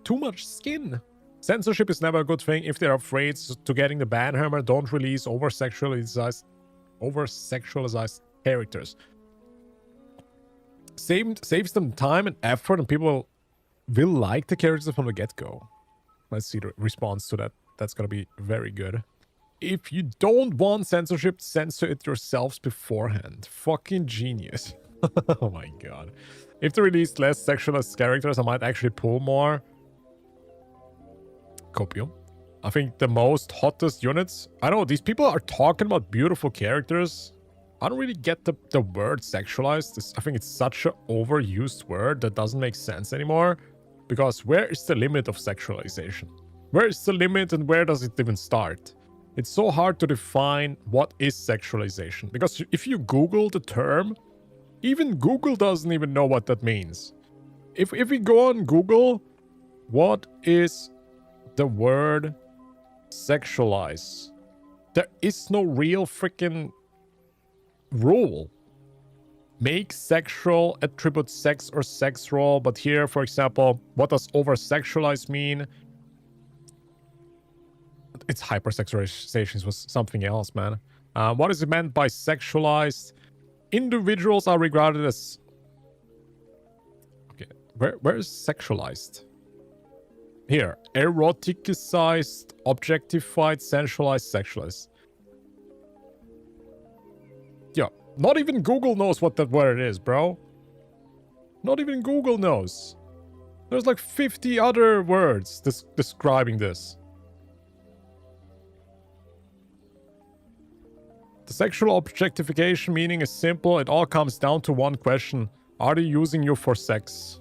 Too much skin. Censorship is never a good thing. If they're afraid to getting the ban hammer, don't release over-sexualized characters. Saves them time and effort, and people will like the characters from the get-go. Let's see the response to that. That's gonna be very good. If you don't want censorship, censor it yourselves beforehand. Fucking genius. Oh my god. If they released less sexualized characters, I might actually pull more. Copium. I think the most hottest units... I know, these people are talking about beautiful characters. I don't really get the word sexualized. I think it's such an overused word that doesn't make sense anymore. Because where is the limit of sexualization? Where is the limit and where does it even start? It's so hard to define what is sexualization. Because if you Google the term, even Google doesn't even know what that means. If we go on Google, what is the word sexualize? There is no real freaking rule. Make sexual attribute sex or sex role, but here, for example, what does over-sexualize mean? It's hypersexualization was something else, man. What is it meant by sexualized? Individuals are regarded as... Okay, Where is sexualized? Here. Eroticized, objectified, sensualized, sexualized. Yeah. Not even Google knows what that word is, bro. Not even Google knows. There's like 50 other words describing this. The sexual objectification meaning is simple. It all comes down to one question. Are they using you for sex?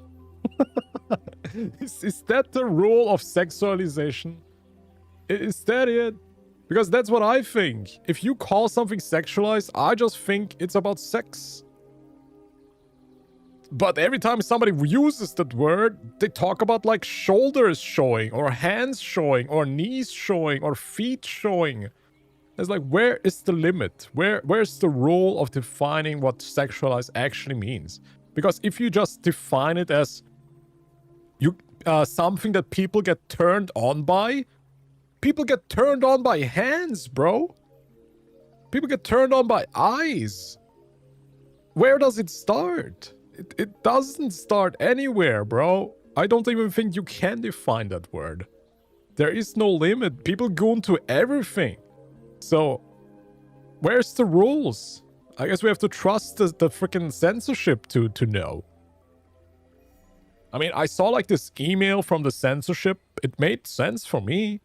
Is that the rule of sexualization? Is that it? Because that's what I think. If you call something sexualized, I just think it's about sex. But every time somebody uses that word, they talk about like shoulders showing, or hands showing, or knees showing, or feet showing. It's like, where is the limit? Where's the rule of defining what sexualized actually means? Because if you just define it as something that people get turned on by, people get turned on by hands, bro. People get turned on by eyes. Where does it start? It doesn't start anywhere, bro. I don't even think you can define that word. There is no limit. People go into everything. So, where's the rules? I guess we have to trust the freaking censorship to know. I mean, I saw like this email from the censorship. It made sense for me.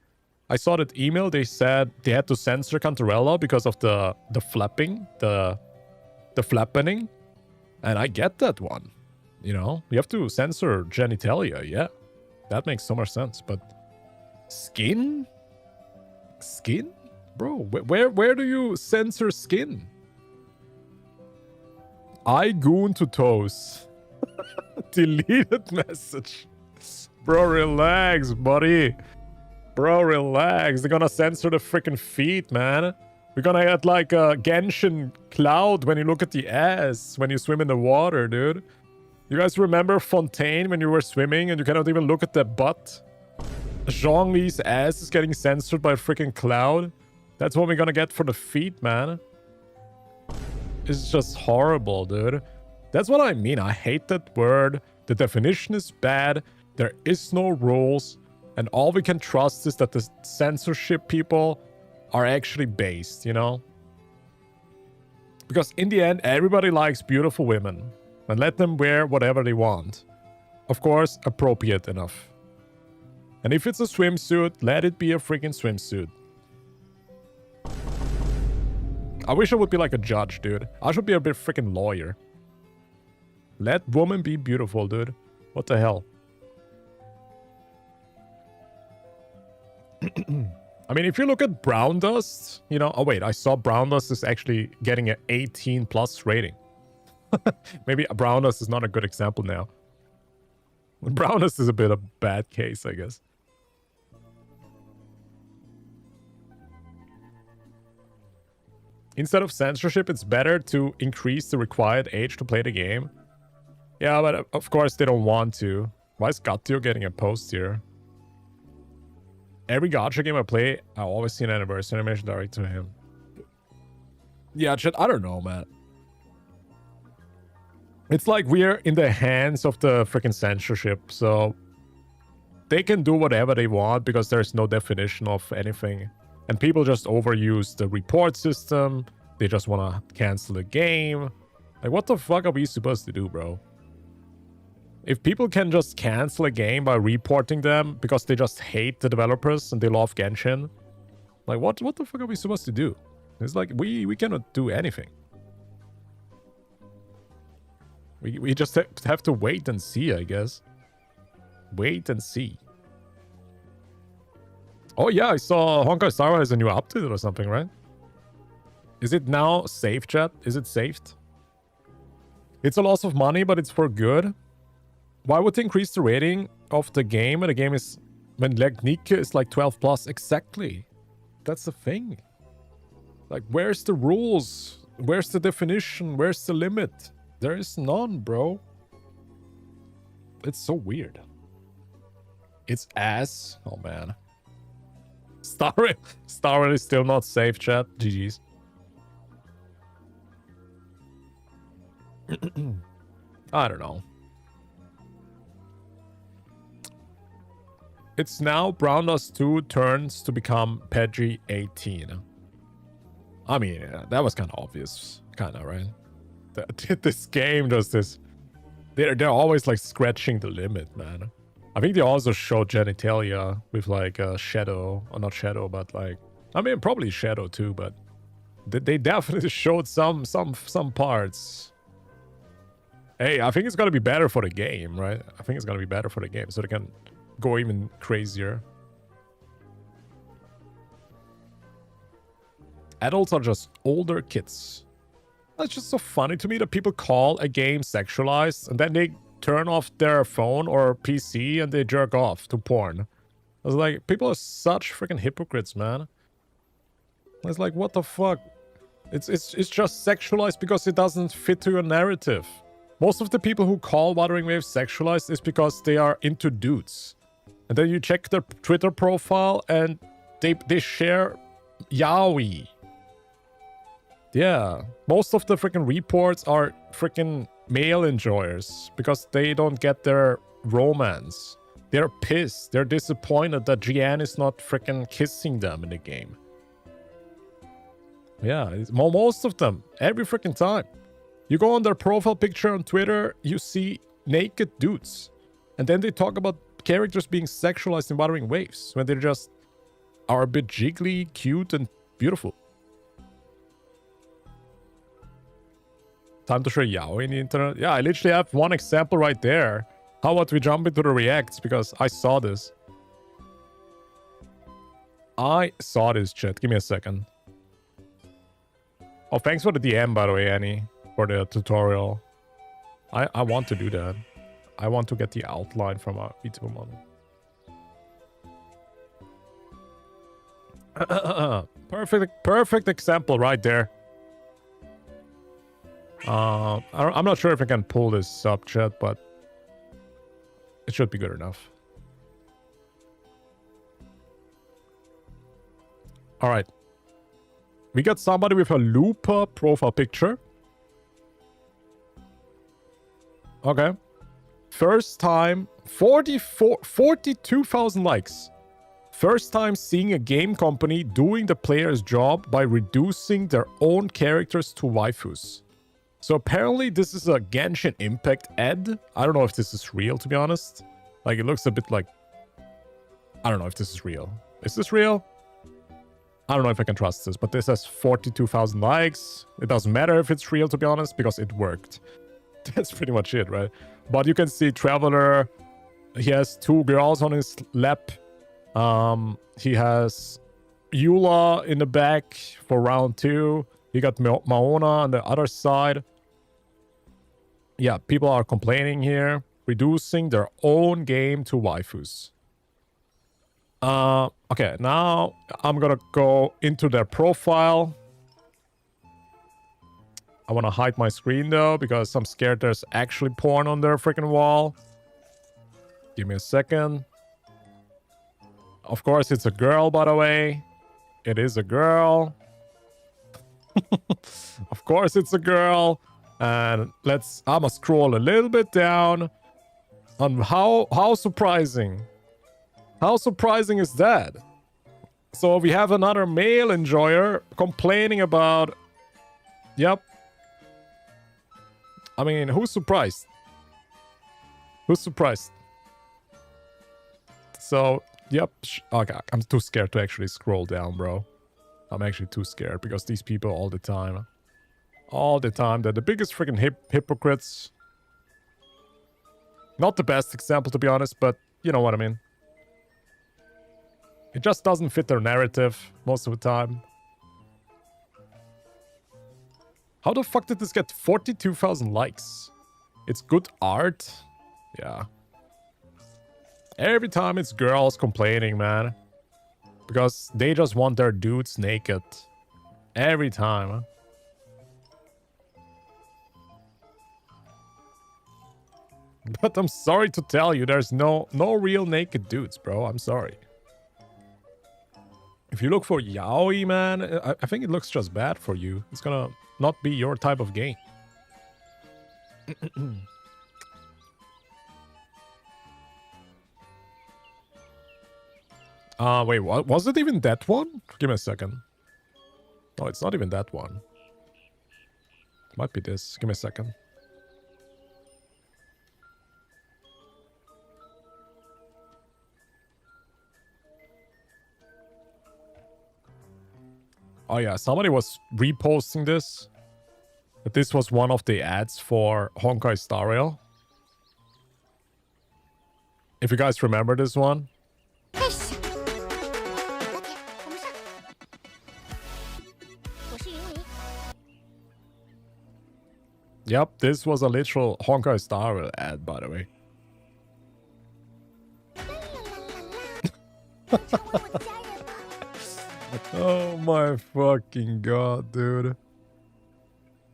I saw that email. They said they had to censor Cantarella because of the flapping, the flappening. And I get that one. You know, you have to censor genitalia. Yeah, that makes so much sense. But skin? Skin? Bro, where do you censor skin? I goon to toes. Deleted message. Bro, relax, buddy. Bro, relax. They're gonna censor the freaking feet, man. We're gonna get like a Genshin cloud when you look at the ass when you swim in the water, dude. You guys remember Fontaine when you were swimming and you cannot even look at the butt? Zhongli's ass is getting censored by a freaking cloud. That's what we're gonna get for the feet, man. It's just horrible, dude. That's what I mean. I hate that word. The definition is bad. There is no rules. And all we can trust is that the censorship people are actually based, you know? Because in the end, everybody likes beautiful women. And let them wear whatever they want. Of course, appropriate enough. And if it's a swimsuit, let it be a freaking swimsuit. I wish I would be like a judge, dude. I should be a bit freaking lawyer. Let women be beautiful, dude. What the hell? I mean, if you look at Brown Dust, you know... Oh, wait. I saw Brown Dust is actually getting an 18+ rating. Maybe Brown Dust is not a good example now. Brown Dust is a bit of a bad case, I guess. Instead of censorship, it's better to increase the required age to play the game. Yeah, but of course they don't want to. Why is Gacha getting a post here? Every Gacha game I play, I always see an anniversary animation direct to him. Yeah, chat, I don't know, man. It's like we're in the hands of the freaking censorship, so they can do whatever they want because there's no definition of anything. And people just overuse the report system. They just want to cancel the game. Like, what the fuck are we supposed to do, bro? If people can just cancel a game by reporting them because they just hate the developers and they love Genshin, like, what the fuck are we supposed to do? It's like, we cannot do anything. We just have to wait and see, I guess. Wait and see. Oh yeah, I saw Honkai Star Rail has a new update or something, right? Is it now safe, chat? Is it saved? It's a loss of money, but it's for good. Why would they increase the rating of the game when the game is... When Legnike is like 12+? Exactly. That's the thing. Like, where's the rules? Where's the definition? Where's the limit? There is none, bro. It's so weird. It's ass. Oh, man. Star Rail is still not safe, chat. GG's. I don't know. It's now Brown Dust 2 turns to become PEGI 18. I mean, that was kind of obvious, kind of, right? This game does this. They're always like scratching the limit, man. I think they also showed genitalia with like a shadow, or not shadow, but like, I mean, probably shadow too, but they definitely showed some parts. Hey, I think it's gonna be better for the game, right? I think it's gonna be better for the game, so they can go even crazier. Adults are just older kids. That's just so funny to me that people call a game sexualized and then they turn off their phone or PC and they jerk off to porn. I was like, people are such freaking hypocrites, man. It's like, what the fuck? It's just sexualized because it doesn't fit to your narrative. Most of the people who call Wuthering Waves sexualized is because they are into dudes. And then you check their Twitter profile and they share yaoi. Yeah, most of the freaking reports are freaking male enjoyers because they don't get their romance. They're pissed. They're disappointed that Jian is not freaking kissing them in the game. Yeah, most of them. Every freaking time. You go on their profile picture on Twitter, you see naked dudes. And then they talk about characters being sexualized in Wuthering Waves when they just are a bit jiggly, cute, and beautiful. Time to share yaoi in the internet. Yeah, I literally have one example right there. How about we jump into the reacts because I saw this. I saw this, chat. Give me a second. Oh, thanks for the DM, by the way, Annie, for the tutorial. I want to do that. I want to get the outline from a VTuber model. Perfect example right there. I'm not sure if I can pull this up, chat, but it should be good enough. All right. We got somebody with a LUPA profile picture. Okay. First time, 42,000 likes. First time seeing a game company doing the player's job by reducing their own characters to waifus. So apparently this is a Genshin Impact ad. I don't know if this is real, to be honest. Like, it looks a bit like... I don't know if this is real. Is this real? I don't know if I can trust this, but this has 42,000 likes. It doesn't matter if it's real, to be honest, because it worked. That's pretty much it, right? But you can see Traveler. He has 2 girls on his lap. He has Eula in the back for round 2. He got Maona on the other side. Yeah, people are complaining here. Reducing their own game to waifus. Okay, now I'm gonna go into their profile. I want to hide my screen though, because I'm scared there's actually porn on their freaking wall. Give me a second. Of course, it's a girl, by the way. It is a girl. Of course, it's a girl. And I'm gonna scroll a little bit down. On how surprising. How surprising is that? So we have another male enjoyer complaining about... Yep. I mean, who's surprised? Who's surprised? So, yep. Okay, I'm too scared to actually scroll down, bro. I'm actually too scared because these people all the time, they're the biggest freaking hypocrites. Not the best example, to be honest, but you know what I mean. It just doesn't fit their narrative most of the time. How the fuck did this get 42,000 likes? It's good art? Yeah. Every time it's girls complaining, man. Because they just want their dudes naked. Every time. But I'm sorry to tell you, there's no real naked dudes, bro. I'm sorry. If you look for yaoi, man, I think it looks just bad for you. It's gonna not be your type of game. Wait, what? Was it even that one? Give me a second. No, it's not even that one. It might be this. Give me a second. Oh yeah, somebody was reposting this. But this was one of the ads for Honkai Star Rail. If you guys remember this one. Yep, this was a literal Honkai Star Rail ad, by the way. Oh my fucking god, dude.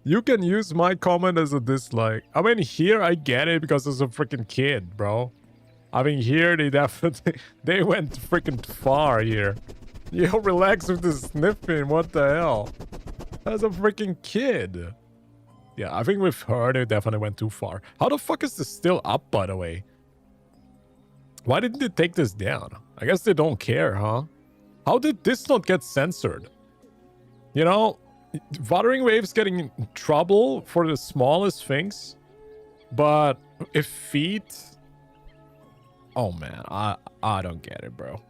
You can use my comment as a dislike. I mean, here I get it because it's a freaking kid, bro. I mean, here they definitely... They went freaking far here. Yo, relax with the sniffing. What the hell? That's a freaking kid. Yeah, I think with her, they definitely went too far. How the fuck is this still up, by the way? Why didn't they take this down? I guess they don't care, huh? How did this not get censored? You know, Wuthering Waves getting in trouble for the smallest things. But if feet... Oh man, I don't get it, bro.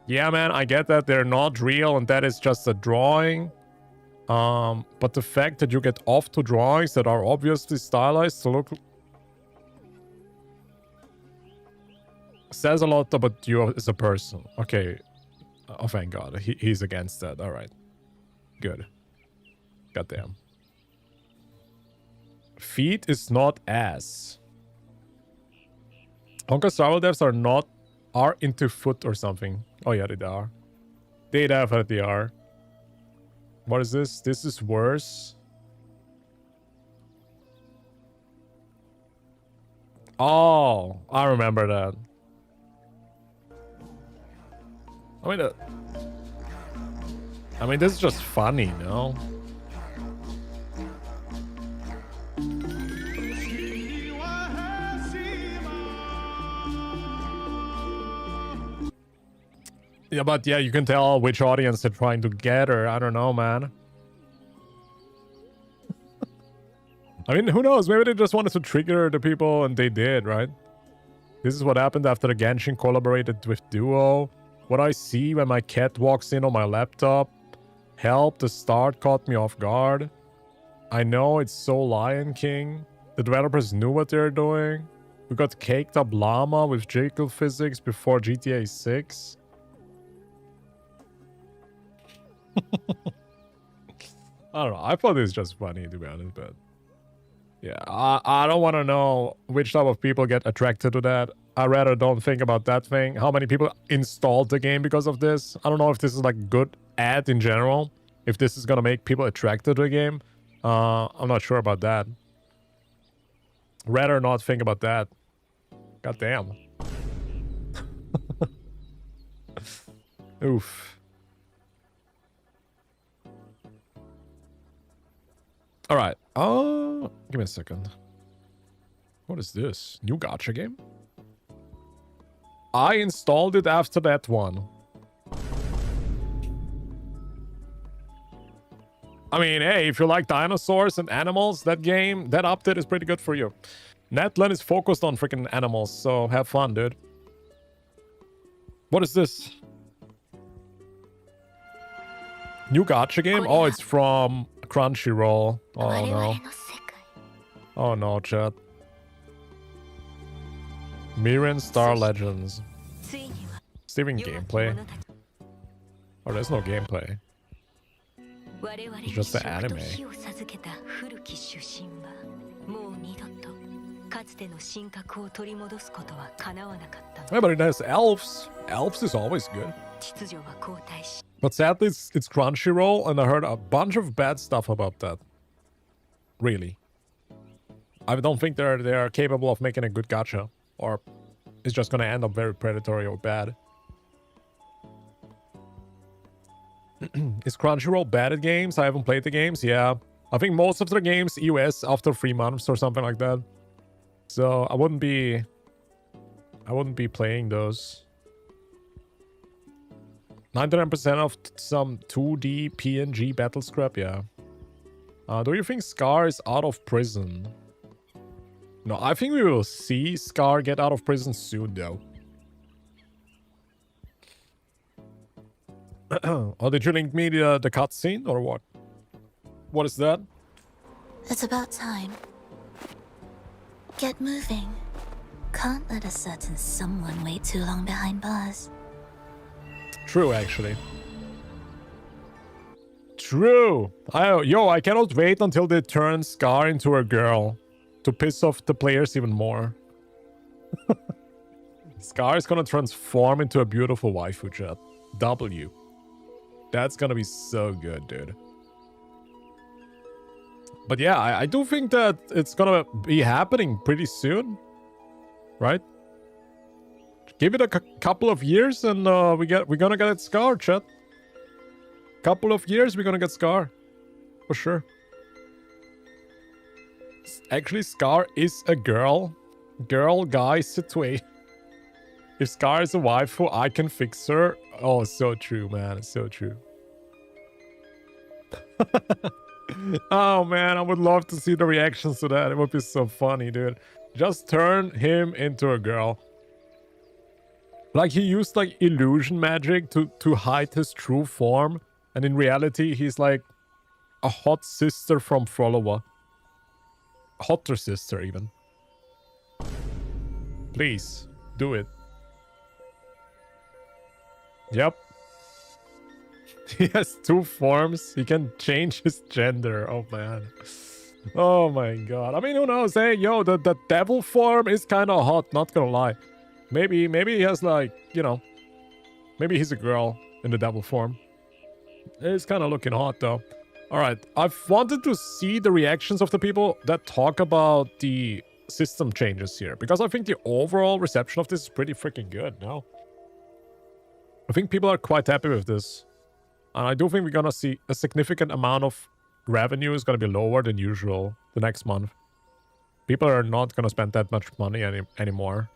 Yeah, man, I get that they're not real and that is just a drawing. But the fact that you get off to drawings that are obviously stylized to look... says a lot about you as a person. Okay. Oh, thank God. He's against that. Alright. Good. Goddamn. Feet is not ass. Honkai Star Rail devs are into foot or something. Oh yeah, they are. They definitely are. What is this? This is worse. Oh, I remember that. I mean, this is just funny, no? Yeah, but yeah, you can tell which audience they're trying to gather. I don't know, man. I mean, who knows? Maybe they just wanted to trigger the people and they did, right? This is what happened after the Genshin collaborated with Duo. What I see when my cat walks in on my laptop. Help, the start caught me off guard. I know it's so Lion King. The developers knew what they're doing. We got caked up llama with Jekyll physics before GTA 6. I don't know. I thought it was just funny, to be honest, but... Yeah, I don't want to know which type of people get attracted to that. I rather don't think about that thing. How many people installed the game because of this? I don't know if this is like a good ad in general. If this is gonna make people attracted to the game. I'm not sure about that. Rather not think about that. God damn. Oof. Alright. Give me a second. What is this? New gacha game? I installed it after that one. I mean, hey, if you like dinosaurs and animals, that game, that update is pretty good for you. Netland is focused on freaking animals, so have fun, dude. What is this? New gacha game? Oh, it's from Crunchyroll. Oh no. Oh no, chat. Miran Star Legends. Steven gameplay. Oh, there's no gameplay. It's just the anime. Yeah, but it has elves. Elves is always good. But sadly, it's Crunchyroll, and I heard a bunch of bad stuff about that. Really. I don't think they're capable of making a good gacha. Or it's just gonna end up very predatory or bad. Is Crunchyroll bad at games? I haven't played the games. Yeah. I think most of their games EOS after 3 months or something like that. So I wouldn't be I wouldn't be playing those. 99% of some 2D PNG battle scrap, yeah. Do you think Scar is out of prison? No, I think we will see Scar get out of prison soon, though. Oh, did you link me the cutscene, or what? What is that? It's about time. Get moving. Can't let a certain someone wait too long behind bars. True, actually. True. I cannot wait until they turn Scar into a girl to piss off the players even more. Scar is gonna transform into a beautiful waifu, chat. W. That's gonna be so good, dude. But yeah, I do think that it's gonna be happening pretty soon, right? Give it a couple of years, and we're gonna get Scar, chat. Couple of years, we're gonna get Scar, for sure. Actually, Scar is a girl-guy situation. If Scar is a waifu, I can fix her. Oh, so true, man. So true. Oh, man. I would love to see the reactions to that. It would be so funny, dude. Just turn him into a girl. Like, he used, like, illusion magic to hide his true form. And in reality, he's, like, a hot sister from Frollowa. Hotter sister, even. Please, do it. Yep. He has two forms. He can change his gender. Oh, man. Oh, my God. I mean, who knows? Hey, yo, the devil form is kind of hot. Not gonna lie. Maybe he has, like, you know. Maybe he's a girl in the devil form. It's kind of looking hot, though. Alright. I've wanted to see the reactions of the people that talk about the system changes here. Because I think the overall reception of this is pretty freaking good, no? I think people are quite happy with this. And I do think we're gonna see a significant amount of revenue is gonna be lower than usual the next month. People are not gonna spend that much money anymore.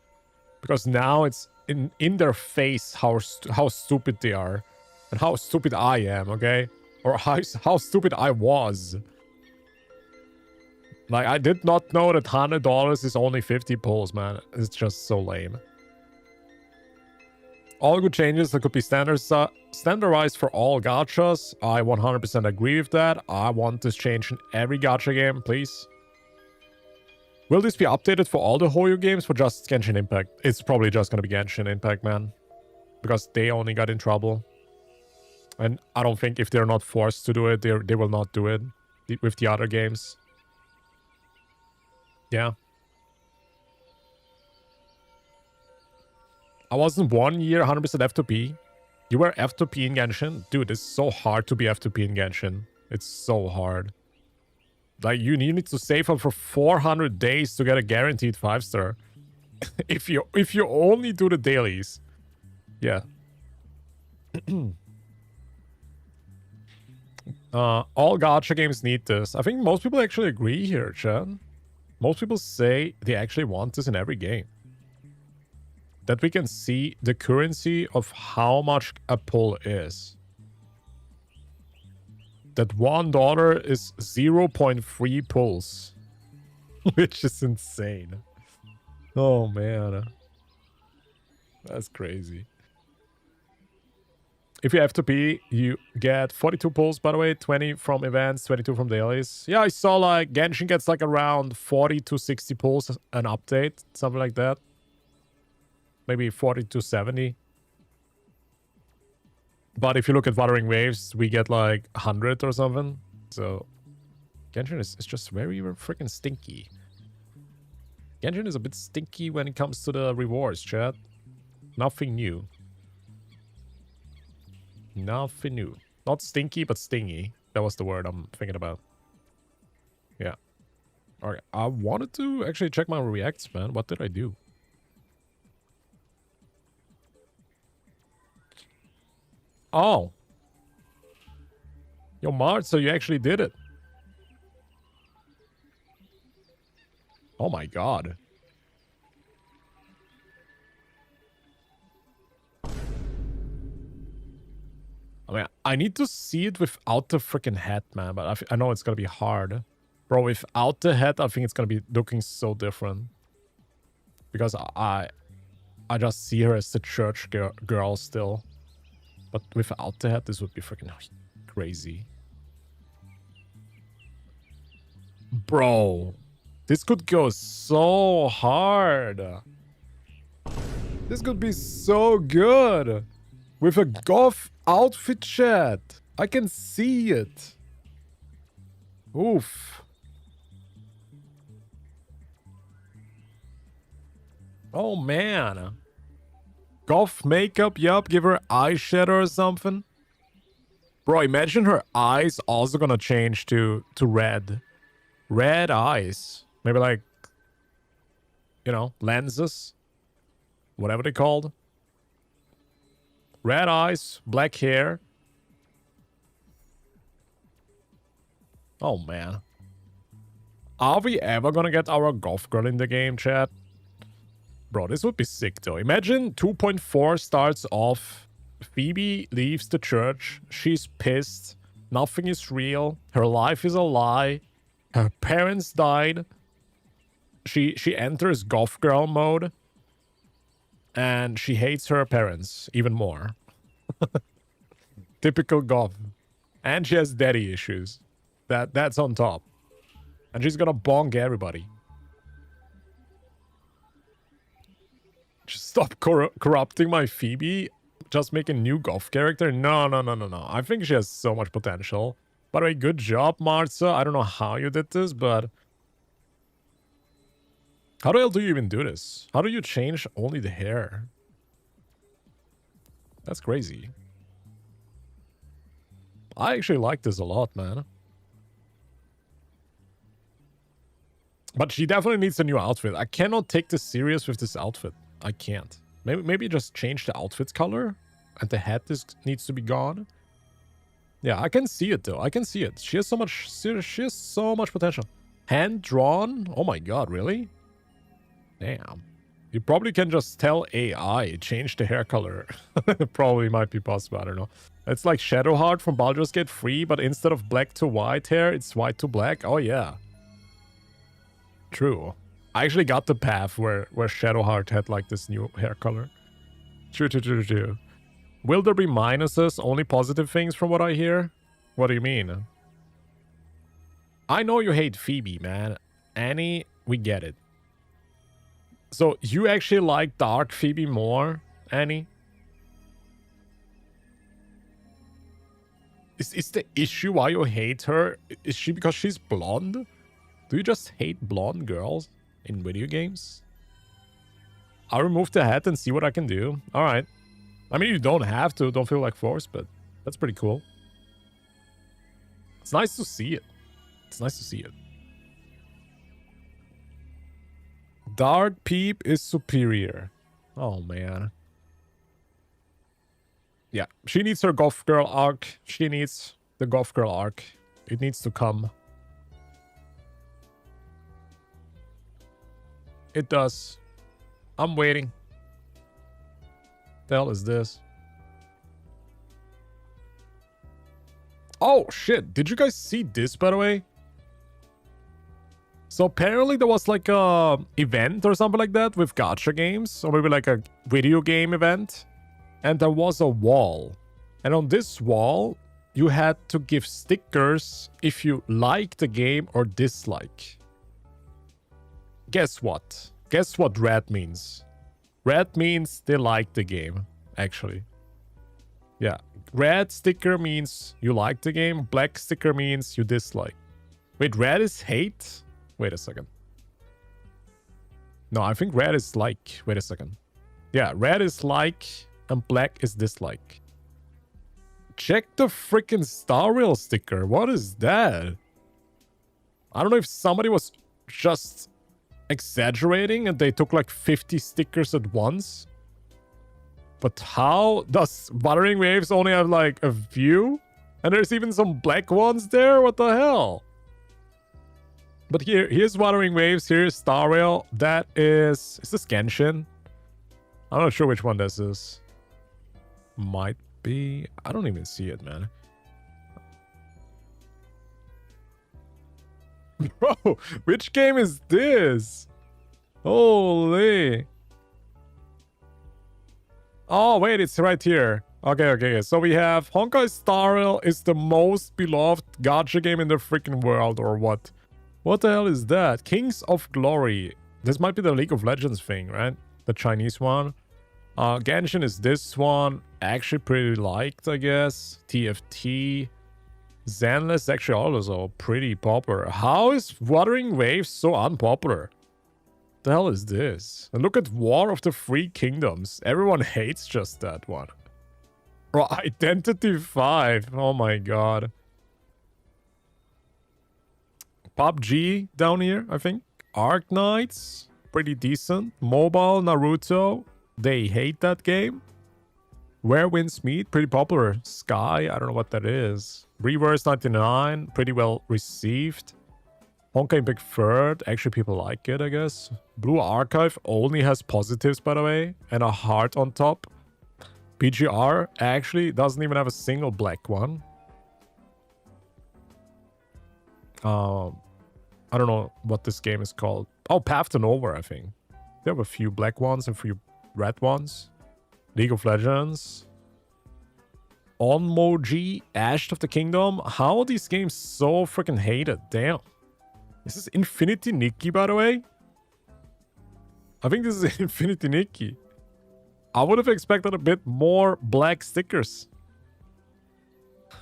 Because now it's in their face how stupid they are. And how stupid I am, okay? Or how stupid I was. Like, I did not know that $100 is only 50 pulls, man. It's just so lame. All good changes that could be standardized for all gachas. I 100% agree with that. I want this change in every gacha game, please. Will this be updated for all the Hoyo games or just Genshin Impact? It's probably just gonna be Genshin Impact, man. Because they only got in trouble. And I don't think if they're not forced to do it, they will not do it with the other games. Yeah. I wasn't 1 year 100% F2P. You were F2P in Genshin? Dude, it's so hard to be F2P in Genshin. It's so hard. Like, you need to save up for 400 days to get a guaranteed 5-star. if you only do the dailies. Yeah. All gacha games need this. I think most people actually agree here, chat. Most people say they actually want this in every game. That we can see the currency of how much a pull is. That $1 is 0.3 pulls. Which is insane. Oh, man. That's crazy. If you have to be, you get 42 pulls, by the way. 20 from events, 22 from dailies. Yeah, I saw, like, Genshin gets, like, around 40 to 60 pulls an update. Something like that. Maybe 40 to 70. But if you look at Wuthering Waves, we get, like, 100 or something. So, Genshin is just very freaking stinky. Genshin is a bit stinky when it comes to the rewards, chat. Nothing new. Nothing new. Not stinky, but stingy. That was the word I'm thinking about. Yeah. Alright, I wanted to actually check my reacts, man. What did I do? Oh. Yo, Mart, so you actually did it. Oh my god. I need to see it without the freaking hat, man. But I know it's gonna be hard. Bro, without the hat, I think it's gonna be looking so different. Because I just see her as the church girl still. But without the hat, this would be freaking crazy. Bro, this could go so hard. This could be so good. With a goth outfit, chat. I can see it. Oof. Oh, man. Goth makeup, yup. Give her eyeshadow or something. Bro, imagine her eyes also gonna change to red. Red eyes. Maybe like, you know, lenses. Whatever they're called. Red eyes, black hair. Oh, man. Are we ever gonna get our goth girl in the game, chat? Bro, this would be sick, though. Imagine 2.4 starts off. Phoebe leaves the church. She's pissed. Nothing is real. Her life is a lie. Her parents died. She enters goth girl mode. And she hates her parents even more. Typical goth. And she has daddy issues. That's on top. And she's gonna bonk everybody. Just stop corrupting my Phoebe. Just make a new goth character. No. I think she has so much potential. By the way, good job, Martha. I don't know how you did this, but... How the hell do you even do this? How do you change only the hair? That's crazy. I actually like this a lot, man. But she definitely needs a new outfit. I cannot take this serious with this outfit. I can't. Maybe just change the outfit color. And the hat needs to be gone. Yeah, I can see it though. I can see it. She has so much potential. Hand drawn? Oh my god, really? Damn. You probably can just tell AI, change the hair color. Probably might be possible, I don't know. It's like Shadowheart from Baldur's Gate 3, but instead of black to white hair, it's white to black. Oh yeah. True. I actually got the path where Shadowheart had like this new hair color. True. Will there be minuses? Only positive things from what I hear? What do you mean? I know you hate Phoebe, man. Annie, we get it. So, you actually like Dark Phoebe more, Annie? Is the issue why you hate her? Is she because she's blonde? Do you just hate blonde girls in video games? I'll remove the hat and see what I can do. Alright. I mean, you don't have to. Don't feel like forced, but that's pretty cool. It's nice to see it. It's nice to see it. Dark Peep is superior. Oh, man. Yeah, she needs her goth girl arc. She needs the goth girl arc. It needs to come. It does. I'm waiting. The hell is this? Oh, shit. Did you guys see this, by the way? So apparently there was like a event or something like that with gacha games. Or maybe like a video game event. And there was a wall. And on this wall, you had to give stickers if you like the game or dislike. Guess what? Guess what red means? Red means they like the game, actually. Yeah. Red sticker means you like the game. Black sticker means you dislike. Wait, red is hate? Wait a second. No, I think red is like. Wait a second. Yeah, red is like and black is dislike. Check the freaking Star Rail sticker. What is that? I don't know if somebody was just exaggerating and they took like 50 stickers at once. But how does Wuthering Waves only have like a few? And there's even some black ones there? What the hell? But here's Wuthering Waves, here's Star Rail. That is this Genshin? I'm not sure which one this is. Might be. I don't even see it, man. Bro, which game is this? Holy. Oh, wait, it's right here. Okay. So we have Honkai Star Rail is the most beloved gacha game in the freaking world, or what? What the hell is that? Kings of Glory. This might be the League of Legends thing, right? The Chinese one. Genshin is this one. Actually pretty liked, I guess. TFT. Zenless is actually also pretty popular. How is Wuthering Waves so unpopular? The hell is this? And look at War of the Three Kingdoms. Everyone hates just that one. Bro, Identity 5. Oh my god. PUBG down here, I think. Arc Knights. Pretty decent. Mobile Naruto. They hate that game. Where Winds Meet. Pretty popular. Sky. I don't know what that is. Reverse 99. Pretty well received. Honkai Big Third. Actually, people like it, I guess. Blue Archive only has positives, by the way. And a heart on top. PGR actually doesn't even have a single black one. I don't know what this game is called. Oh, Path to Nowhere, I think. They have a few black ones and a few red ones. League of Legends. Onmoji, Ashed of the Kingdom. How are these games so freaking hated? Damn. Is this Infinity Nikki, by the way? I think this is Infinity Nikki. I would have expected a bit more black stickers.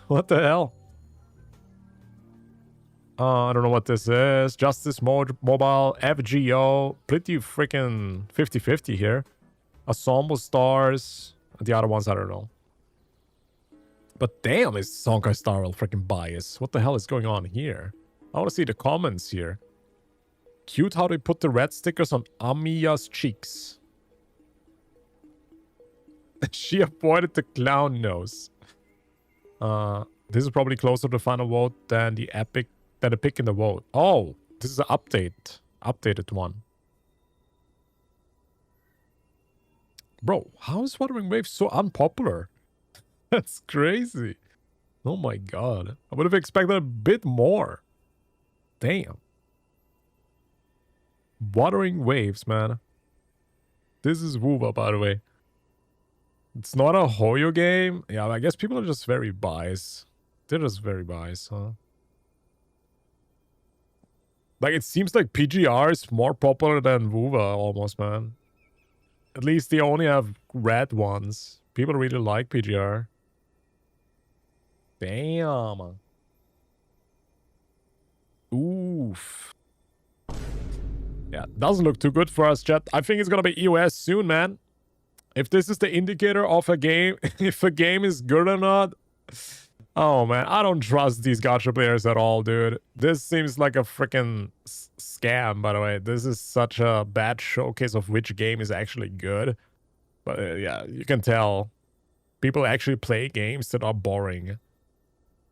What the hell? I don't know what this is. Justice Mobile, FGO. Pretty freaking 50-50 here. Ensemble Stars. The other ones, I don't know. But damn, is Honkai Star Rail freaking biased. What the hell is going on here? I want to see the comments here. Cute how they put the red stickers on Amiya's cheeks. She avoided the clown nose. This is probably closer to the final vote than the pick in the vote. Oh, this is an updated one. Bro, how is Wuthering Waves so unpopular? That's crazy. Oh my god. I would have expected a bit more. Damn. Wuthering Waves, man. This is wuwa, by the way. It's not a Hoyo game. Yeah, I guess people are just very biased. They're just very biased, huh? Like, it seems like PGR is more popular than wuwa almost, man. At least they only have red ones. People really like PGR. Damn. Oof. Yeah, doesn't look too good for us, chat. I think it's gonna be EOS soon, man. If this is the indicator of a game, if a game is good or not. Oh, man, I don't trust these gacha players at all, dude. This seems like a freaking scam, by the way. This is such a bad showcase of which game is actually good. But yeah, you can tell. People actually play games that are boring.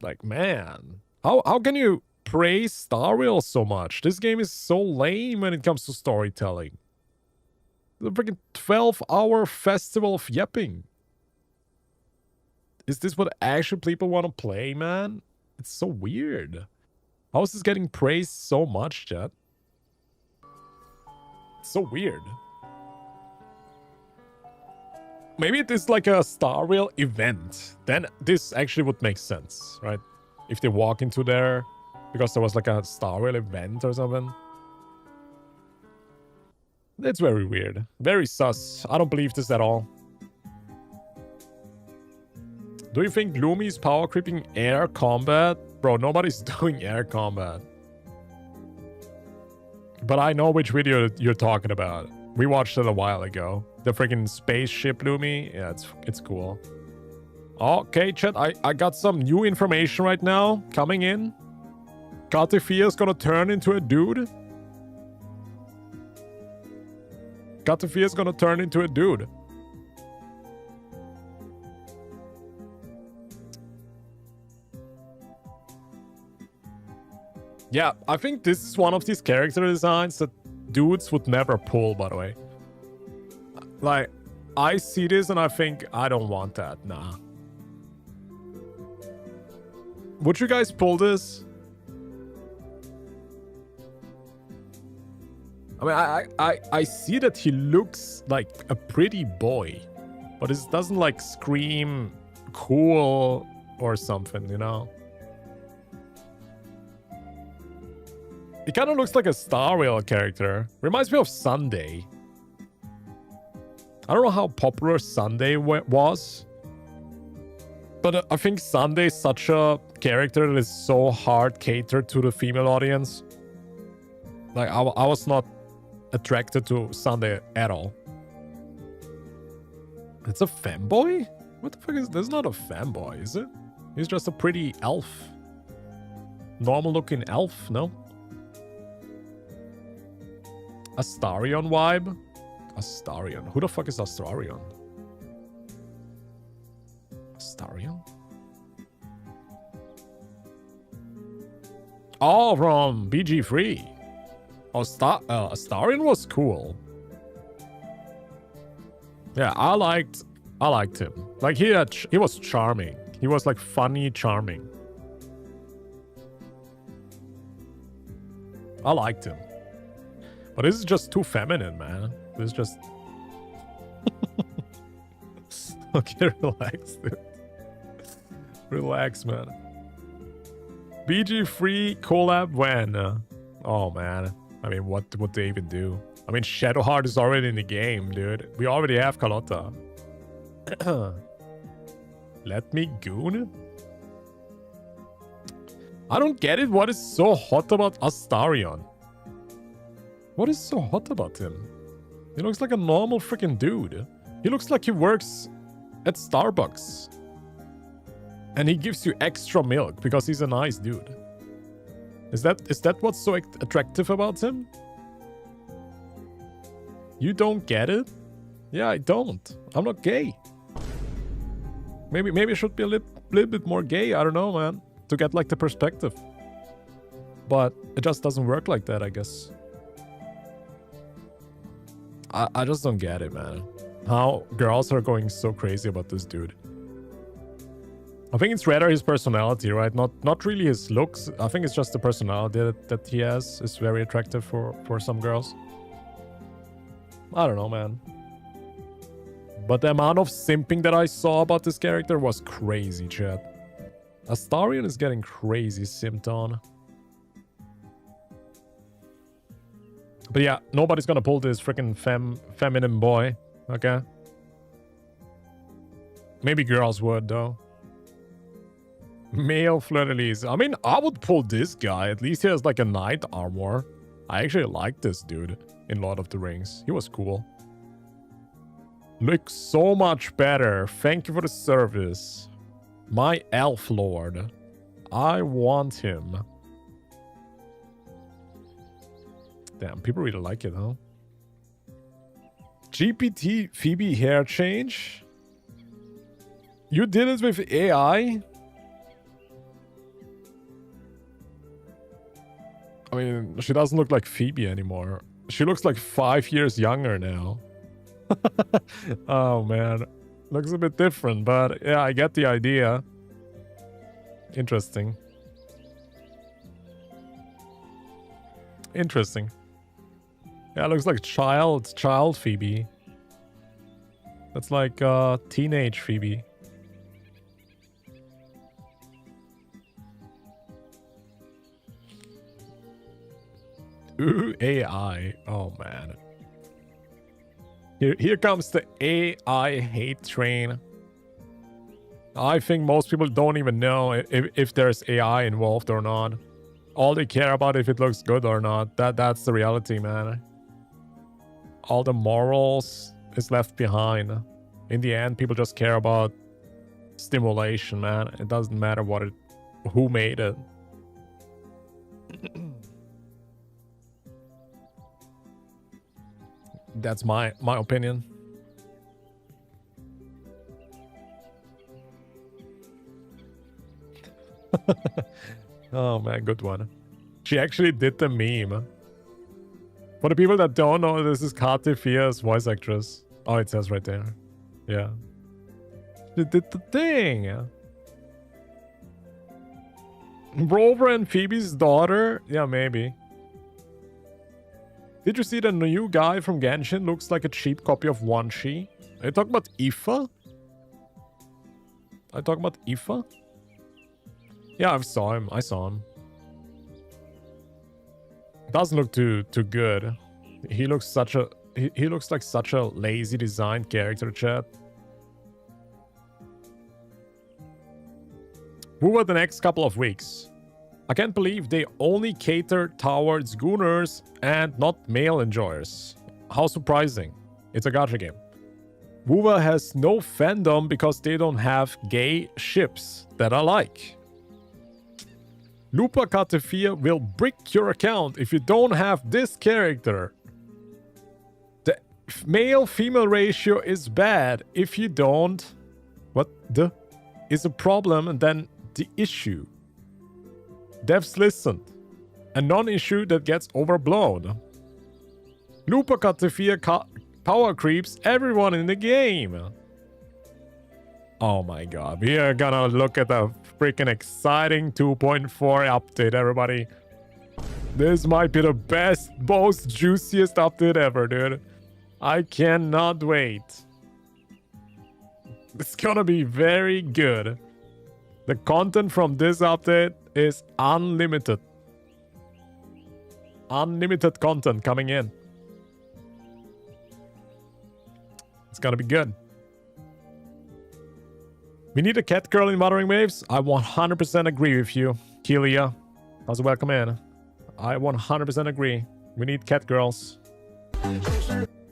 Like, man. How can you praise Star Rail so much? This game is so lame when it comes to storytelling. The freaking 12-hour festival of yapping. Is this what actually people want to play, man? It's so weird. How is this getting praised so much, chat? It's so weird. Maybe it is like a Star Rail event. Then this actually would make sense, right? If they walk into there because there was like a Star Rail event or something. That's very weird. Very sus. I don't believe this at all. Do you think Lumi is power creeping air combat? Bro, nobody's doing air combat. But I know which video you're talking about. We watched it a while ago. The freaking spaceship Lumi. Yeah, it's cool. Okay, chat. I got some new information right now coming in. CARTETHYA is gonna turn into a dude. CARTETHYA is gonna turn into a dude. Yeah, I think this is one of these character designs that dudes would never pull, by the way. Like, I see this and I think, I don't want that. Nah. Would you guys pull this? I mean, I see that he looks like a pretty boy, but it doesn't like scream cool or something, you know? He kind of looks like a Star Rail character. Reminds me of Sunday. I don't know how popular Sunday was, but I think Sunday is such a character that is so hard catered to the female audience. Like, I was not attracted to Sunday at all. It's a femboy? What the fuck is this? Not a femboy, is it? He's just a pretty elf. Normal looking elf, no? Astarion vibe? Astarion. Who the fuck is Astarion? Astarion? Oh, from BG3. Astarion was cool. Yeah, I liked him. Like he was charming. He was like funny, charming. I liked him. But this is just too feminine, man. This is just... Okay, relax, dude. Relax, man. BG3 collab when? Oh, man. I mean, what would they even do? I mean, Shadowheart is already in the game, dude. We already have Carlotta. Let me goon? I don't get it. What is so hot about Astarion? What is so hot about him? He looks like a normal freaking dude. He looks like he works at Starbucks. And he gives you extra milk because he's a nice dude. Is that what's so attractive about him? You don't get it? Yeah, I don't. I'm not gay. Maybe I should be a little bit more gay. I don't know, man. To get like the perspective. But it just doesn't work like that, I guess. I just don't get it, man. How girls are going so crazy about this dude. I think it's rather his personality, right? Not really his looks. I think it's just the personality that he has is very attractive for some girls. I don't know, man. But the amount of simping that I saw about this character was crazy, chat. Astarion is getting crazy simped on. But yeah, nobody's gonna pull this freaking feminine boy, okay? Maybe girls would, though. Male fleur-de-lis. I mean, I would pull this guy. At least he has like a knight armor. I actually like this dude in Lord of the Rings. He was cool. Looks so much better. Thank you for the service. My elf lord. I want him. Damn, people really like it, huh? GPT Phoebe hair change? You did it with AI? I mean, she doesn't look like Phoebe anymore. She looks like 5 years younger now. Oh, man. Looks a bit different, but yeah, I get the idea. Interesting. Interesting. Yeah, it looks like child Phoebe. That's like teenage Phoebe. Ooh, AI. Oh, man. Here comes the AI hate train. I think most people don't even know if there's AI involved or not. All they care about if it looks good or not. That's the reality, man. All the morals is left behind. In the end, people just care about stimulation, man. It doesn't matter who made it. That's my opinion. Oh man, good one. She actually did the meme. For the people that don't know, this is CARTETHYA's voice actress. Oh, it says right there. Yeah. She did the thing. Rover and Phoebe's daughter? Yeah, maybe. Did you see the new guy from Genshin looks like a cheap copy of Wan Shi? Are you talking about Ifa? Are you talking about Ifa? Yeah, I saw him. Doesn't look too good. He looks such a he looks like such a lazy designed character, chat. Who are the next couple of weeks? I can't believe they only cater towards gooners and not male enjoyers. How surprising. It's a gacha game. Wuwa has no fandom because they don't have gay ships that I like. LUPA CARTETHYA will brick your account if you don't have this character. The male-female ratio is bad if you don't... What the... is a problem and then the issue. Devs listened. A non-issue that gets overblown. LUPA CARTETHYA power creeps everyone in the game. Oh my god. We are gonna look at a freaking exciting 2.4 update, everybody. This might be the best, most juiciest update ever, dude. I cannot wait. It's gonna be very good. The content from this update is unlimited. Unlimited content coming in. It's gonna be good. We need a cat girl in Wuthering Waves. I 100% agree with you, Kelia. How's welcome in? I 100% agree. We need cat girls.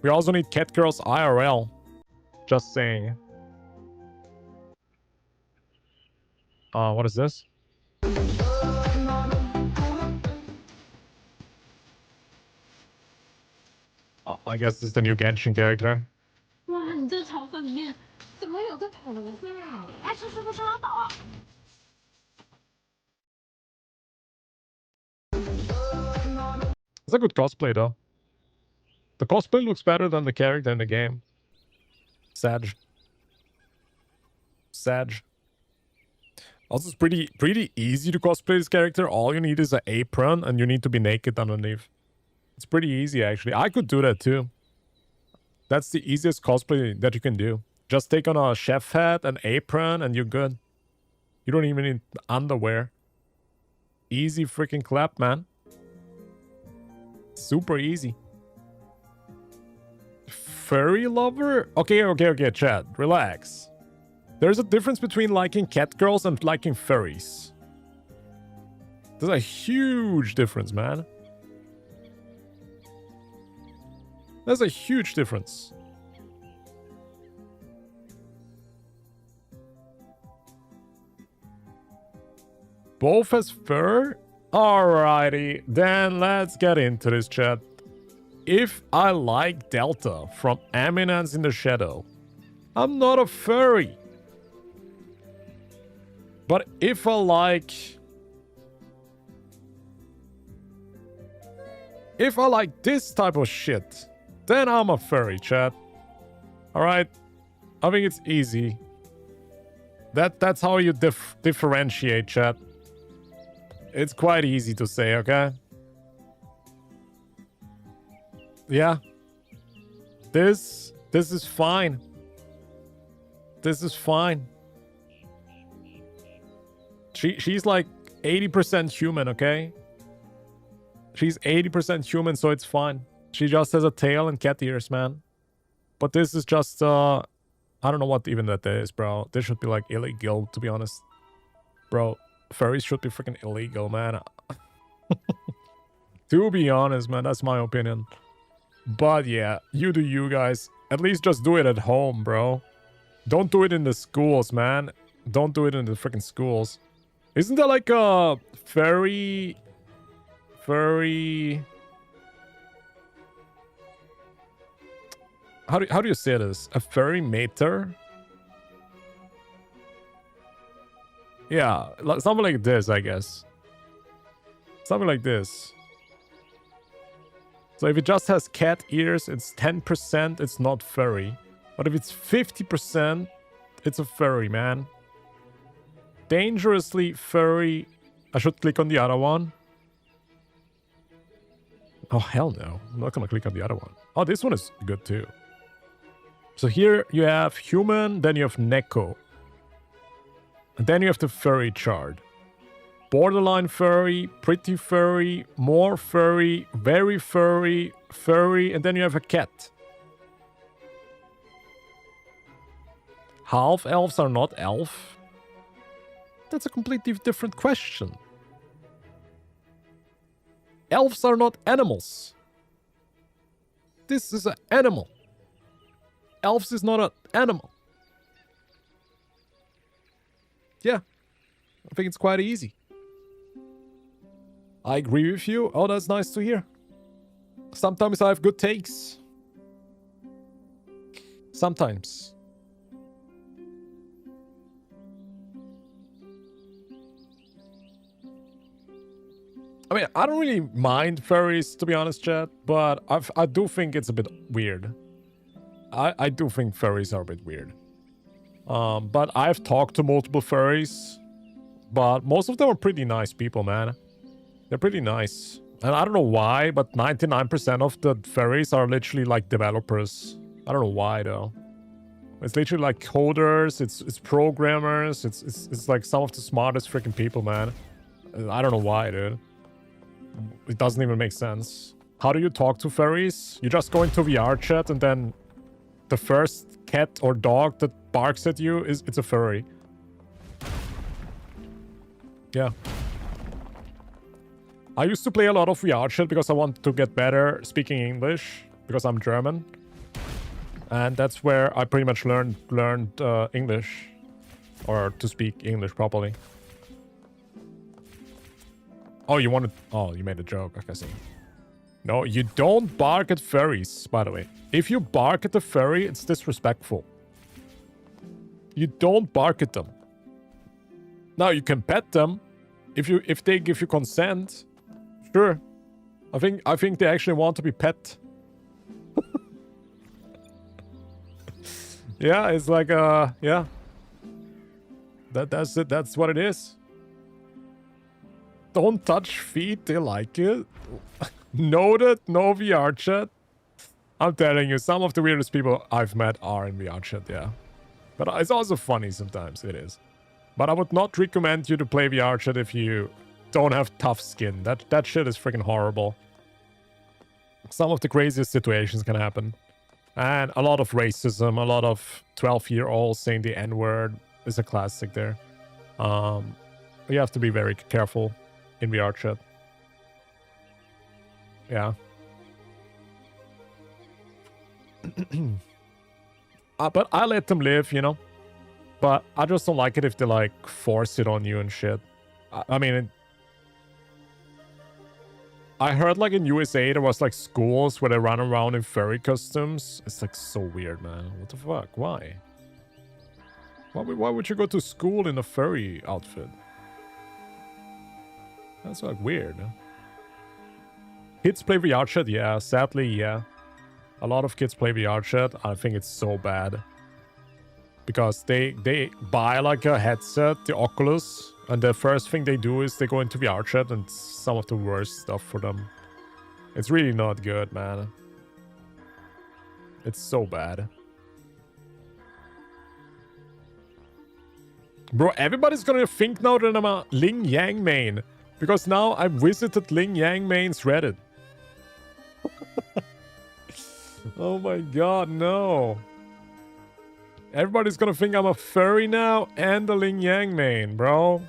We also need cat girls IRL. Just saying. What is this? Oh, I guess this is the new Genshin character. 哇，你这炒粉面怎么有个头啊？爱吃不吃拉倒啊！ It's a good cosplay though. The cosplay looks better than the character in the game. Sag. Also, it's pretty easy to cosplay this character. All you need is an apron and you need to be naked underneath. It's pretty easy, actually. I could do that too. That's the easiest cosplay that you can do. Just take on a chef hat, an apron, and you're good. You don't even need underwear. Easy freaking clap, man. Super easy. Furry lover? Okay, chat. Relax. There's a difference between liking cat girls and liking furries. There's a huge difference, man. There's a huge difference. Both has fur? Alrighty, then let's get into this, chat. If I like Delta from Eminence in the Shadow, I'm not a furry. But if I like this type of shit, then I'm a furry, chat. Alright? I think it's easy. That's how you differentiate, chat. It's quite easy to say, okay? Yeah. This is fine. This is fine. She's like 80% human, okay? She's 80% human, so it's fine. She just has a tail and cat ears, man. But this is just, I don't know what even that is, bro. This should be, like, illegal, to be honest. Bro, furries should be freaking illegal, man. To be honest, man, that's my opinion. But yeah, you do you guys. At least just do it at home, bro. Don't do it in the schools, man. Don't do it in the freaking schools. Isn't there like a furry... How do you say this? A furry mater? Yeah, something like this, I guess. Something like this. So if it just has cat ears, it's 10%, it's not furry. But if it's 50%, it's a furry, man. Dangerously furry. I should click on the other one. Oh, hell no. I'm not gonna click on the other one. Oh, this one is good too. So here you have human, then you have Neko. And then you have the furry chart. Borderline furry, pretty furry, more furry, very furry, furry, and then you have a cat. Half elves are not elf? That's a completely different question. Elves are not animals. This is an animal. Elves is not an animal. Yeah, I think it's quite easy. I agree with you. Oh, that's nice to hear. Sometimes I have good takes. Sometimes. I mean, I don't really mind furries, to be honest, chat, but I do think it's a bit weird. I do think furries are a bit weird. But I've talked to multiple furries, but most of them are pretty nice people, man. They're pretty nice. And I don't know why, but 99% of the furries are literally like developers. I don't know why though. It's literally like coders, it's programmers, it's like some of the smartest freaking people, man. I don't know why, dude. It doesn't even make sense. How do you talk to furries? You just go into VR chat and then the first cat or dog that barks at you it's a furry. Yeah. I used to play a lot of VR chat because I wanted to get better speaking English because I'm German. And that's where I pretty much learned English, or to speak English properly. Oh, you wanted... Oh, you made a joke. I see. No, you don't bark at furries, by the way. If you bark at the furry, it's disrespectful. You don't bark at them. Now, you can pet them. If they give you consent, sure. I think they actually want to be pet. Yeah, it's like yeah. That's it. That's what it is. Don't touch feet. They like it. Noted. No VR chat. I'm telling you, some of the weirdest people I've met are in VR chat. Yeah, but it's also funny sometimes. It is. But I would not recommend you to play VR chat if you don't have tough skin. That shit is freaking horrible. Some of the craziest situations can happen. And a lot of racism, a lot of 12-year-olds saying the N-word is a classic there. You have to be very careful in VR chat. Yeah. But I let them live, you know? But I just don't like it if they, like, force it on you and shit. I mean... I heard, like, in USA, there was, like, schools where they run around in furry costumes. It's, like, so weird, man. What the fuck? Why? Why would you go to school in a furry outfit? That's, like, weird. Kids play VR chat? Yeah, sadly, yeah. A lot of kids play VR chat. I think it's so bad. Because they buy, like, a headset, the Oculus... And the first thing they do is they go into VR chat, and it's some of the worst stuff for them. It's really not good, man. It's so bad. Bro, everybody's gonna think now that I'm a Ling Yang main. Because now I visited Ling Yang main's Reddit. Oh my god, no. Everybody's gonna think I'm a furry now and a Ling Yang main, bro.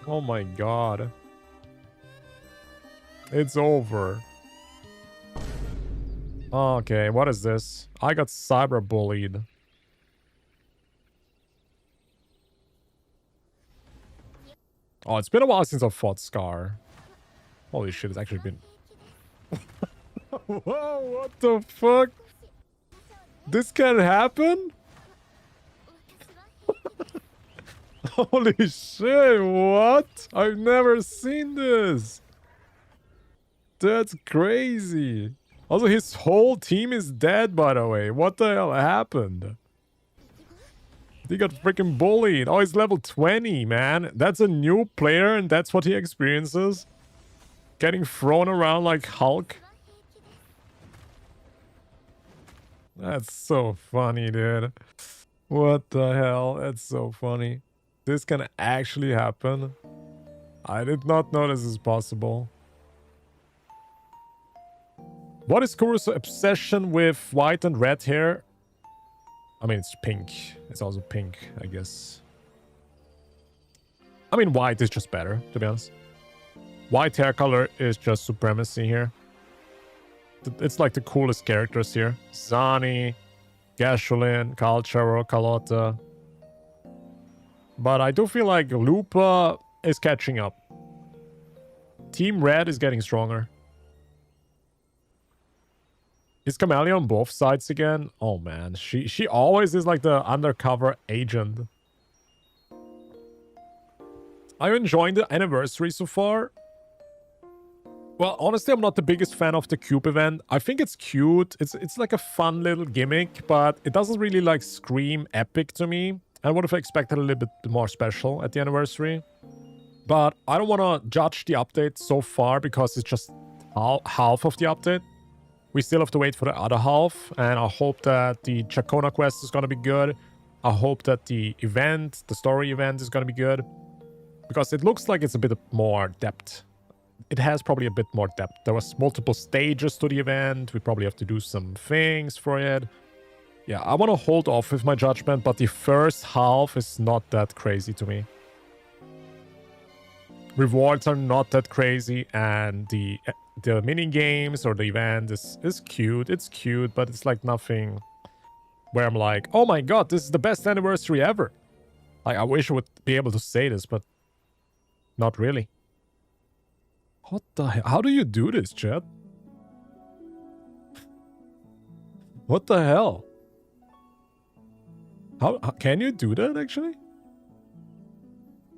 Oh my god. It's over. Okay, what is this? I got cyberbullied. Oh, it's been a while since I fought Scar. Holy shit, it's actually been... Whoa, what the fuck? This can happen? Holy shit, what? I've never seen this. That's crazy. Also, his whole team is dead, by the way. What the hell happened? He got freaking bullied. Oh, he's level 20, man. That's a new player, and that's what he experiences. Getting thrown around like Hulk. That's so funny, dude. What the hell? That's so funny. This can actually happen. I did not know this is possible. What is Kuro's obsession with white and red hair? I mean, it's pink. It's also pink, I guess. I mean, white is just better, to be honest. White hair color is just supremacy here. It's like the coolest characters here. Zani, Gasolin, Calcharo, Carlotta. But I do feel like LUPA is catching up. Team Red is getting stronger. Is Camellia on both sides again? Oh man, she always is like the undercover agent. Are you enjoying the anniversary so far? Well, honestly, I'm not the biggest fan of the cube event. I think it's cute. It's like a fun little gimmick, but it doesn't really like scream epic to me. I would have expected a little bit more special at the anniversary. But I don't want to judge the update so far because it's just half of the update. We still have to wait for the other half, and I hope that the Chacona quest is going to be good. I hope that the event, the story event, is going to be good. Because it looks like it's a bit more depth. It has probably a bit more depth. There was multiple stages to the event. We probably have to do some things for it. Yeah, I want to hold off with my judgment, but the first half is not that crazy to me. Rewards are not that crazy, and the mini games or the event is cute. It's cute, but it's like nothing where I'm like, oh my god, this is the best anniversary ever. Like, I wish I would be able to say this, but not really. What the hell? How do you do this, chat? What the hell? How can you do that, actually?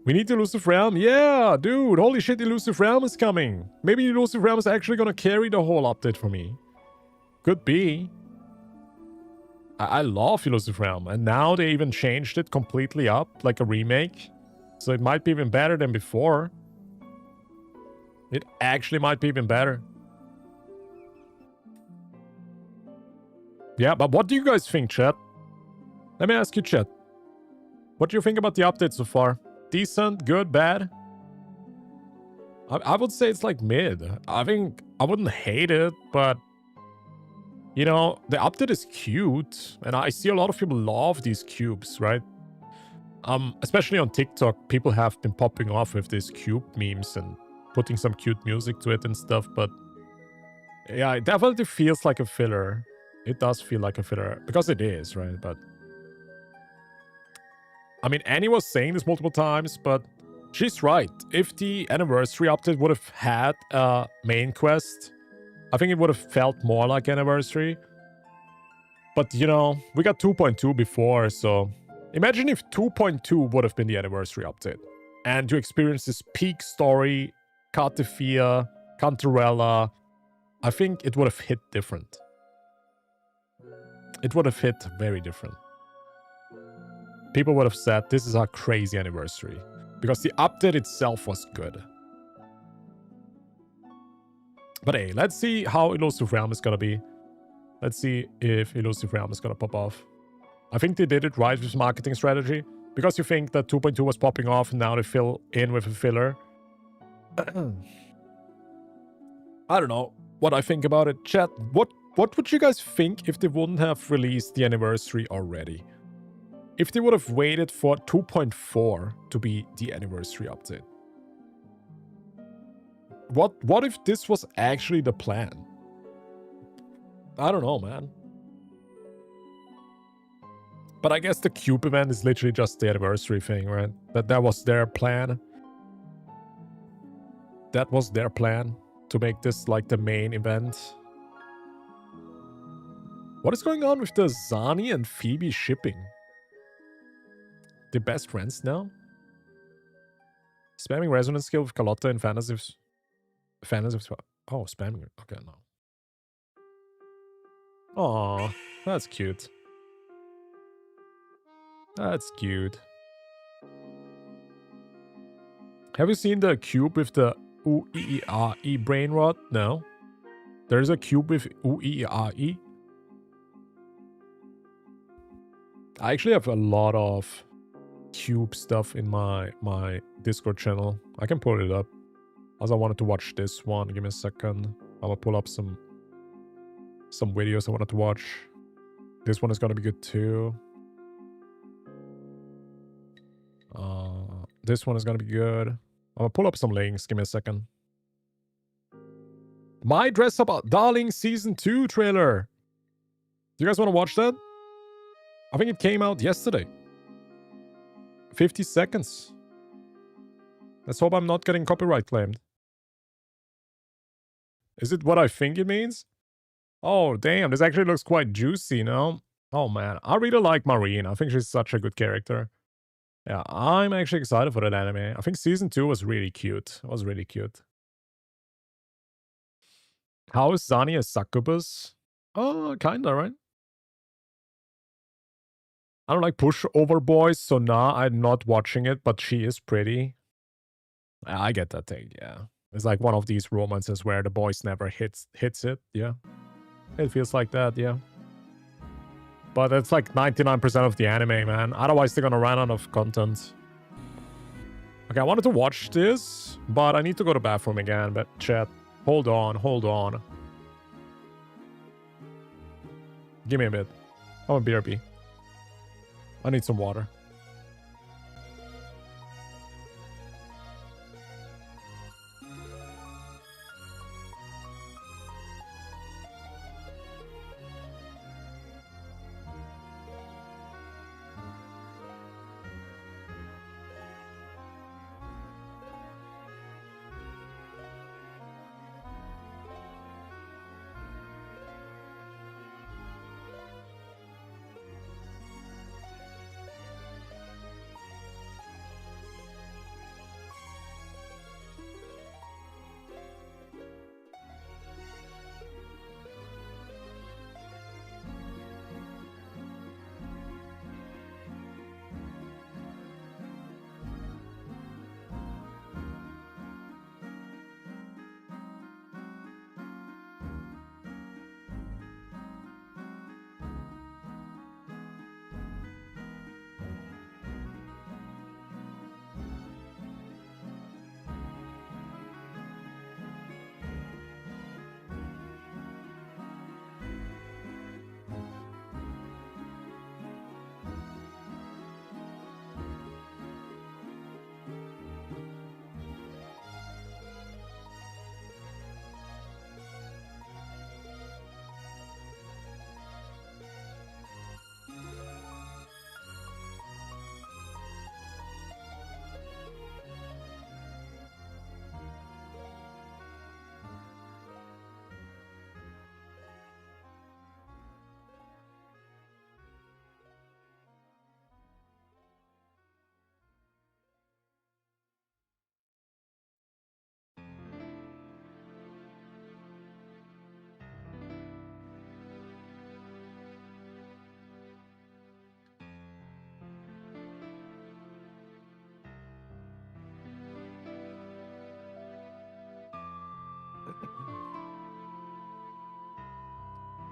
We need Elusive Realm? Yeah, dude. Holy shit, Elusive Realm is coming. Maybe Elusive Realm is actually gonna carry the whole update for me. Could be. I love Elusive Realm. And now they even changed it completely up, like a remake. So it might be even better than before. It actually might be even better. Yeah, but what do you guys think, chat? Let me ask you, chat. What do you think about the update so far? Decent? Good? Bad? I would say it's like mid. I think I wouldn't hate it, but... You know, the update is cute. And I see a lot of people love these cubes, right? Especially on TikTok, people have been popping off with these cube memes and putting some cute music to it and stuff, but yeah, it definitely feels like a filler. It does feel like a filler, because it is, right? But I mean, Annie was saying this multiple times, but she's right. If the anniversary update would have had a main quest, I think it would have felt more like anniversary. But, you know, we got 2.2 before, so imagine if 2.2 would have been the anniversary update. And you experience this peak story, CARTETHYA, Cantarella. I think it would have hit different. It would have hit very different. People would have said, this is our crazy anniversary. Because the update itself was good. But hey, let's see how Elusive Realm is gonna be. Let's see if Elusive Realm is gonna pop off. I think they did it right with marketing strategy. Because you think that 2.2 was popping off and now they fill in with a filler. I don't know what I think about it. Chat, what would you guys think if they wouldn't have released the anniversary already? If they would have waited for 2.4 to be the anniversary update? What if this was actually the plan? I don't know, man. But I guess the cube event is literally just the anniversary thing, right? That was their plan. That was their plan to make this like the main event. What is going on with the Zani and Phoebe shipping? They're best friends now? Spamming resonance skill with Carlotta in fantasies. Oh, spamming. Okay, no. Aw, that's cute. That's cute. Have you seen the cube with the U-E-E-R-E brain rot? No. There's a cube with U-E-E-R-E. I actually have a lot of Cube stuff in my Discord channel. I can pull it up. Also, I wanted to watch this one. Give me a second. I'm gonna pull up some videos I wanted to watch. This one is gonna be good too. This one is gonna be good. I'm gonna pull up some links. Give me a second. My Dress Up Darling Season 2 trailer. Do you guys want to watch that? I think it came out yesterday. 50 seconds. Let's hope I'm not getting copyright claimed. Is it what I think it means? Oh, damn. This actually looks quite juicy, no? Oh, man. I really like Marine. I think she's such a good character. Yeah, I'm actually excited for that anime. I think Season 2 was really cute. It was really cute. How is Zani a succubus? Oh, kinda, right? I don't like pushover boys, so nah, I'm not watching it, but she is pretty. I get that thing, yeah. It's like one of these romances where the boys never hits it, yeah. It feels like that, yeah. But it's like 99% of the anime, man. Otherwise, they're gonna run out of content. Okay, I wanted to watch this, but I need to go to the bathroom again. But chat, hold on. Give me a bit. I'm a BRB. I need some water.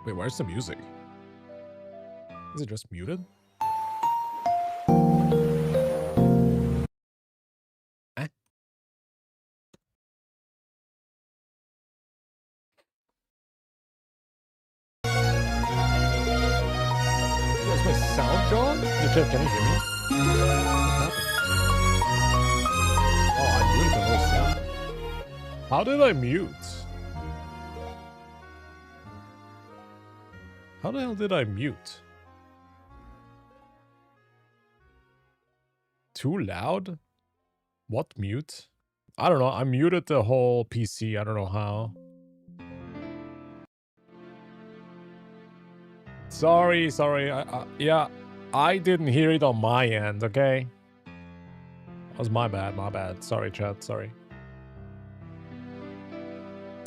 Wait, where's the music? Is it just muted? Eh? Is my sound gone? Yeah, chat, can you hear me? What happened? Oh, I muted the whole sound. How did I mute? How the hell did I mute? Too loud? What mute? I don't know. I muted the whole PC. I don't know how. Sorry. Yeah, I didn't hear it on my end, okay? That was my bad. Sorry, chat. Sorry.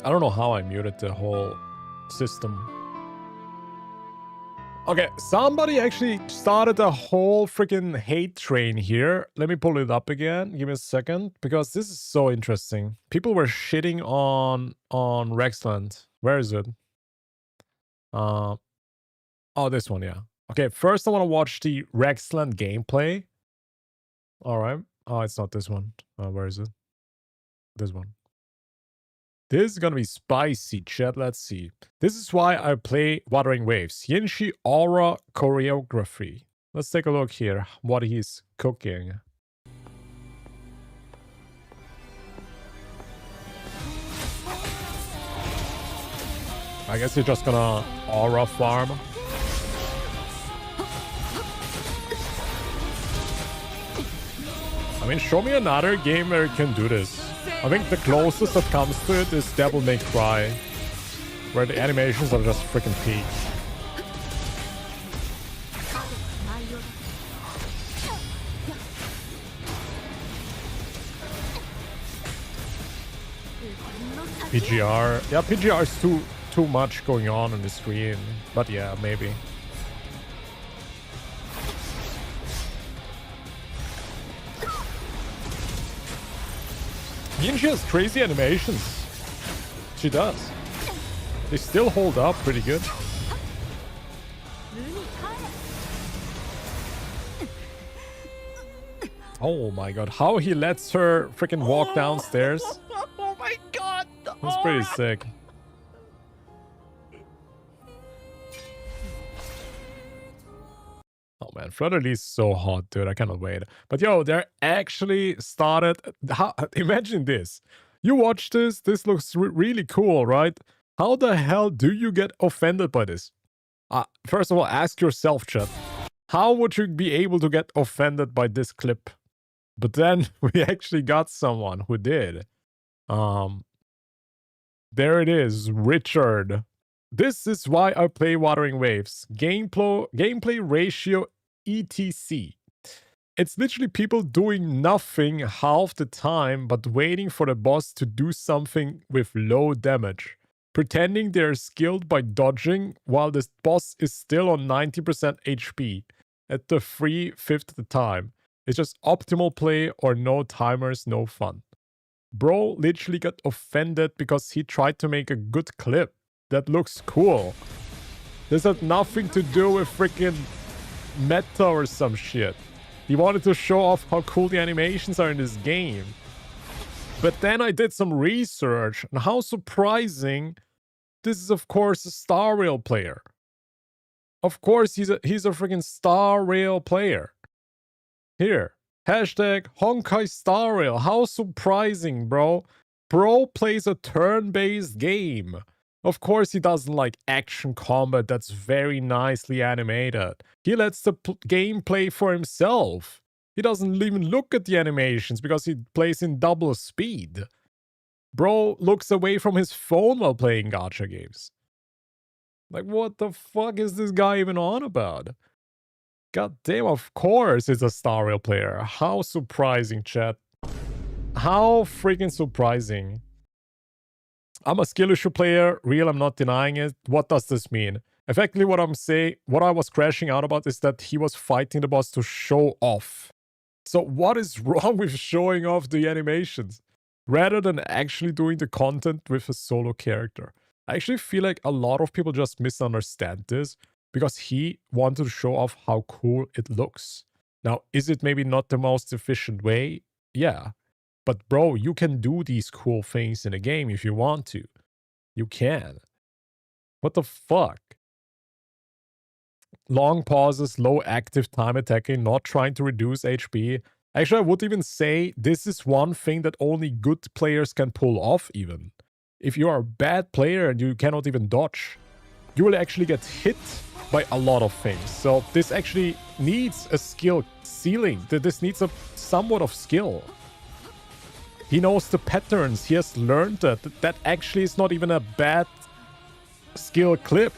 I don't know how I muted the whole system. Okay, somebody actually started a whole freaking hate train here. Let me pull it up again. Give me a second, because this is so interesting. People were shitting on Rexland. Where is it? Oh, this one, yeah. Okay, first I want to watch the Rexland gameplay. All right. Oh, it's not this one. Where is it? This one. This is gonna be spicy, chat. Let's see. This is why I play Wuthering Waves. Yinshi Aura Choreography. Let's take a look here, what he's cooking. I guess you're just gonna aura farm. I mean, show me another game where you can do this. I think the closest that comes to it is Devil May Cry, where the animations are just freaking peak. PGR. Yeah, PGR is too much going on the screen. But yeah, maybe. Yinshi has crazy animations. She does. They still hold up pretty good. Oh my god, how he lets her freaking walk downstairs. Oh my god! That's pretty sick. Oh man, Flutter Lee's so hot, dude. I cannot wait. But yo, they're actually started... imagine this. You watch this. This looks really cool, right? How the hell do you get offended by this? First of all, ask yourself, chat. How would you be able to get offended by this clip? But then we actually got someone who did. There it is, Richard. This is why I play Wuthering Waves. Gameplay ratio etc. It's literally people doing nothing half the time but waiting for the boss to do something with low damage. Pretending they're skilled by dodging while the boss is still on 90% HP at the 3/5 of the time. It's just optimal play or no timers, no fun. Bro literally got offended because he tried to make a good clip that looks cool. This had nothing to do with freaking meta or some shit. He wanted to show off how cool the animations are in this game. But then I did some research and how surprising. This is of course a Star Rail player. Of course he's a freaking Star Rail player. Here. Hashtag Honkai Star Rail. How surprising, bro. Bro plays a turn-based game. Of course he doesn't like action combat that's very nicely animated. He lets the game play for himself. He doesn't even look at the animations because he plays in double speed. Bro looks away from his phone while playing gacha games. Like, what the fuck is this guy even on about? God damn, of course it's a Star Rail player. How surprising, chat. How freaking surprising. I'm a skill issue player. Real, I'm not denying it. What does this mean? Effectively, what I was crashing out about is that he was fighting the boss to show off. So what is wrong with showing off the animations? Rather than actually doing the content with a solo character. I actually feel like a lot of people just misunderstand this because he wanted to show off how cool it looks. Now, is it maybe not the most efficient way? Yeah. But bro, you can do these cool things in a game if you want to. You can. What the fuck? Long pauses, low active time attacking, not trying to reduce HP. Actually, I would even say this is one thing that only good players can pull off even. If you are a bad player and you cannot even dodge, you will actually get hit by a lot of things. So this actually needs a skill ceiling. This needs a somewhat of skill. He knows the patterns. He has learned that. That actually is not even a bad skill clip.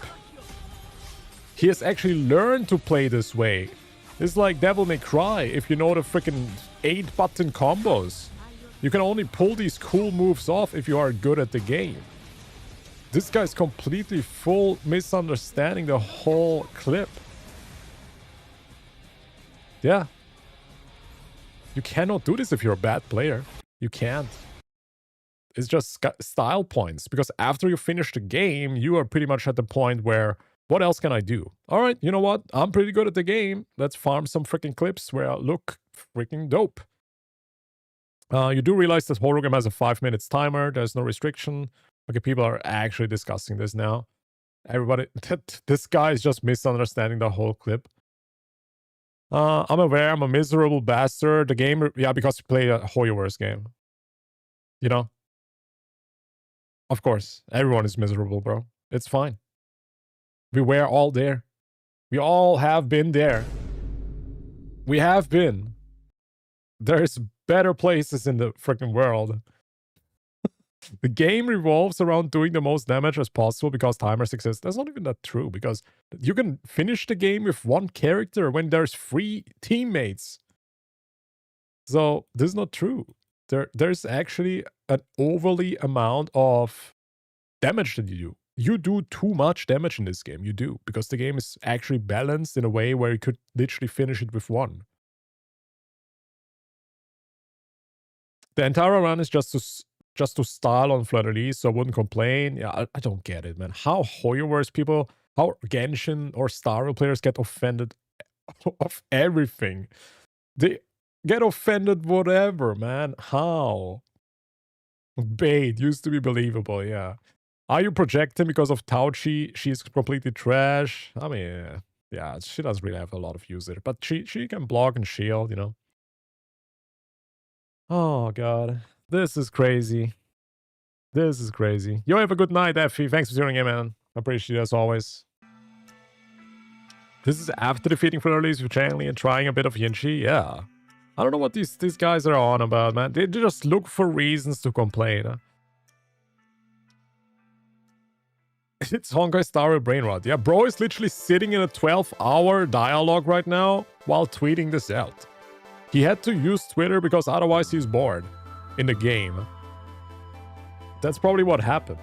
He has actually learned to play this way. It's like Devil May Cry. If you know the freaking 8-button combos, you can only pull these cool moves off if you are good at the game. This guy's completely full misunderstanding the whole clip. Yeah. You cannot do this if you're a bad player. You can't. It's just style points. Because after you finish the game, you are pretty much at the point where What else can I do? All right, you know what? I'm pretty good at the game. Let's farm some freaking clips where I look freaking dope. You do realize that horror game has a 5 minutes timer. There's no restriction. Okay, people are actually discussing this now. Everybody, this guy is just misunderstanding the whole clip. I'm aware I'm a miserable bastard. The game, yeah, because you play a Hoyoverse game. You know? Of course, everyone is miserable, bro. It's fine. We were all there. We all have been there. We have been. There's better places in the freaking world. The game revolves around doing the most damage as possible because timers exist. That's not even that true, because you can finish the game with one character when there's 3 teammates. So this is not true. There's actually an overly amount of damage that you do. You do too much damage in this game. You do, because the game is actually balanced in a way where you could literally finish it with 1. The entire run is just to style on Fleur-de-Lis, so I wouldn't complain. Yeah, I don't get it, man. How Hoyoverse people, how Genshin or Star Rail players get offended of everything. They get offended whatever, man. How? Bait used to be believable, yeah. Are you projecting because of Tauchi? She's completely trash. I mean, yeah, she doesn't really have a lot of user, but she can block and shield, you know. Oh, God. This is crazy. This is crazy. Yo, have a good night, Effie. Thanks for tuning in, man. Appreciate it as always. This is after defeating Fleur-de-Lis with Changli and trying a bit of Yinchi? Yeah. I don't know what these guys are on about, man. They just look for reasons to complain. Huh? It's Honkai Star Rail brain rot. Yeah, bro is literally sitting in a 12-hour dialogue right now while tweeting this out. He had to use Twitter because otherwise he's bored in the game. That's probably what happened.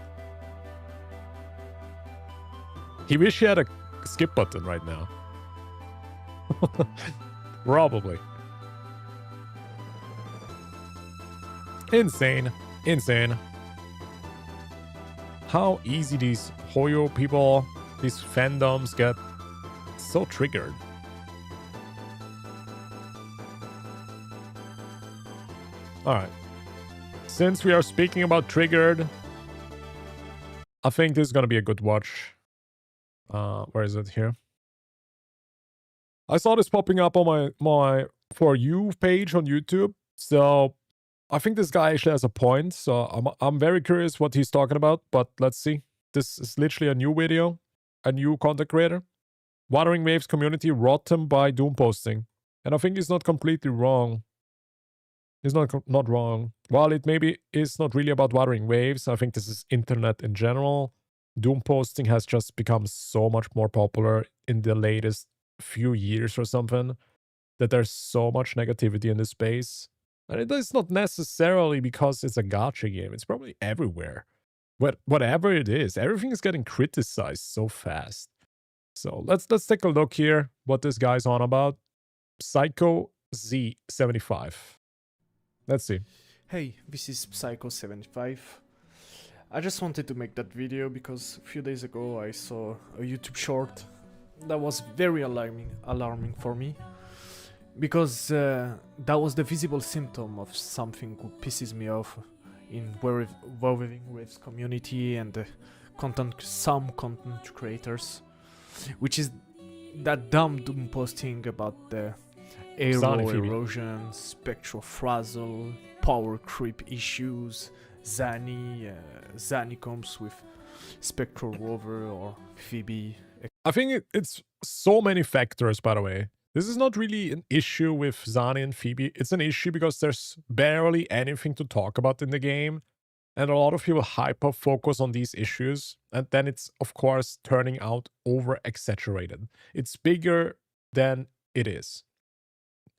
He wish he had a skip button right now. Probably. Insane. Insane. How easy these Hoyo people, these fandoms get so triggered. Alright. Since we are speaking about triggered, I think this is gonna be a good watch. Where is it here? I saw this popping up on my For You page on YouTube. So I think this guy actually has a point. So I'm very curious what he's talking about, but let's see. This is literally a new video, a new content creator. Wuthering Waves community rotten by doom posting. And I think he's not completely wrong. He's not wrong. While it maybe is not really about Wuthering Waves, I think this is internet in general. Doom posting has just become so much more popular in the latest few years or something, that there's so much negativity in this space. And it is not necessarily because it's a gacha game. It's probably everywhere. Whatever it is, everything is getting criticized so fast. So let's take a look here what this guy's on about. Psycho Z75. Let's see. Hey, this is Psycho75. I just wanted to make that video because a few days ago I saw a YouTube short that was very alarming for me. Because that was the visible symptom of something that pisses me off in Wuthering Waves community and some content creators. Which is that dumb doom posting about the aero erosion, spectral frazzle, power creep issues, Zani comes with Spectral Rover or Phoebe. I think it's so many factors, by the way. This is not really an issue with Zani and Phoebe. It's an issue because there's barely anything to talk about in the game. And a lot of people hyper-focus on these issues. And then it's, of course, turning out over-exaggerated. It's bigger than it is.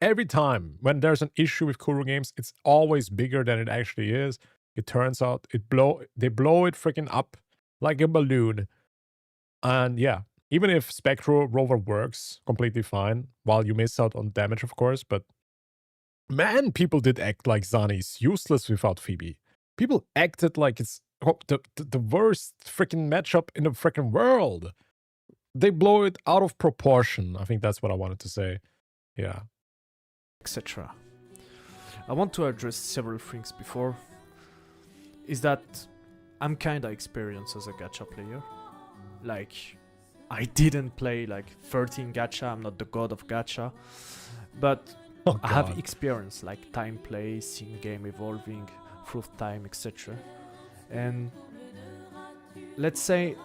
Every time when there's an issue with Kuru games, it's always bigger than it actually is. It turns out they blow it freaking up like a balloon. And yeah, even if Spectral Rover works completely fine, while you miss out on damage, of course, but man, people did act like Zani's useless without Phoebe. People acted like it's the worst freaking matchup in the freaking world. they blow it out of proportion. I think that's what I wanted to say. Yeah. etc. I want to address several things before. Is that I'm kinda experienced as a gacha player. Like, I didn't play like 13 gacha, I'm not the god of gacha. But Oh, I have God. experience like time play, seeing game evolving through time, etc. And let's say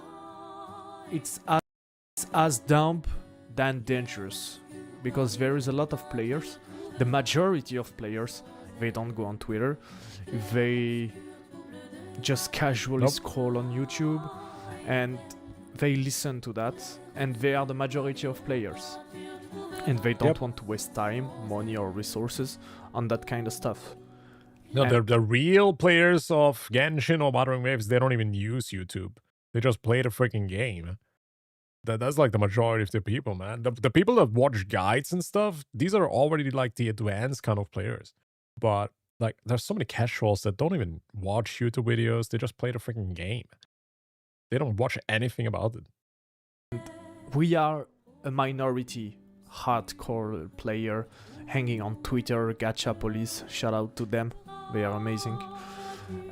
it's as dumb than dangerous, because there is a lot of players, the majority of players, they don't go on Twitter, they just casually Nope. scroll on YouTube and they listen to that, and they are the majority of players, and they don't Yep. want to waste time, money or resources on that kind of stuff. No, And- the real players of Genshin or Wuthering Waves, they don't even use YouTube. They just play the freaking game. That's like the majority of the people, man. The people that watch guides and stuff, these are already like the advanced kind of players. But like, there's so many casuals that don't even watch YouTube videos. They just play the freaking game. They don't watch anything about it. We are a minority hardcore player hanging on Twitter, Gacha Police, shout out to them, they are amazing.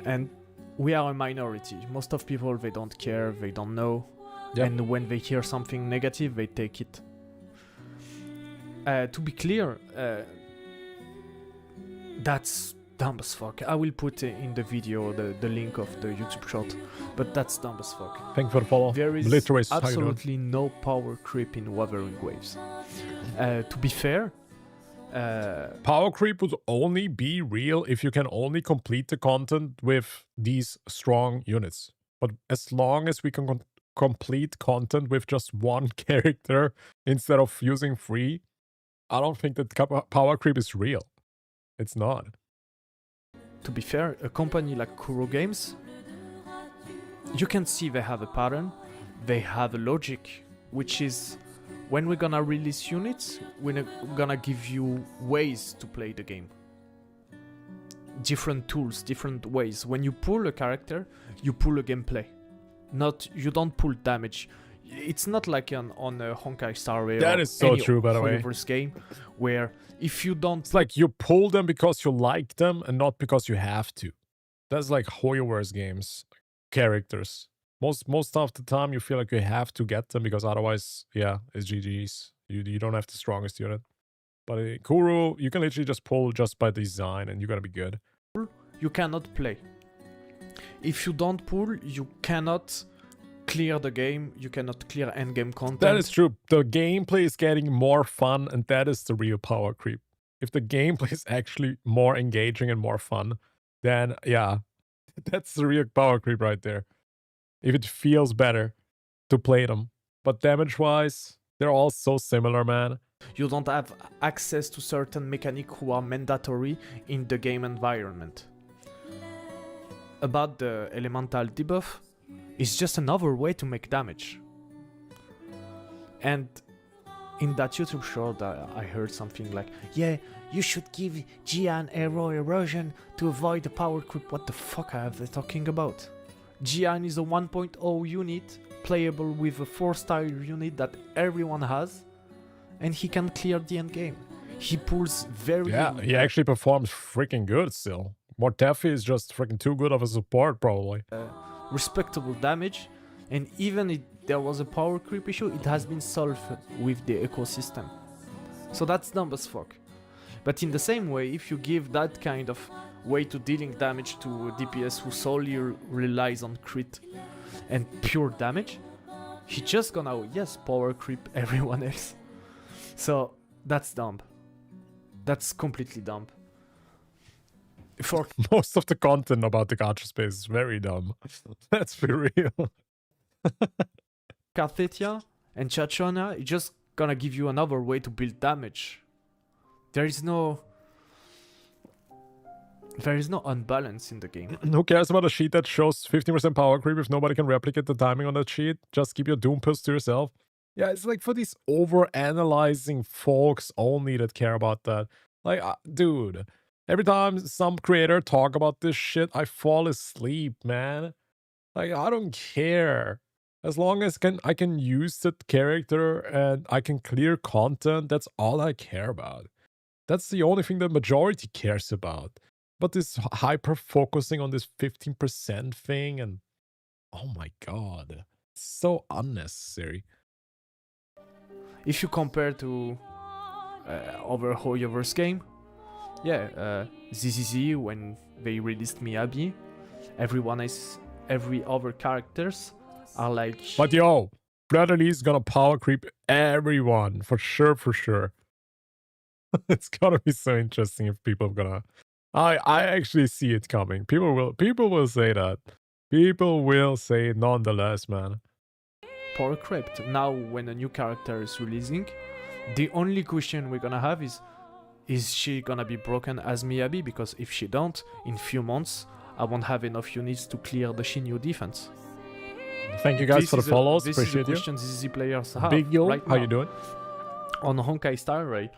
And we are a minority. Most of people, they don't care, they don't know. Yep. And when they hear something negative, they take it. To be clear, that's dumb as fuck. I will put in the video the link of the YouTube short, but that's dumb as fuck. Thank you for the follow. There is Literacy, how you doing? absolutely no power creep in Wuthering Waves. To be fair, Power creep would only be real if you can only complete the content with these strong units. But as long as we can complete content with just one character instead of using 3, I don't think that power creep is real. It's not. to be fair, a company like Kuro Games, you can see they have a pattern, they have a logic, which is when we're gonna release units, we're gonna give you ways to play the game. Different tools, different ways. When you pull a character, you pull a gameplay. You don't pull damage. It's not like on a Honkai Star Rail. That or is so any true, by the way. Hoyoverse game, where if you don't It's like you pull them because you like them and not because you have to. That's like Hoyoverse games, characters. Most of the time you feel like you have to get them because otherwise, yeah, it's GG's. You don't have the strongest unit. But in Kuro, you can literally just pull just by design and you're gonna be good. you cannot play. If you don't pull, you cannot clear the game, you cannot clear endgame content. That is true. The gameplay is getting more fun and that is the real power creep. If the gameplay is actually more engaging and more fun, then yeah, that's the real power creep right there. If it feels better to play them. But damage-wise, they're all so similar, man. You don't have access to certain mechanics who are mandatory in the game environment. About the elemental debuff, it's just another way to make damage. And in that YouTube short, I heard something like, yeah, you should give Jian arrow erosion to avoid the power creep. What the fuck are they talking about? Jian is a 1.0 unit, playable with a 4-star unit that everyone has, and he can clear the end game. He pulls very... Yeah, he actually performs freaking good still. Mortefi is just freaking too good of a support, probably. respectable damage, and even if there was a power creep issue, it has been solved with the ecosystem. So that's dumb as fuck. But in the same way, if you give that kind of way to dealing damage to a DPS who solely relies on crit and pure damage, he just gonna, yes, power creep everyone else. So that's dumb. That's completely dumb. For Most of the content about the gacha space is very dumb. Let's be real. CARTETHYA and Chachona, it's just gonna give you another way to build damage. There is no unbalance in the game. Who cares about a sheet that shows 15% power creep if nobody can replicate the timing on that sheet? Just keep your Doom pills to yourself. Yeah, it's like for these over-analyzing folks only that care about that. Like, dude, every time some creator talk about this shit, I fall asleep, man. Like, I don't care. As long as I can use that character and I can clear content, that's all I care about. That's the only thing the majority cares about. But this hyper focusing on this 15% thing, and oh my god, it's so unnecessary. If you compare to other Hoyoverse game, yeah, ZZZ, when they released Miyabi, every other characters are like... But yo, Brotherly is gonna power creep everyone, for sure, for sure. It's gonna be so interesting if people are gonna... I actually see it coming. People will say that. People will say it nonetheless, man. Power crept. Now, when a new character is releasing, the only question we're gonna have is she gonna be broken as Miyabi? Because if she don't, in few months, I won't have enough units to clear the Shinyu defense. Thank you guys for the follows. This Appreciate is a you. question ZZ players have Big Yo, right how now. you doing? On Honkai Star Rail,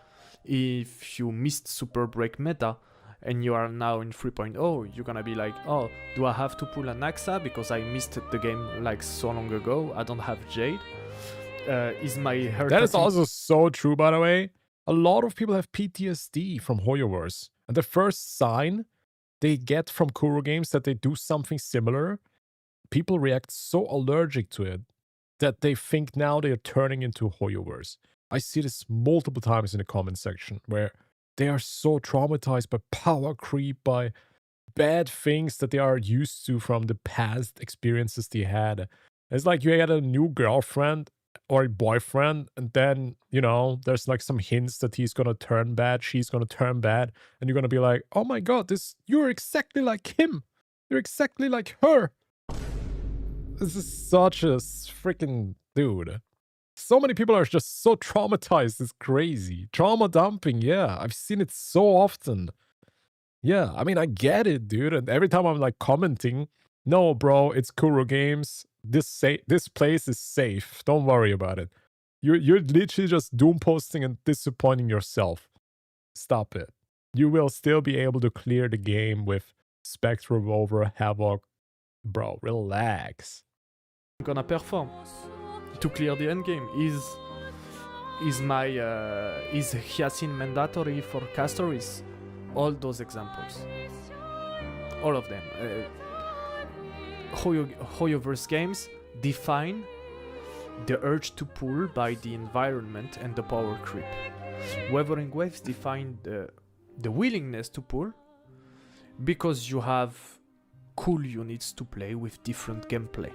if you missed Super Break meta and you are now in 3.0, you're gonna be like, oh, do I have to pull an Axa because I missed the game like so long ago? I don't have Jade. Is my haircut... That is also so true, by the way. A lot of people have PTSD from Hoyoverse. And the first sign they get from Kuro games that they do something similar, people react so allergic to it that they think now they are turning into Hoyoverse. I see this multiple times in the comment section where they are so traumatized by power creep, by bad things that they are used to from the past experiences they had. It's like you had a new girlfriend or a boyfriend, and then, you know, there's like some hints that he's gonna turn bad, she's gonna turn bad, and you're gonna be like, oh my god, you're exactly like him. You're exactly like her. This is such a freaking dude. So many people are just so traumatized. It's crazy. Trauma dumping, yeah. I've seen it so often. Yeah, I mean, I get it, dude. And every time I'm like commenting, no, bro, it's Kuro games. This place is safe. Don't worry about it. You're literally just doom posting and disappointing yourself. Stop it. You will still be able to clear the game with Spectre Revolver, Havoc. Bro, relax. Gonna perform to clear the end game. Is Hyacinth mandatory for casteries? All those examples, all of them. Hoyoverse games define the urge to pull by the environment and the power creep. Wuthering Waves define the willingness to pull because you have cool units to play with different gameplay.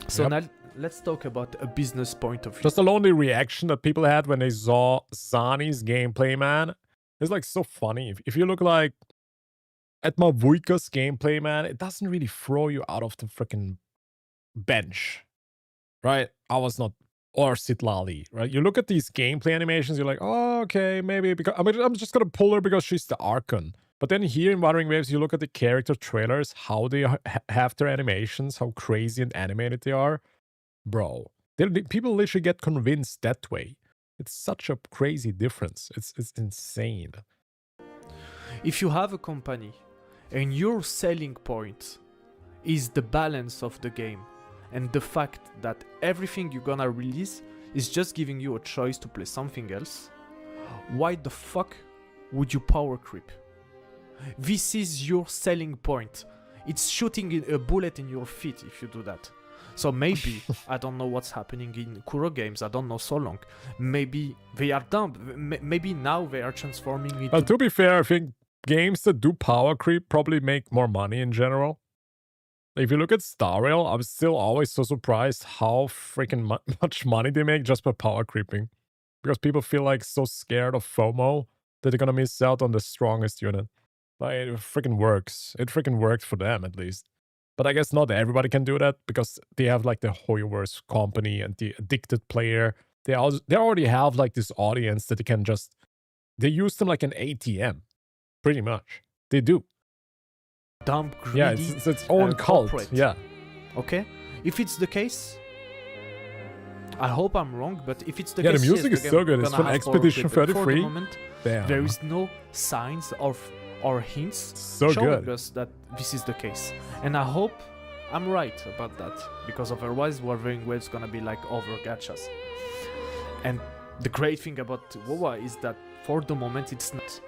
So now let's talk about a business point of view. Just the lonely reaction that people had when they saw Zani's gameplay, man. It's like so funny. If you look like at Mavuika's gameplay, man, it doesn't really throw you out of the freaking bench, right? I was not, or Sitlali, right? You look at these gameplay animations, you're like, oh, okay, maybe because I'm just gonna pull her because she's the Archon. But then here in Wuthering Waves, you look at the character trailers, how they have their animations, how crazy and animated they are. Bro, people literally get convinced that way. It's such a crazy difference. It's insane. If you have a company and your selling point is the balance of the game and the fact that everything you're gonna release is just giving you a choice to play something else, why the fuck would you power creep? This is your selling point. It's shooting a bullet in your feet if you do that. So maybe, I don't know what's happening in Kuro games, I don't know so long. Maybe they are dumb. Maybe now they are transforming into... But to be fair, I think games that do power creep probably make more money in general. If you look at Star Rail, I'm still always so surprised how freaking much money they make just by power creeping. Because people feel like so scared of FOMO that they're gonna miss out on the strongest unit. Like, it freaking works. It freaking worked for them, at least. But I guess not everybody can do that, because they have, like, the Hoyoverse company and the addicted player. They already have, like, this audience that they can just... They use them like an ATM. Pretty much. They do. Dumb, greedy, yeah, it's its own cult. corporate. Yeah. Okay? If it's the case... I hope I'm wrong, but if it's the Yeah, case... the music yes, is so good. It's gonna from have Expedition power creep. 33. For the moment, Damn. there is no signs of or hints So showing good. us that this is the case. And I hope I'm right about that, because otherwise Wuthering Waves gonna be like other gachas. And the great thing about wuwa is that for the moment it's not.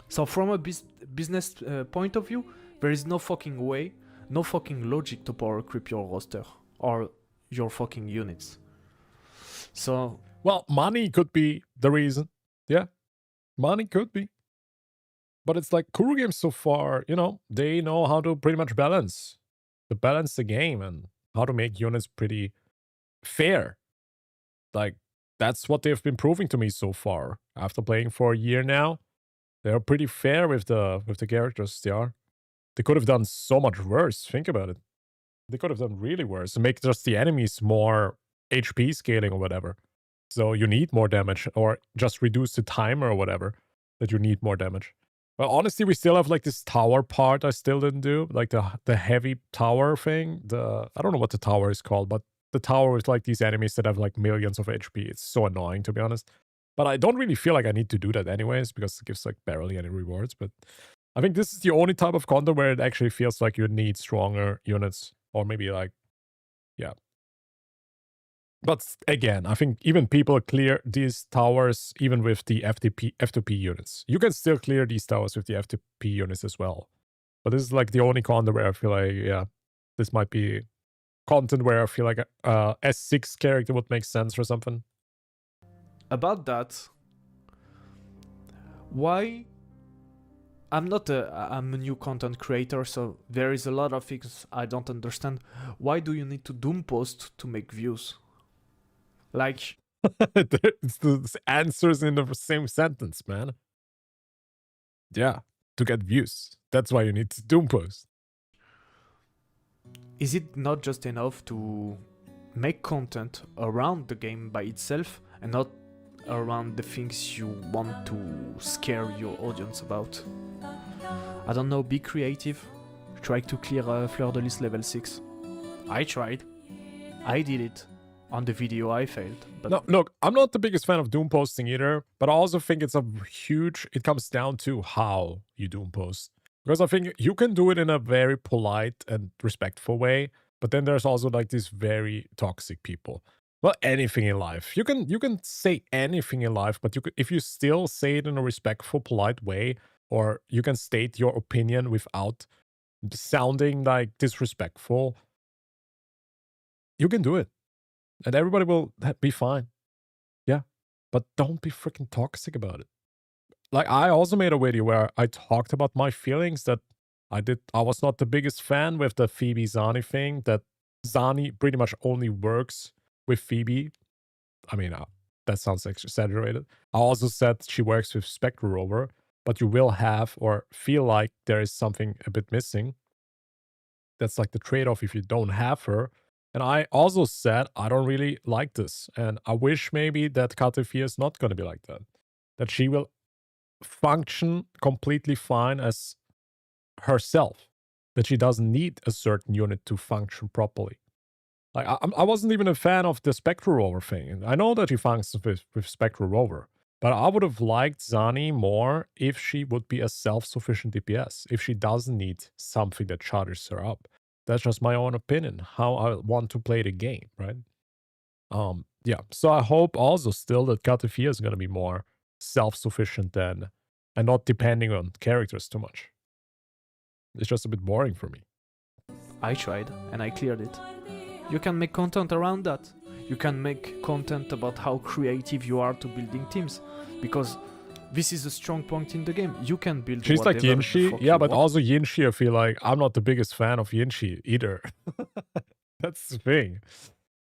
So from a business point of view, there is no fucking way, no fucking logic to power creep your roster or your fucking units. So... Well, money could be the reason. Yeah, money could be. But it's like Kuru games so far, you know, they know how to pretty much balance the game and how to make units pretty fair. Like, that's what they've been proving to me so far. After playing for a year now, they're pretty fair with the characters. They are. They could have done so much worse. Think about it. They could have done really worse and make just the enemies more HP scaling or whatever. So you need more damage, or just reduce the timer or whatever that you need more damage. Well, honestly, we still have like this tower part I still didn't do, like the heavy tower thing. I don't know what the tower is called, but the tower with like these enemies that have like millions of HP. It's so annoying, to be honest. But I don't really feel like I need to do that anyways, because it gives like barely any rewards. But I think this is the only type of content where it actually feels like you need stronger units, or maybe like, yeah. But again, I think even people clear these towers even with the F2P units. You can still clear these towers with the F2P units as well. But this is like the only content where I feel like, yeah, this might be content where I feel like a S6 character would make sense or something. About that, why... I'm a new content creator, so there is a lot of things I don't understand. Why do you need to doom post to make views? Like... It's the answers in the same sentence, man. Yeah, to get views. That's why you need to doom post. Is it not just enough to make content around the game by itself and not around the things you want to scare your audience about? I don't know, be creative. Try to clear Fleur de Lis level 6. I tried. I did it. On the video I failed. But no, look, I'm not the biggest fan of doom posting either, but I also think it comes down to how you doom post. Because I think you can do it in a very polite and respectful way, but then there's also like these very toxic people. Well, anything in life. You can say anything in life, but if you still say it in a respectful, polite way, or you can state your opinion without sounding like disrespectful, you can do it. And everybody will be fine. Yeah. But don't be freaking toxic about it. Like, I also made a video where I talked about my feelings that I was not the biggest fan with the Phoebe Zani thing, that Zani pretty much only works with Phoebe. I mean, that sounds exaggerated. I also said she works with Spectre Rover, but you will have or feel like there is something a bit missing. That's like the trade-off if you don't have her. And I also said I don't really like this. And I wish maybe that CARTETHYA is not going to be like that. That she will function completely fine as herself. That she doesn't need a certain unit to function properly. Like, I wasn't even a fan of the Spectre Rover thing. I know that she functions with Spectre Rover. But I would have liked Zani more if she would be a self-sufficient DPS. If she doesn't need something that charges her up. That's just my own opinion, how I want to play the game, right? Yeah, so I hope also still that CARTETHYA is going to be more self-sufficient and not depending on characters too much. It's just a bit boring for me. I tried, and I cleared it. You can make content around that. You can make content about how creative you are to building teams, because this is a strong point in the game. You can build. She's like Yinshi, yeah, but also Yinshi, I feel like I'm not the biggest fan of Yinshi either. That's the thing.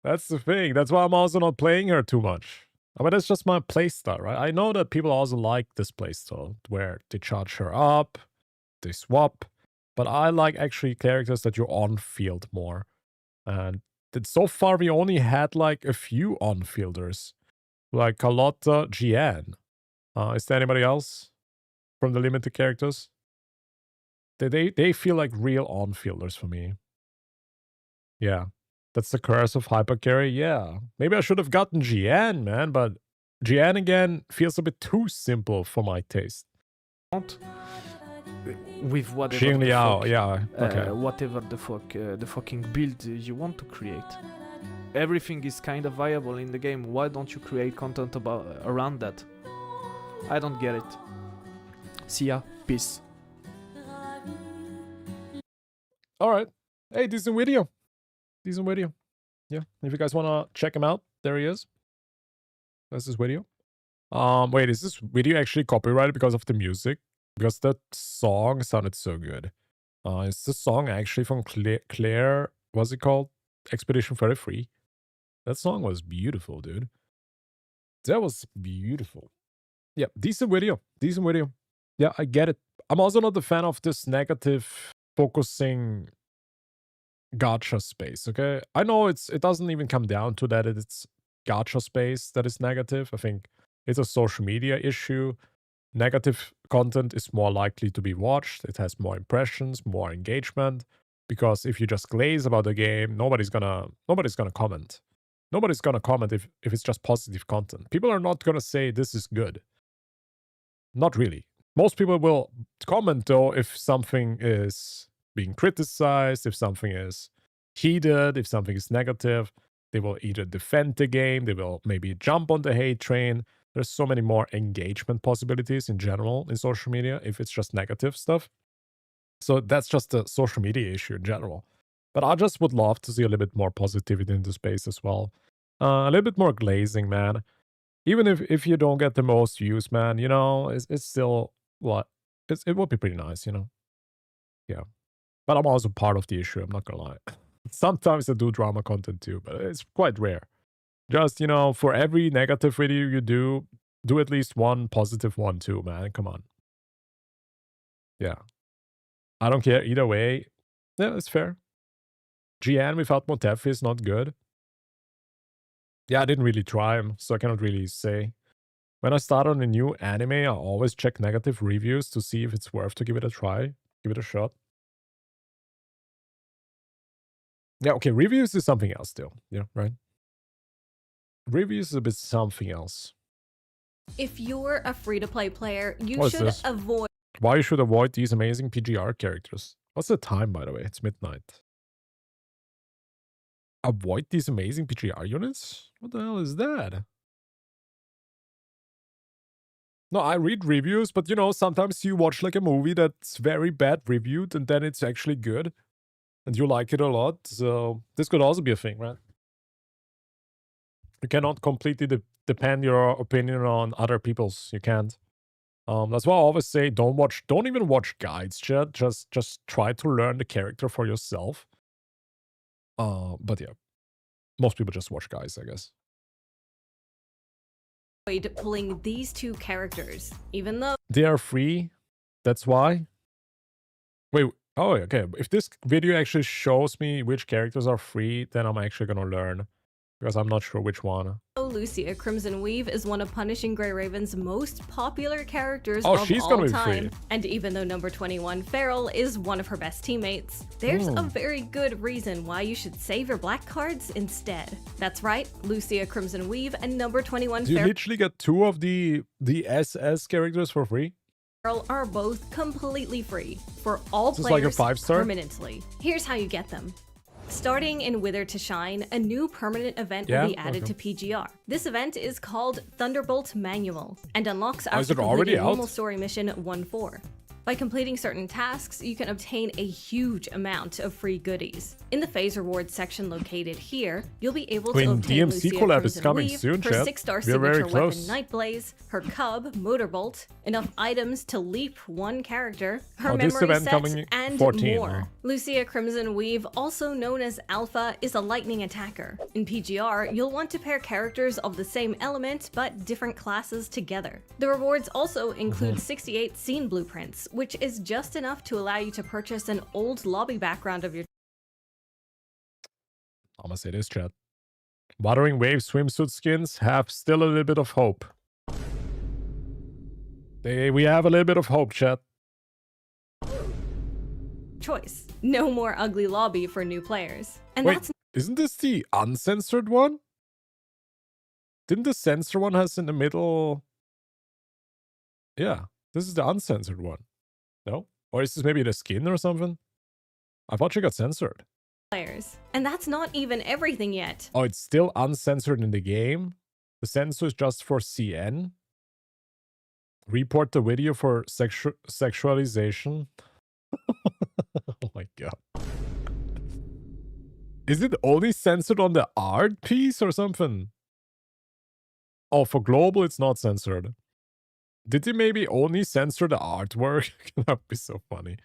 That's the thing. That's why I'm also not playing her too much. I mean, that's just my playstyle, right? I know that people also like this playstyle where they charge her up, they swap, but I like actually characters that you're on field more. And so far we only had like a few on-fielders, like Carlotta, Jian. Is there anybody else from the limited characters? They feel like real on-fielders for me. Yeah. That's the curse of hypercarry. Yeah. Maybe I should have gotten Jian, man, but Jian again feels a bit too simple for my taste. with whatever Xing the Liao, fuck, yeah, okay. whatever the fucking build you want to create. Everything is kind of viable in the game. Why don't you create content around that? I don't get it. See ya. Peace. All right. Hey, decent video. Decent video. Yeah, if you guys want to check him out, there he is. That's his video. Wait, is this video actually copyrighted because of the music? Because that song sounded so good. Is this song actually from Claire, what's it called? Expedition 33? That song was beautiful, dude. That was beautiful. Yeah, decent video. Decent video. Yeah, I get it. I'm also not a fan of this negative focusing gacha space, okay? I know it doesn't even come down to that it's gacha space that is negative. I think it's a social media issue. Negative content is more likely to be watched. It has more impressions, more engagement. Because if you just glaze about the game, nobody's gonna comment. Nobody's gonna comment if it's just positive content. People are not gonna say this is good. Not really. Most people will comment though if something is being criticized, if something is heated, if something is negative. They will either defend the game, they will maybe jump on the hate train. There's so many more engagement possibilities in general in social media if it's just negative stuff. So that's just a social media issue in general. But I just would love to see a little bit more positivity in the space as well. A little bit more glazing, man. Even if you don't get the most views, man, you know, it's still what? It would be pretty nice, you know? Yeah. But I'm also part of the issue, I'm not gonna lie. Sometimes I do drama content too, but it's quite rare. Just, you know, for every negative video you do at least one positive one too, man. Come on. Yeah. I don't care either way. Yeah, it's fair. GN without Motefi is not good. Yeah, I didn't really try him, so I cannot really say. When I start on a new anime, I always check negative reviews to see if it's worth to give it a try, give it a shot. Yeah, okay, reviews is something else still. Yeah, right? Reviews is a bit something else. If you're a free-to-play player, you What is should this? avoid Why you should avoid these amazing PGR characters. What's the time, by the way? It's midnight. Avoid these amazing PGR units? What the hell is that? No, I read reviews, but you know, sometimes you watch like a movie that's very bad reviewed and then it's actually good. And you like it a lot, so this could also be a thing, right? You cannot completely depend your opinion on other people's. You can't. That's why I always say don't even watch guides, chat. Just try to learn the character for yourself. But yeah, most people just watch guides, I guess. pulling these two characters, even though They are free. That's why. Wait. Oh, okay. If this video actually shows me which characters are free, then I'm actually gonna learn. Because I'm not sure which one. Lucia Crimson Weave is one of Punishing Grey Raven's most popular characters Oh, of she's all gonna be time. free. And even though number 21 Feral is one of her best teammates, there's a very good reason why you should save your black cards instead. That's right, Lucia Crimson Weave and number 21 Do you Feral literally get two of the SS characters for free? are both completely free for all Is this like a players 5-star? permanently. Here's how you get them. Starting in Wither to Shine, a new permanent event Yeah? will be added Okay. to PGR. This event is called Thunderbolt Manual and unlocks is after it already completing out? normal story mission 1-4. By completing certain tasks, you can obtain a huge amount of free goodies. In the phase rewards section located here, you'll be able to obtain DMC Lucia collab is Crimson coming Weave, soon, her chat. 6-star We are very signature weapon close. Nightblaze, her cub Motorbolt, enough items to leap one character, her Oh, this memory event set, coming and 14, more. huh? Lucia Crimson Weave, also known as Alpha, is a lightning attacker. In PGR, you'll want to pair characters of the same element but different classes together. The rewards also include 68 scene blueprints, which is just enough to allow you to purchase an old lobby background of your I'm gonna say this, chat. Wuthering Waves swimsuit skins have still a little bit of hope. We have a little bit of hope, chat. choice. No more ugly lobby for new players. And Wait, that's isn't this the uncensored one? Didn't the censored one has in the middle? Yeah, this is the uncensored one. No? Or is this maybe the skin or something? I thought she got censored. players. And that's not even everything yet. Oh, it's still uncensored in the game? The censor is just for CN? Report the video for sexualization? Oh my god. Is it only censored on the art piece or something? Oh, for global it's not censored. Did they maybe only censor the artwork? That'd be so funny.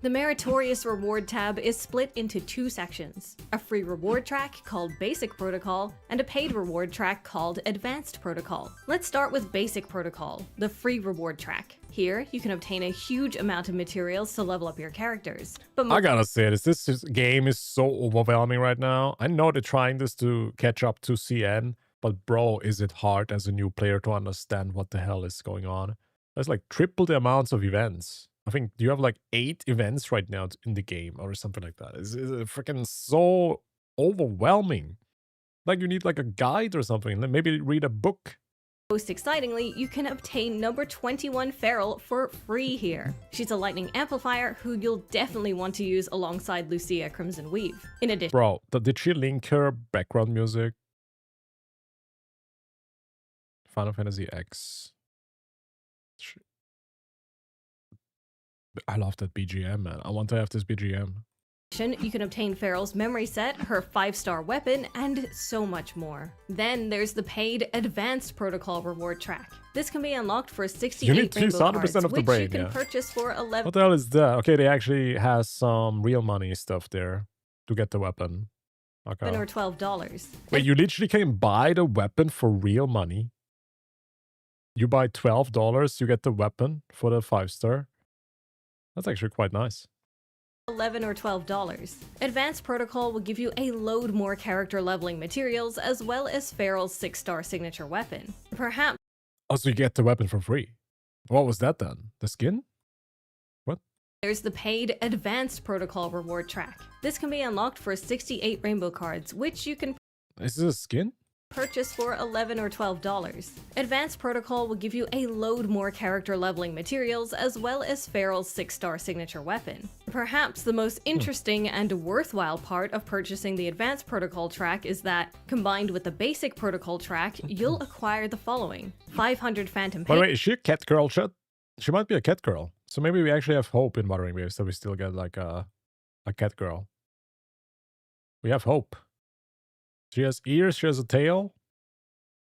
The meritorious reward tab is split into two sections, a free reward track called Basic Protocol and a paid reward track called Advanced Protocol. Let's start with Basic Protocol, the free reward track. Here, you can obtain a huge amount of materials to level up your characters. But I gotta say this game is so overwhelming right now. I know they're trying this to catch up to CN, but bro, is it hard as a new player to understand what the hell is going on? There's like triple the amounts of events. I think you have like 8 events right now in the game or something like that. It's freaking so overwhelming. Like you need like a guide or something. Then maybe read a book. most excitingly, you can obtain number 21 Feral for free here. She's a lightning amplifier who you'll definitely want to use alongside Lucia Crimson Weave. In addition, Bro, did she link her background music? Final Fantasy X. I love that BGM, man. I want to have this BGM. you can obtain Feral's memory set, her 5-star weapon, and so much more. Then there's the paid Advanced Protocol reward track. This can be unlocked for 68 You need to use rainbow 100% cards, of the which brain, you can yeah. purchase for 11. What the hell is that? Okay, they actually has some real money stuff there to get the weapon. Okay. Or $12. Wait, you literally can buy the weapon for real money? You buy $12, you get the weapon for the 5-star? That's actually quite nice. $11 or $12. Advanced Protocol will give you a load more character leveling materials as well as Feral's 6-star signature weapon. Perhaps Also, you get the weapon for free. What was that then? The skin? What? there's the paid Advanced Protocol reward track. This can be unlocked for 68 rainbow cards, which you can Is this a skin? purchase for $11 or $12. Advanced Protocol will give you a load more character leveling materials as well as Feral's 6-star signature weapon. Perhaps the most interesting and worthwhile part of purchasing the Advanced Protocol track is that, combined with the Basic Protocol track, you'll acquire the following: 500 Phantom By the Paint, way, is she a cat girl, chat? She might be a cat girl. So maybe we actually have hope in Wuthering Waves that we still get like a cat girl. We have hope. She has ears, she has a tail.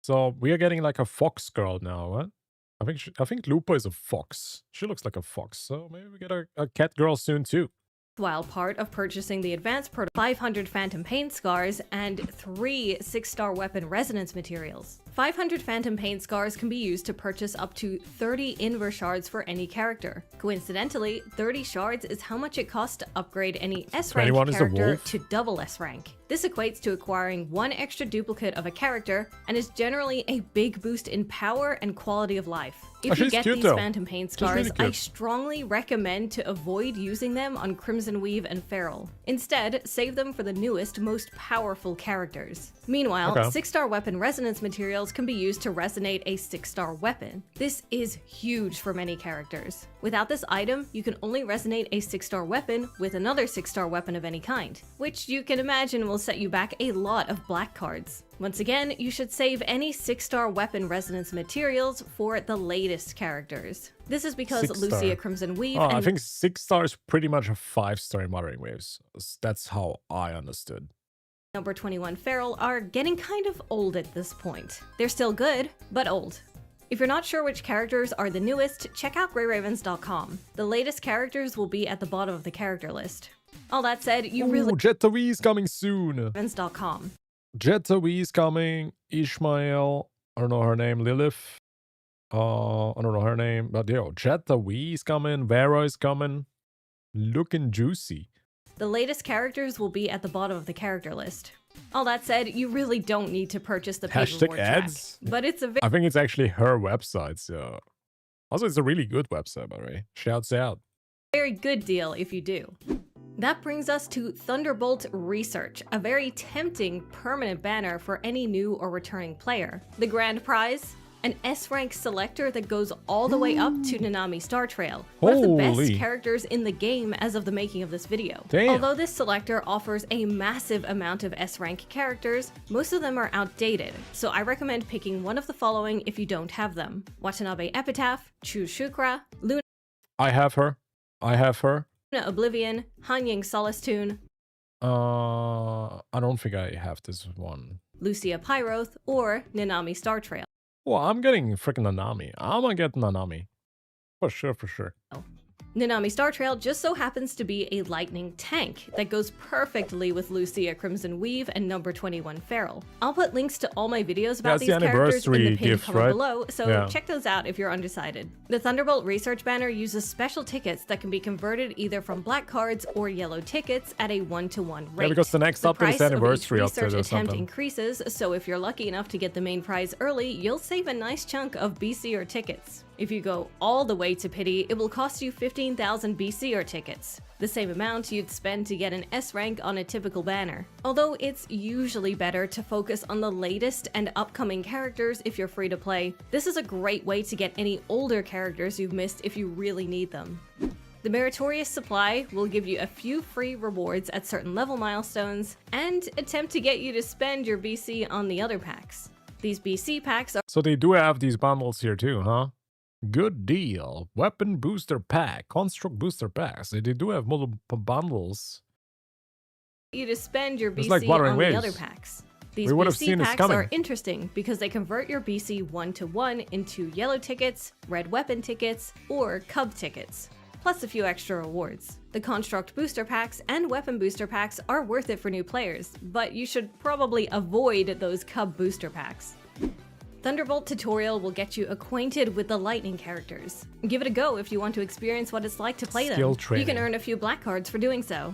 So we are getting like a fox girl now, what? I think LUPA is a fox. She looks like a fox, so maybe we get a cat girl soon too. while part of purchasing the Advanced Protocol, 500 Phantom Paint Scars, and 3 6-star weapon resonance materials. 500 Phantom Paint Scars can be used to purchase up to 30 Inver shards for any character. Coincidentally, 30 shards is how much it costs to upgrade any S-rank 21 is a character wolf. to double S-rank. This equates to acquiring 1 extra duplicate of a character, and is generally a big boost in power and quality of life. If you she's get cute, these though. Phantom Paint She's really Scars, I cute. strongly recommend to avoid using them on Crimson Weave and Feral. Instead, save them for the newest, most powerful characters. Meanwhile, Okay. 6-star weapon resonance materials can be used to resonate a 6-star weapon. This is huge for many characters. Without this item, you can only resonate a 6-star weapon with another 6-star weapon of any kind, which you can imagine will set you back a lot of black cards. Once again, you should save any 6-star weapon resonance materials for the latest characters. This is because 6-star. Lucia Crimson Weave Oh, I and think 6-star is pretty much a 5-star in Wuthering Waves. That's how I understood. number 21 Feral are getting kind of old at this point. They're still good, but old. If you're not sure which characters are the newest, check out greyravens.com. The latest characters will be at the bottom of the character list. All that said, you really Ooh, Jetta V is coming soon. ravens.com. Jetta V is coming. Ishmael, I don't know her name. Lilith, I don't know her name. But yo, Jetta V is coming. Vera is coming. Looking juicy. The latest characters will be at the bottom of the character list. All that said, you really don't need to purchase the paid Hashtag reward ads? track, but it's a I think it's actually her website, so... Also, it's a really good website, by the way. Shouts out. very good deal if you do. That brings us to Thunderbolt Research, a very tempting permanent banner for any new or returning player. The grand prize? an S-rank selector that goes all the way up to Nanami Star Trail, one of the best Holy. characters in the game as of the making of this video. Damn. Although this selector offers a massive amount of S-rank characters, most of them are outdated, so I recommend picking one of the following if you don't have them: Watanabe Epitaph, Chu Shukra, Luna I have her. I have her. Oblivion, Hanying Solace Tune, I don't think I have this one. Lucia Pyroth, or Nanami Star Trail. Well, I'm getting freaking Nanami. I'm gonna get Nanami. For sure, for sure. Nanami Star Trail just so happens to be a lightning tank that goes perfectly with Lucia Crimson Weave and number 21 Feral. I'll put links to all my videos about it's these the characters in the anniversary pinned gift, comment right? below, so Yeah. check those out if you're undecided. The Thunderbolt Research banner uses special tickets that can be converted either from black cards or yellow tickets at a 1-to-1 rate. Yeah, because the next The update is price of each anniversary research update or attempt something. increases, so if you're lucky enough to get the main prize early, you'll save a nice chunk of BC or tickets. If you go all the way to pity, it will cost you 15,000 BC or tickets, the same amount you'd spend to get an S rank on a typical banner. Although it's usually better to focus on the latest and upcoming characters if you're free to play, this is a great way to get any older characters you've missed if you really need them. The Meritorious Supply will give you a few free rewards at certain level milestones, and attempt to get you to spend your BC on the other packs. These BC packs are So they do have these bundles here too, huh? Good deal. Weapon booster pack, construct booster packs. They do have multiple bundles. you to spend your It's BC like Wuthering on Waves. the other packs. These We would have BC seen this packs coming. are interesting because they convert your BC 1-to-1 into yellow tickets, red weapon tickets, or cub tickets, plus a few extra rewards. The construct booster packs and weapon booster packs are worth it for new players, but you should probably avoid those cub booster packs. Thunderbolt Tutorial will get you acquainted with the lightning characters. Give it a go if you want to experience what it's like to play Skill them. training. You can earn a few black cards for doing so.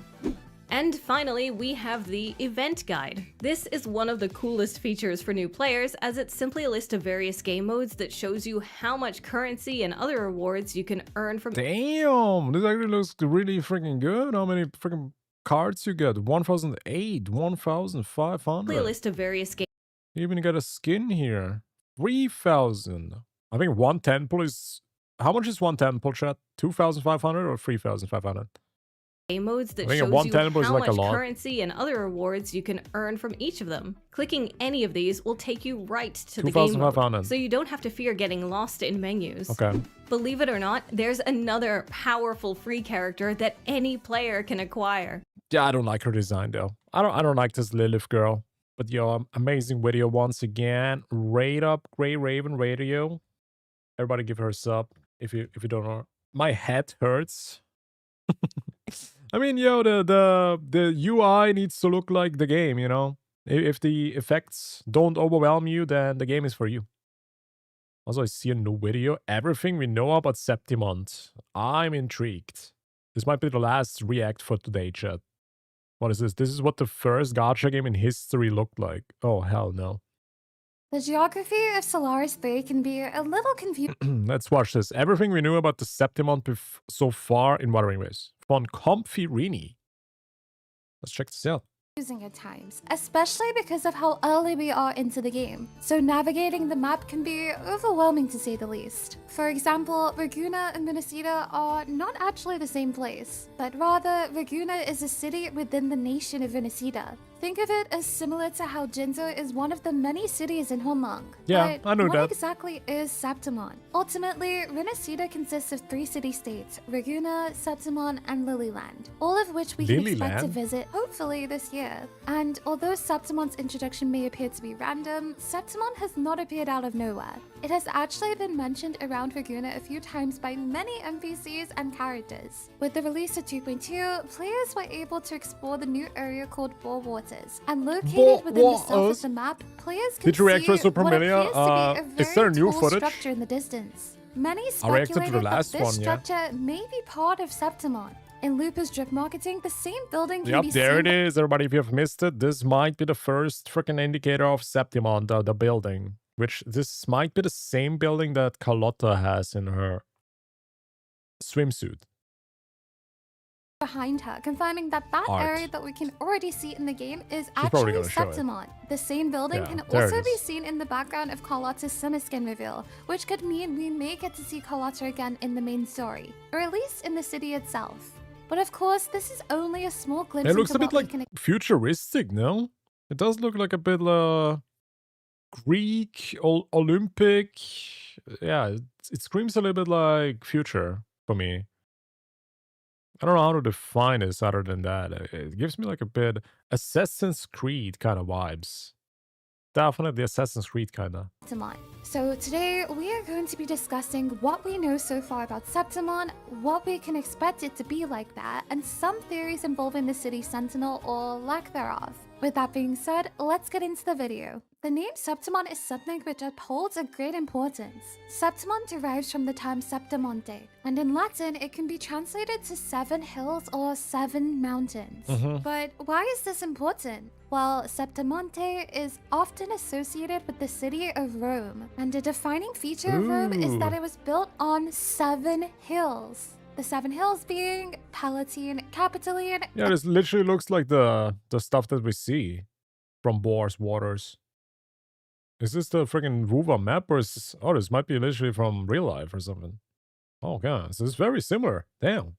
And finally, we have the Event Guide. This is one of the coolest features for new players, as it's simply a list of various game modes that shows you how much currency and other rewards you can earn from Damn, this actually looks really freaking good. How many freaking cards you get? 1,008, 1,500. a list of various game You even got a skin here. 3,000. I think one temple is... How much is one temple, chat? 2,500 or 3,500? modes that I think shows one you temple is how like a much lot. currency and other rewards you can earn from each of them. Clicking any of these will take you right to the game mode, 2,500. so you don't have to fear getting lost in menus. Okay. Believe it or not, there's another powerful free character that any player can acquire. Yeah, I don't like her design though. I don't like this Lilith girl. But yo, amazing video once again. Rate up Grey Raven Radio. Everybody give her a sub if you don't know. My head hurts. I mean, yo, the UI needs to look like the game, you know? If the effects don't overwhelm you, then the game is for you. Also, I see a new video. Everything we know about Septimont. I'm intrigued. This might be the last react for today, chat. What is this? This is what the first gacha game in history looked like. Oh, hell no. The geography of Solaris Bay can be a little confusing Let's watch this. Everything we knew about the Septimont so far in Wuthering Waves. Von Comfy Rini. Let's check this out. at times, especially because of how early we are into the game. So navigating the map can be overwhelming to say the least. For example, Raguna and Minnesota are not actually the same place, but rather Raguna is a city within the nation of Minnesota. Think of it as similar to how Jinzo is one of the many cities in Homong. Yeah, But I know what that. exactly is Septimon? Ultimately, Renacida consists of 3 city-states, Raguna, Septimon, and Lilyland, all of which we can expect to Lilyland? visit, hopefully, this year. And although Septimon's introduction may appear to be random, Septimon has not appeared out of nowhere. It has actually been mentioned around Raguna a few times by many NPCs and characters. With the release of 2.2, players were able to explore the new area called Bore Waters, and located within the south of the map, players can Did you react see to Super what Melia? appears to be a Is there very new tall footage? structure in the distance. Many I reacted to the speculated that last this one, yeah. structure may be part of Septimon. In Lupa's drip marketing, the same building can Yep, be there seen it is. Everybody, if you have missed it, this might be the first freaking indicator of Septimon, the building. Which this might be the same building that Carlotta has in her swimsuit. behind her, confirming that that Art. area that we can already see in the game is probably actually gonna show it. Septimon. The same building Yeah, can there also it be is. seen in the background of Carlotta's summer skin reveal, which could mean we may get to see Carlotta again in the main story, or at least in the city itself. But of course, this is only a small glimpse It looks into a bit what we like can futuristic, no? It does look like a bit Greek, Olympic. Yeah, it screams a little bit like future for me. I don't know how to define this other than that. It gives me like a bit Assassin's Creed kind of vibes. Definitely Assassin's Creed kind of. Septimon. So today we are going to be discussing what we know so far about Septimon, what we can expect it to be like that, and some theories involving the city sentinel or lack thereof. With that being said, let's get into the video. The name Septimon is something which upholds a great importance. Septimon derives from the term septimonte, and in Latin it can be translated to 7 hills or 7 mountains. But why is this important? Well, Septimonte is often associated with the city of Rome, and a defining feature of Rome is that Ooh. it was built on 7 hills. The 7 hills being Palatine, Capitoline, Yeah, this literally looks like the stuff that we see from Boar's Waters. Is this the freaking wuwa map, or is this, oh, this might be literally from real life or something. Oh god, this is very similar. Damn.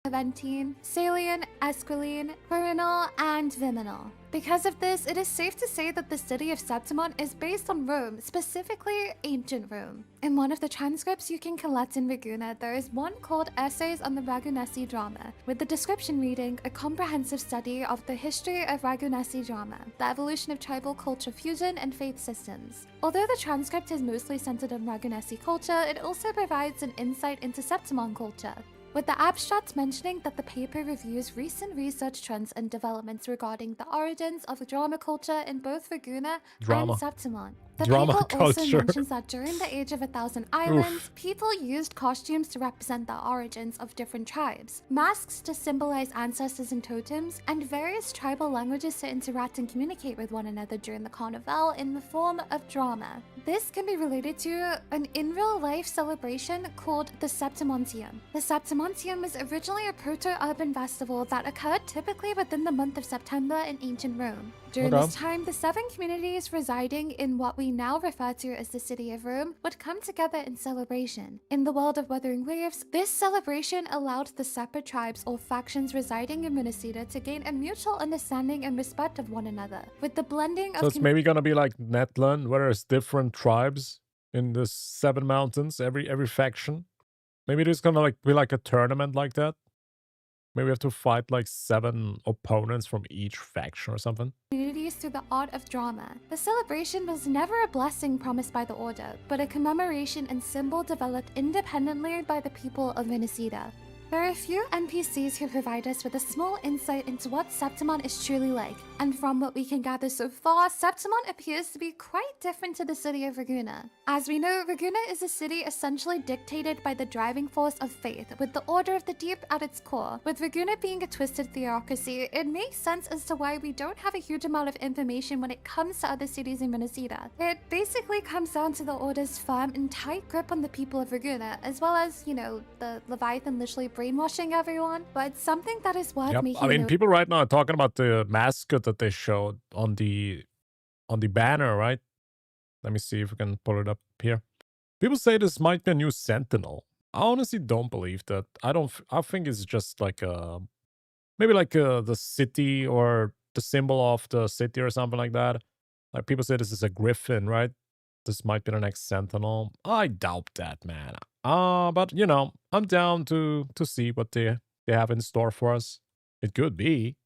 Aventine, Salian, Esquiline, Quirinal, and Viminal. Because of this, it is safe to say that the city of Septimon is based on Rome, specifically ancient Rome. In one of the transcripts you can collect in Ragusa, there is one called Essays on the Ragunesi Drama, with the description reading, a comprehensive study of the history of Ragunesi drama, the evolution of tribal culture fusion and faith systems. Although the transcript is mostly centered on Ragunesi culture, it also provides an insight into Septimon culture, with the abstract mentioning that the paper reviews recent research trends and developments regarding the origins of drama culture in both Ragusa Drama. and Septimon. The Drama paper also culture. mentions that during the Age of 1,000 Islands, people used costumes to represent the origins of different tribes, masks to symbolize ancestors and totems, and various tribal languages to interact and communicate with one another during the carnival in the form of drama. This can be related to an in-real-life celebration called the Septimontium. The Septimontium was originally a proto-urban festival that occurred typically within the month of September in ancient Rome. During Okay. this time, the 7 communities residing in what we now refer to as the city of Rome would come together in celebration. In the world of Wuthering Waves, this celebration allowed the separate tribes or factions residing in Minnesota to gain a mutual understanding and respect of one another, with the blending So of it's maybe gonna be like Netland, where there's different tribes in the 7 mountains, every faction. Maybe there's gonna like be like a tournament like that. Maybe we have to fight like 7 opponents from each faction or something. communities through the art of drama. The celebration was never a blessing promised by the Order, but a commemoration and symbol developed independently by the people of Minnesota. There are a few NPCs who provide us with a small insight into what Septimon is truly like, and from what we can gather so far, Septimon appears to be quite different to the city of Ragusa. As we know, Ragusa is a city essentially dictated by the driving force of faith, with the Order of the Deep at its core. With Ragusa being a twisted theocracy, it makes sense as to why we don't have a huge amount of information when it comes to other cities in Minnesota. It basically comes down to the Order's firm and tight grip on the people of Ragusa, as well as, you know, the Leviathan literally brainwashing everyone, but something that is worth Yep. making I mean, note. people right now are talking about the mascot that they showed on the banner, right? Let me see if we can pull it up here. People say this might be a new Sentinel. I honestly don't believe that. I think it's just like maybe like the city or the symbol of the city or something like that. Like people say this is a griffin, right? This might be the next Sentinel. I doubt that, man. But you know, I'm down to see what they have in store for us. It could be.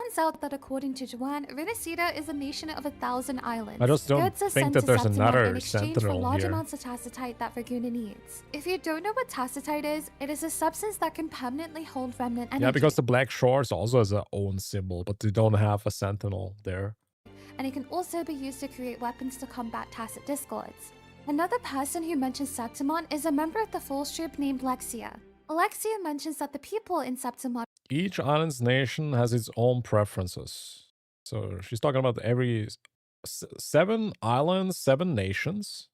Turns out that according to Juan, Renacida is a nation of 1,000 islands. I just don't Goods are think sent that to there's Septimon another in exchange for Sentinel large here. amounts of tacitite that Ragusa needs. If you don't know what tacitite is, it is a substance that can permanently hold remnant energy. Yeah, because the Black Shores also has their own symbol, but they don't have a Sentinel there. And it can also be used to create weapons to combat tacit discords. Another person who mentions Septimon is a member of the False Troop named Lexia. Alexia mentions that the people in Septimon Each island's nation has its own preferences. So she's talking about every 7 islands, 7 nations.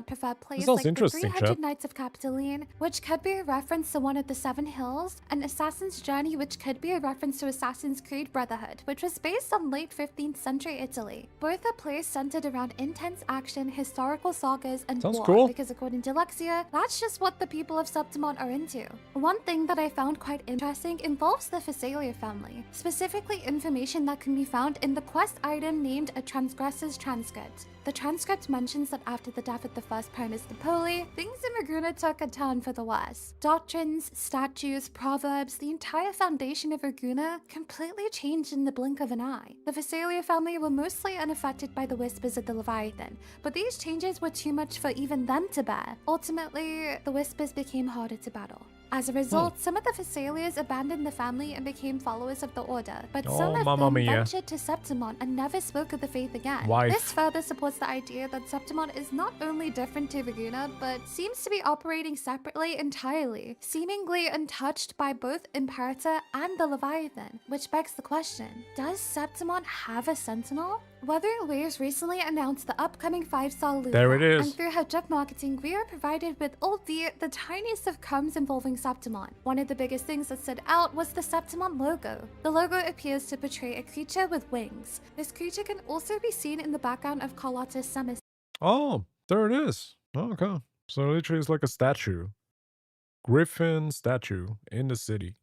prefer plays sounds like the interesting, 300 chap. Nights of Capitoline, which could be a reference to one of the Seven Hills, and Assassin's Journey, which could be a reference to Assassin's Creed Brotherhood, which was based on late 15th century Italy. Both are plays centered around intense action, historical sagas, and Sounds war, cool. because according to Lexia, that's just what the people of Septimont are into. One thing that I found quite interesting involves the Phasalia family, specifically information that can be found in the quest item named A Transgressor's Transcript. The transcript mentions that after the death of the first Pernus Napoli, things in Raguna took a turn for the worse. Doctrines, statutes, proverbs, the entire foundation of Raguna completely changed in the blink of an eye. The Phasalia family were mostly unaffected by the whispers of the Leviathan, but these changes were too much for even them to bear. Ultimately, the whispers became harder to battle. As a result, some of the Phasalias abandoned the family and became followers of the Order, but some of Mamma them mia. ventured to Septimont and never spoke of the faith again. Wife. This further supports the idea that Septimont is not only different to Raguna, but seems to be operating separately entirely, seemingly untouched by both Imperator and the Leviathan, which begs the question, does Septimont have a sentinel? Wuthering Waves recently announced the upcoming 5-star LUPA, There it is. and through her job marketing, we are provided with, albeit the tiniest of crumbs involving Septimont. One of the biggest things that stood out was the Septimont logo. The logo appears to portray a creature with wings. This creature can also be seen in the background of Carlotta's summer Oh, there it is. Oh, okay. So literally it's like a statue. Griffin statue in the city.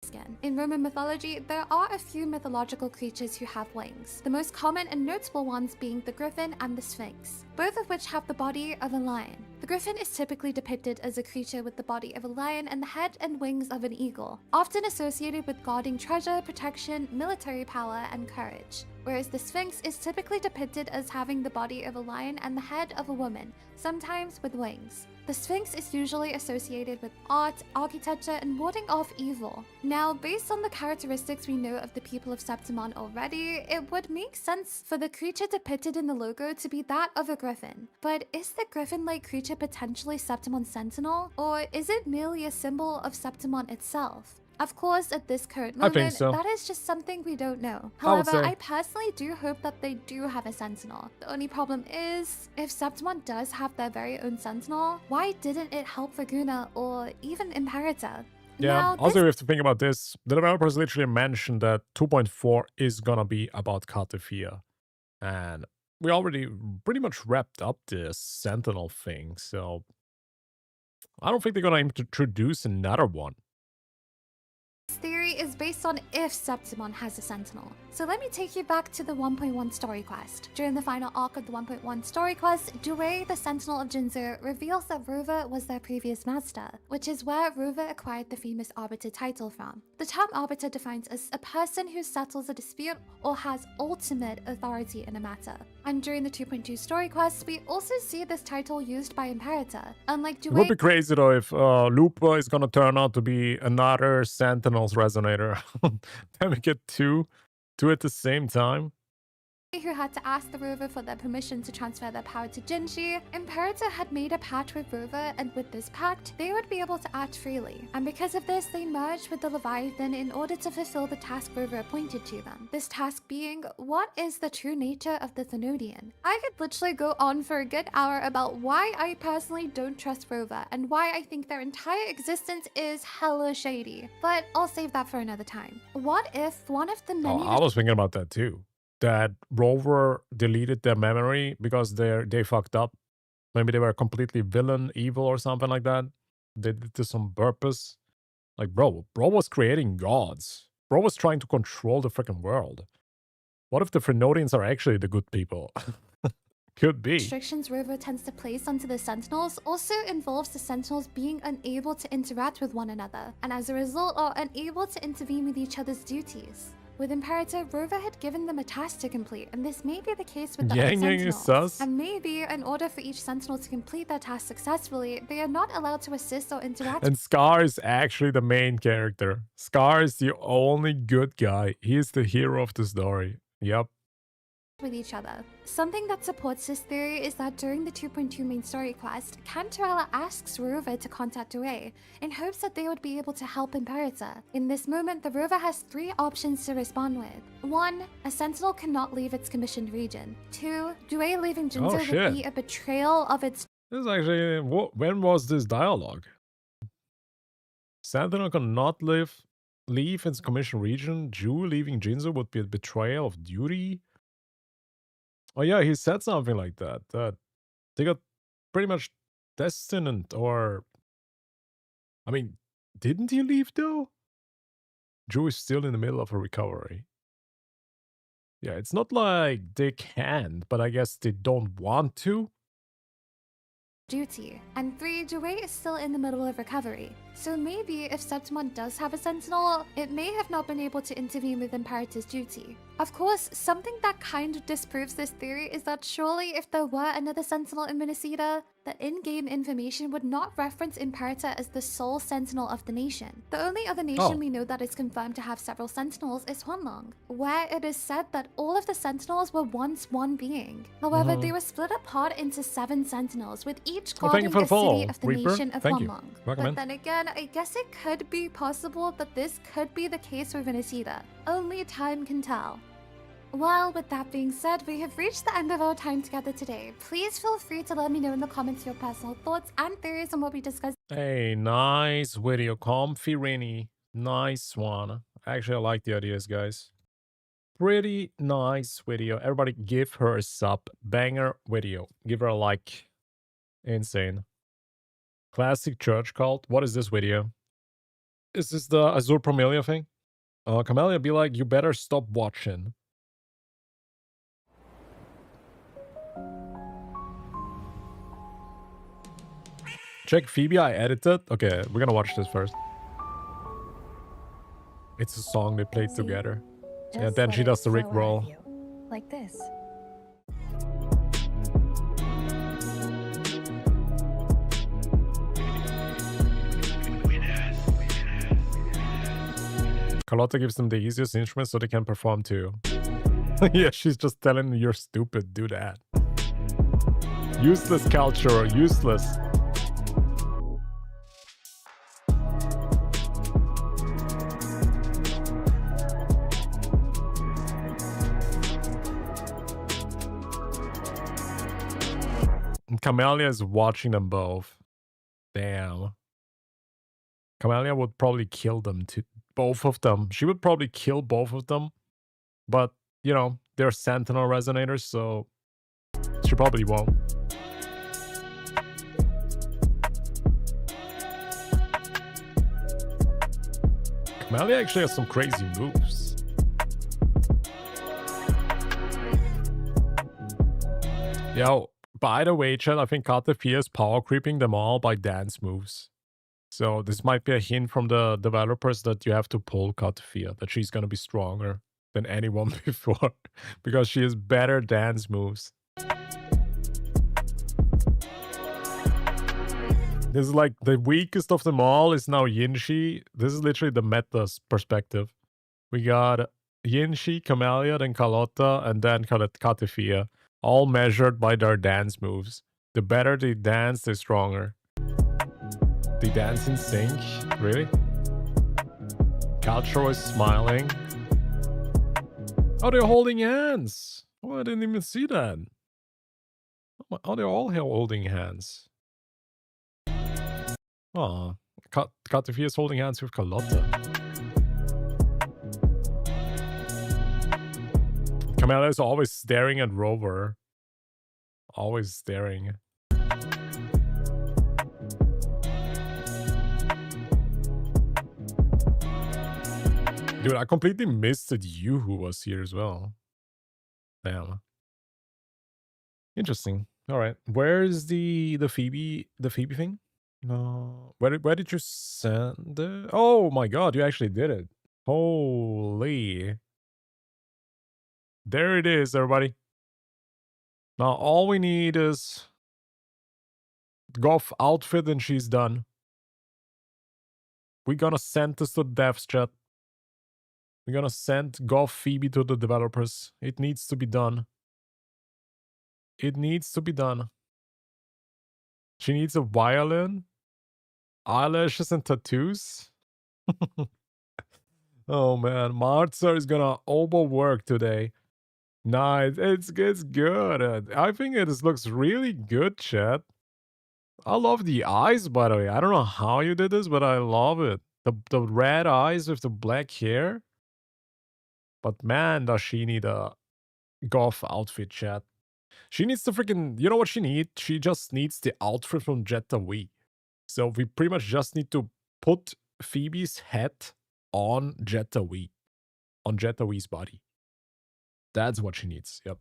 skin. In Roman mythology, there are a few mythological creatures who have wings, the most common and notable ones being the griffin and the sphinx, both of which have the body of a lion. The griffin is typically depicted as a creature with the body of a lion and the head and wings of an eagle, often associated with guarding treasure, protection, military power, and courage. Whereas the Sphinx is typically depicted as having the body of a lion and the head of a woman, sometimes with wings. The Sphinx is usually associated with art, architecture, and warding off evil. Now, based on the characteristics we know of the people of Septimont already, it would make sense for the creature depicted in the logo to be that of a griffin. But is the griffin-like creature potentially Septimont's sentinel? Or is it merely a symbol of Septimont itself? Of course, at this current I think moment, so. that is just something we don't know. I would However, say. I personally do hope that they do have a sentinel. The only problem is, if Septimont does have their very own sentinel, why didn't it help Raguna or even Imperator? Yeah, Now, also this we have to think about this. The developers literally mentioned that 2.4 is gonna be about CARTETHYA. And we already pretty much wrapped up this Sentinel thing, so I don't think they're gonna introduce another one. theory is based on if Septimont has a sentinel. So let me take you back to the 1.1 story quest. During the final arc of the 1.1 story quest, Due, the Sentinel of Jinzu, reveals that Rova was their previous master, which is where Rova acquired the famous Arbiter title from. The term Arbiter defines as a person who settles a dispute or has ultimate authority in a matter. And during the 2.2 story quest, we also see this title used by Imperator. Unlike It would Due, be crazy though if LUPA is gonna turn out to be another Sentinel's resonator. Then we get two at the same time. who had to ask the Rova for their permission to transfer their power to Jinshi, Imperator had made a pact with Rova, and with this pact, they would be able to act freely. And because of this, they merged with the Leviathan in order to fulfill the task Rova appointed to them. This task being, what is the true nature of the Thenodian? I could literally go on for a good hour about why I personally don't trust Rova, and why I think their entire existence is hella shady. But I'll save that for another time. What if one of the many I was thinking about that too. That Rover deleted their memory because they fucked up. Maybe they were completely villain, evil, or something like that. They did this on purpose. Like, bro was creating gods. Bro was trying to control the freaking world. What if the Frenodians are actually the good people? Could be. restrictions Rova tends to place onto the Sentinels also involves the Sentinels being unable to interact with one another, and as a result are unable to intervene with each other's duties. With Imperator, Rova had given them a task to complete, and this may be the case with the other Yang Yang is Sentinels. sus. And maybe, in order for each Sentinel to complete their task successfully, they are not allowed to assist or interact And Scar is actually the main character. Scar is the only good guy. He is the hero of the story. Yep. with each other. Something that supports this theory is that during the 2.2 main story quest, Cantarella asks Rova to contact Due in hopes that they would be able to help Imperator. In this moment, the Rova has 3 options to respond with. 1. A Sentinel cannot leave its commissioned region. 2. Due leaving Jinzu Oh, would shit. be a betrayal of its This is actually... when was this dialogue? Sentinel cannot leave its commission region. Jew leaving Jinzu would be a betrayal of duty. Oh yeah, he said something like that. That they got pretty much destined, or... I mean, didn't he leave though? Drew is still in the middle of a recovery. Yeah, it's not like they can't, but I guess they don't want to. Duty. And 3, Dewey is still in the middle of recovery. So maybe if Septimon does have a sentinel, it may have not been able to intervene with Imperator's duty. Of course, something that kind of disproves this theory is that surely if there were another sentinel in Minnesota, the in-game information would not reference Imperator as the sole sentinel of the nation. The only other nation we know that is confirmed to have several sentinels is Huanlong, where it is said that all of the sentinels were once one being. However, they were split apart into 7 sentinels, with each guarding a city of the nation of Huanlong. But then again, I guess it could be possible that this could be the case with Minnesota. Only time can tell. Well, with that being said, we have reached the end of our time together today. Please feel free to let me know in the comments your personal thoughts and theories on what we discussed. Hey, nice video. Comfy Rini. Nice one. Actually, I like the ideas, guys. Pretty nice video. Everybody give her a sub. Banger video. Give her a like. Insane. Classic church cult. What is this video? Is this the Azure Promelia thing? Camellia be like, you better stop watching. Check Phoebe, I edited. Okay, we're gonna watch this first. It's a song they played together. And then she does the Rick roll. Like this. Carlotta gives them the easiest instrument so they can perform too. Yeah, she's just telling them you're stupid, do that. Useless culture, useless. Camellia is watching them both. Damn. Camellia would probably kill them too. Both of them. She would probably kill both of them. But, you know, they're Sentinel resonators, so she probably won't. Camellia actually has some crazy moves. Yo, by the way, chat, I think CARTETHYA is power creeping them all by dance moves. So this might be a hint from the developers that you have to pull CARTETHYA, that she's gonna be stronger than anyone before, because she has better dance moves. This is like the weakest of them all is now Yinshi. This is literally the meta's perspective. We got Yinshi, Camellia, then Carlotta, and then CARTETHYA. All measured by their dance moves. The better they dance, the stronger. They dance in sync? Really? Culture was smiling. Oh, they're holding hands. Oh, I didn't even see that. Oh, they're all holding hands. Oh, CARTETHYA is holding hands with Carlotta. Camellia is always staring at Rover. Always staring. Dude, I completely missed that Yuhu was here as well. Damn. Interesting. All right. Where is the Phoebe thing? No. Where did you send it? Oh my god, you actually did it. Holy. There it is, everybody. Now all we need is Goth outfit and she's done. We're gonna send this to devs, chat. We're gonna send Goth Phoebe to the developers. It needs to be done. It needs to be done. She needs a violin, eyelashes, and tattoos. Oh man, Martha is gonna overwork today. Nah, it's good. I think it looks really good, chat. I love the eyes, by the way. I don't know how you did this, but I love it. The red eyes with the black hair. But man, does she need a goth outfit, chat. She needs the freaking... You know what she needs? She just needs the outfit from Jetta Wii. So we pretty much just need to put Phoebe's head on Jetta Wii. On Jetta Wii's body. That's what she needs, yep.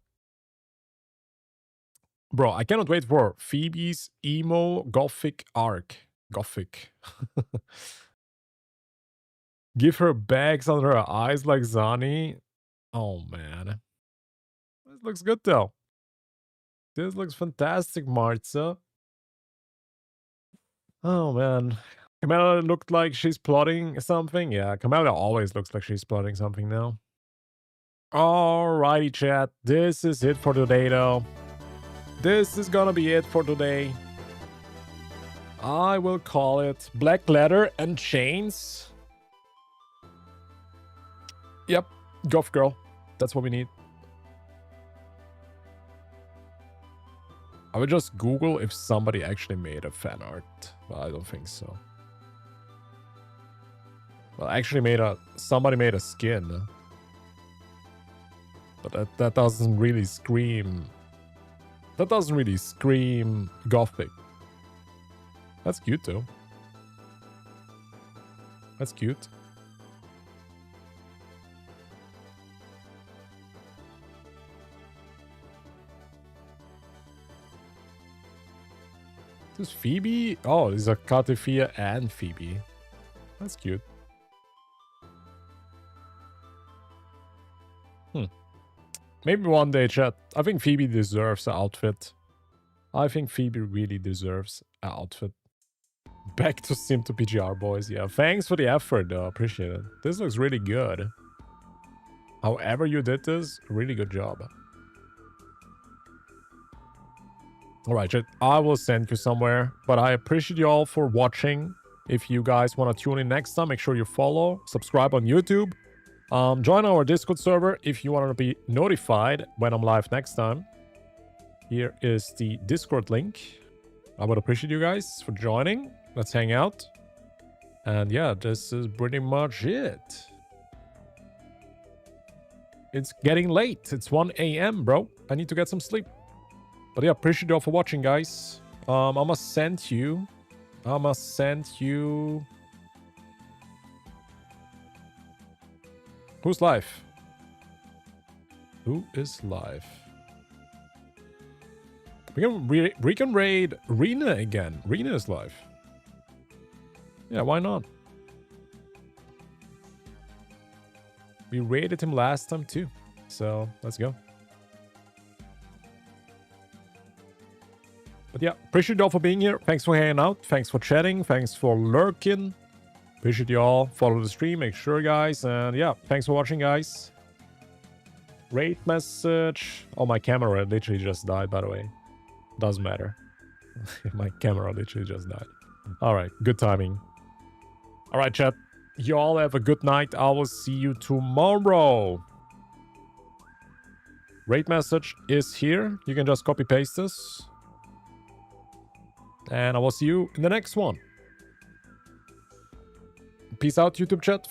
Bro, I cannot wait for Phoebe's emo gothic arc. Gothic. Give her bags under her eyes like Zani. Oh, man. This looks good, though. This looks fantastic, Marza. Oh, man. Camilla looked like she's plotting something. Yeah, Camilla always looks like she's plotting something now. Alrighty, chat. This is it for today, though. This is gonna be it for today. I will call it black leather and chains. Yep, goth girl. That's what we need. I would just Google if somebody actually made a fan art. But I don't think so. Well, actually somebody made a skin. But that doesn't really scream... That doesn't really scream gothic. That's cute, though. That's cute. This is Phoebe? Oh, these are CARTETHYA and Phoebe. That's cute. Maybe one day, chat. I think Phoebe deserves an outfit. I think Phoebe really deserves an outfit. Back to Sim to PGR, boys. Yeah, thanks for the effort, though. Appreciate it. This looks really good. However you did this, really good job. Alright, chat. I will send you somewhere. But I appreciate you all for watching. If you guys want to tune in next time, make sure you follow. Subscribe on YouTube. Join our Discord server if you want to be notified when I'm live next time. Here is the Discord link. I would appreciate you guys for joining. Let's hang out. And yeah, this is pretty much it. It's getting late. It's 1 a.m., bro. I need to get some sleep. But yeah, appreciate you all for watching, guys. I must send you... Who's live? Who is live? We can raid Rena again. Rena is live. Yeah, why not? We raided him last time too. So, let's go. But yeah, appreciate you all for being here. Thanks for hanging out. Thanks for chatting. Thanks for lurking. Appreciate you all. Follow the stream. Make sure, guys. And yeah, thanks for watching, guys. Rate message. Oh, my camera literally just died, by the way. Doesn't matter. My camera literally just died. All right. Good timing. All right, chat. You all have a good night. I will see you tomorrow. Rate message is here. You can just copy paste this. And I will see you in the next one. Peace out, YouTube chat.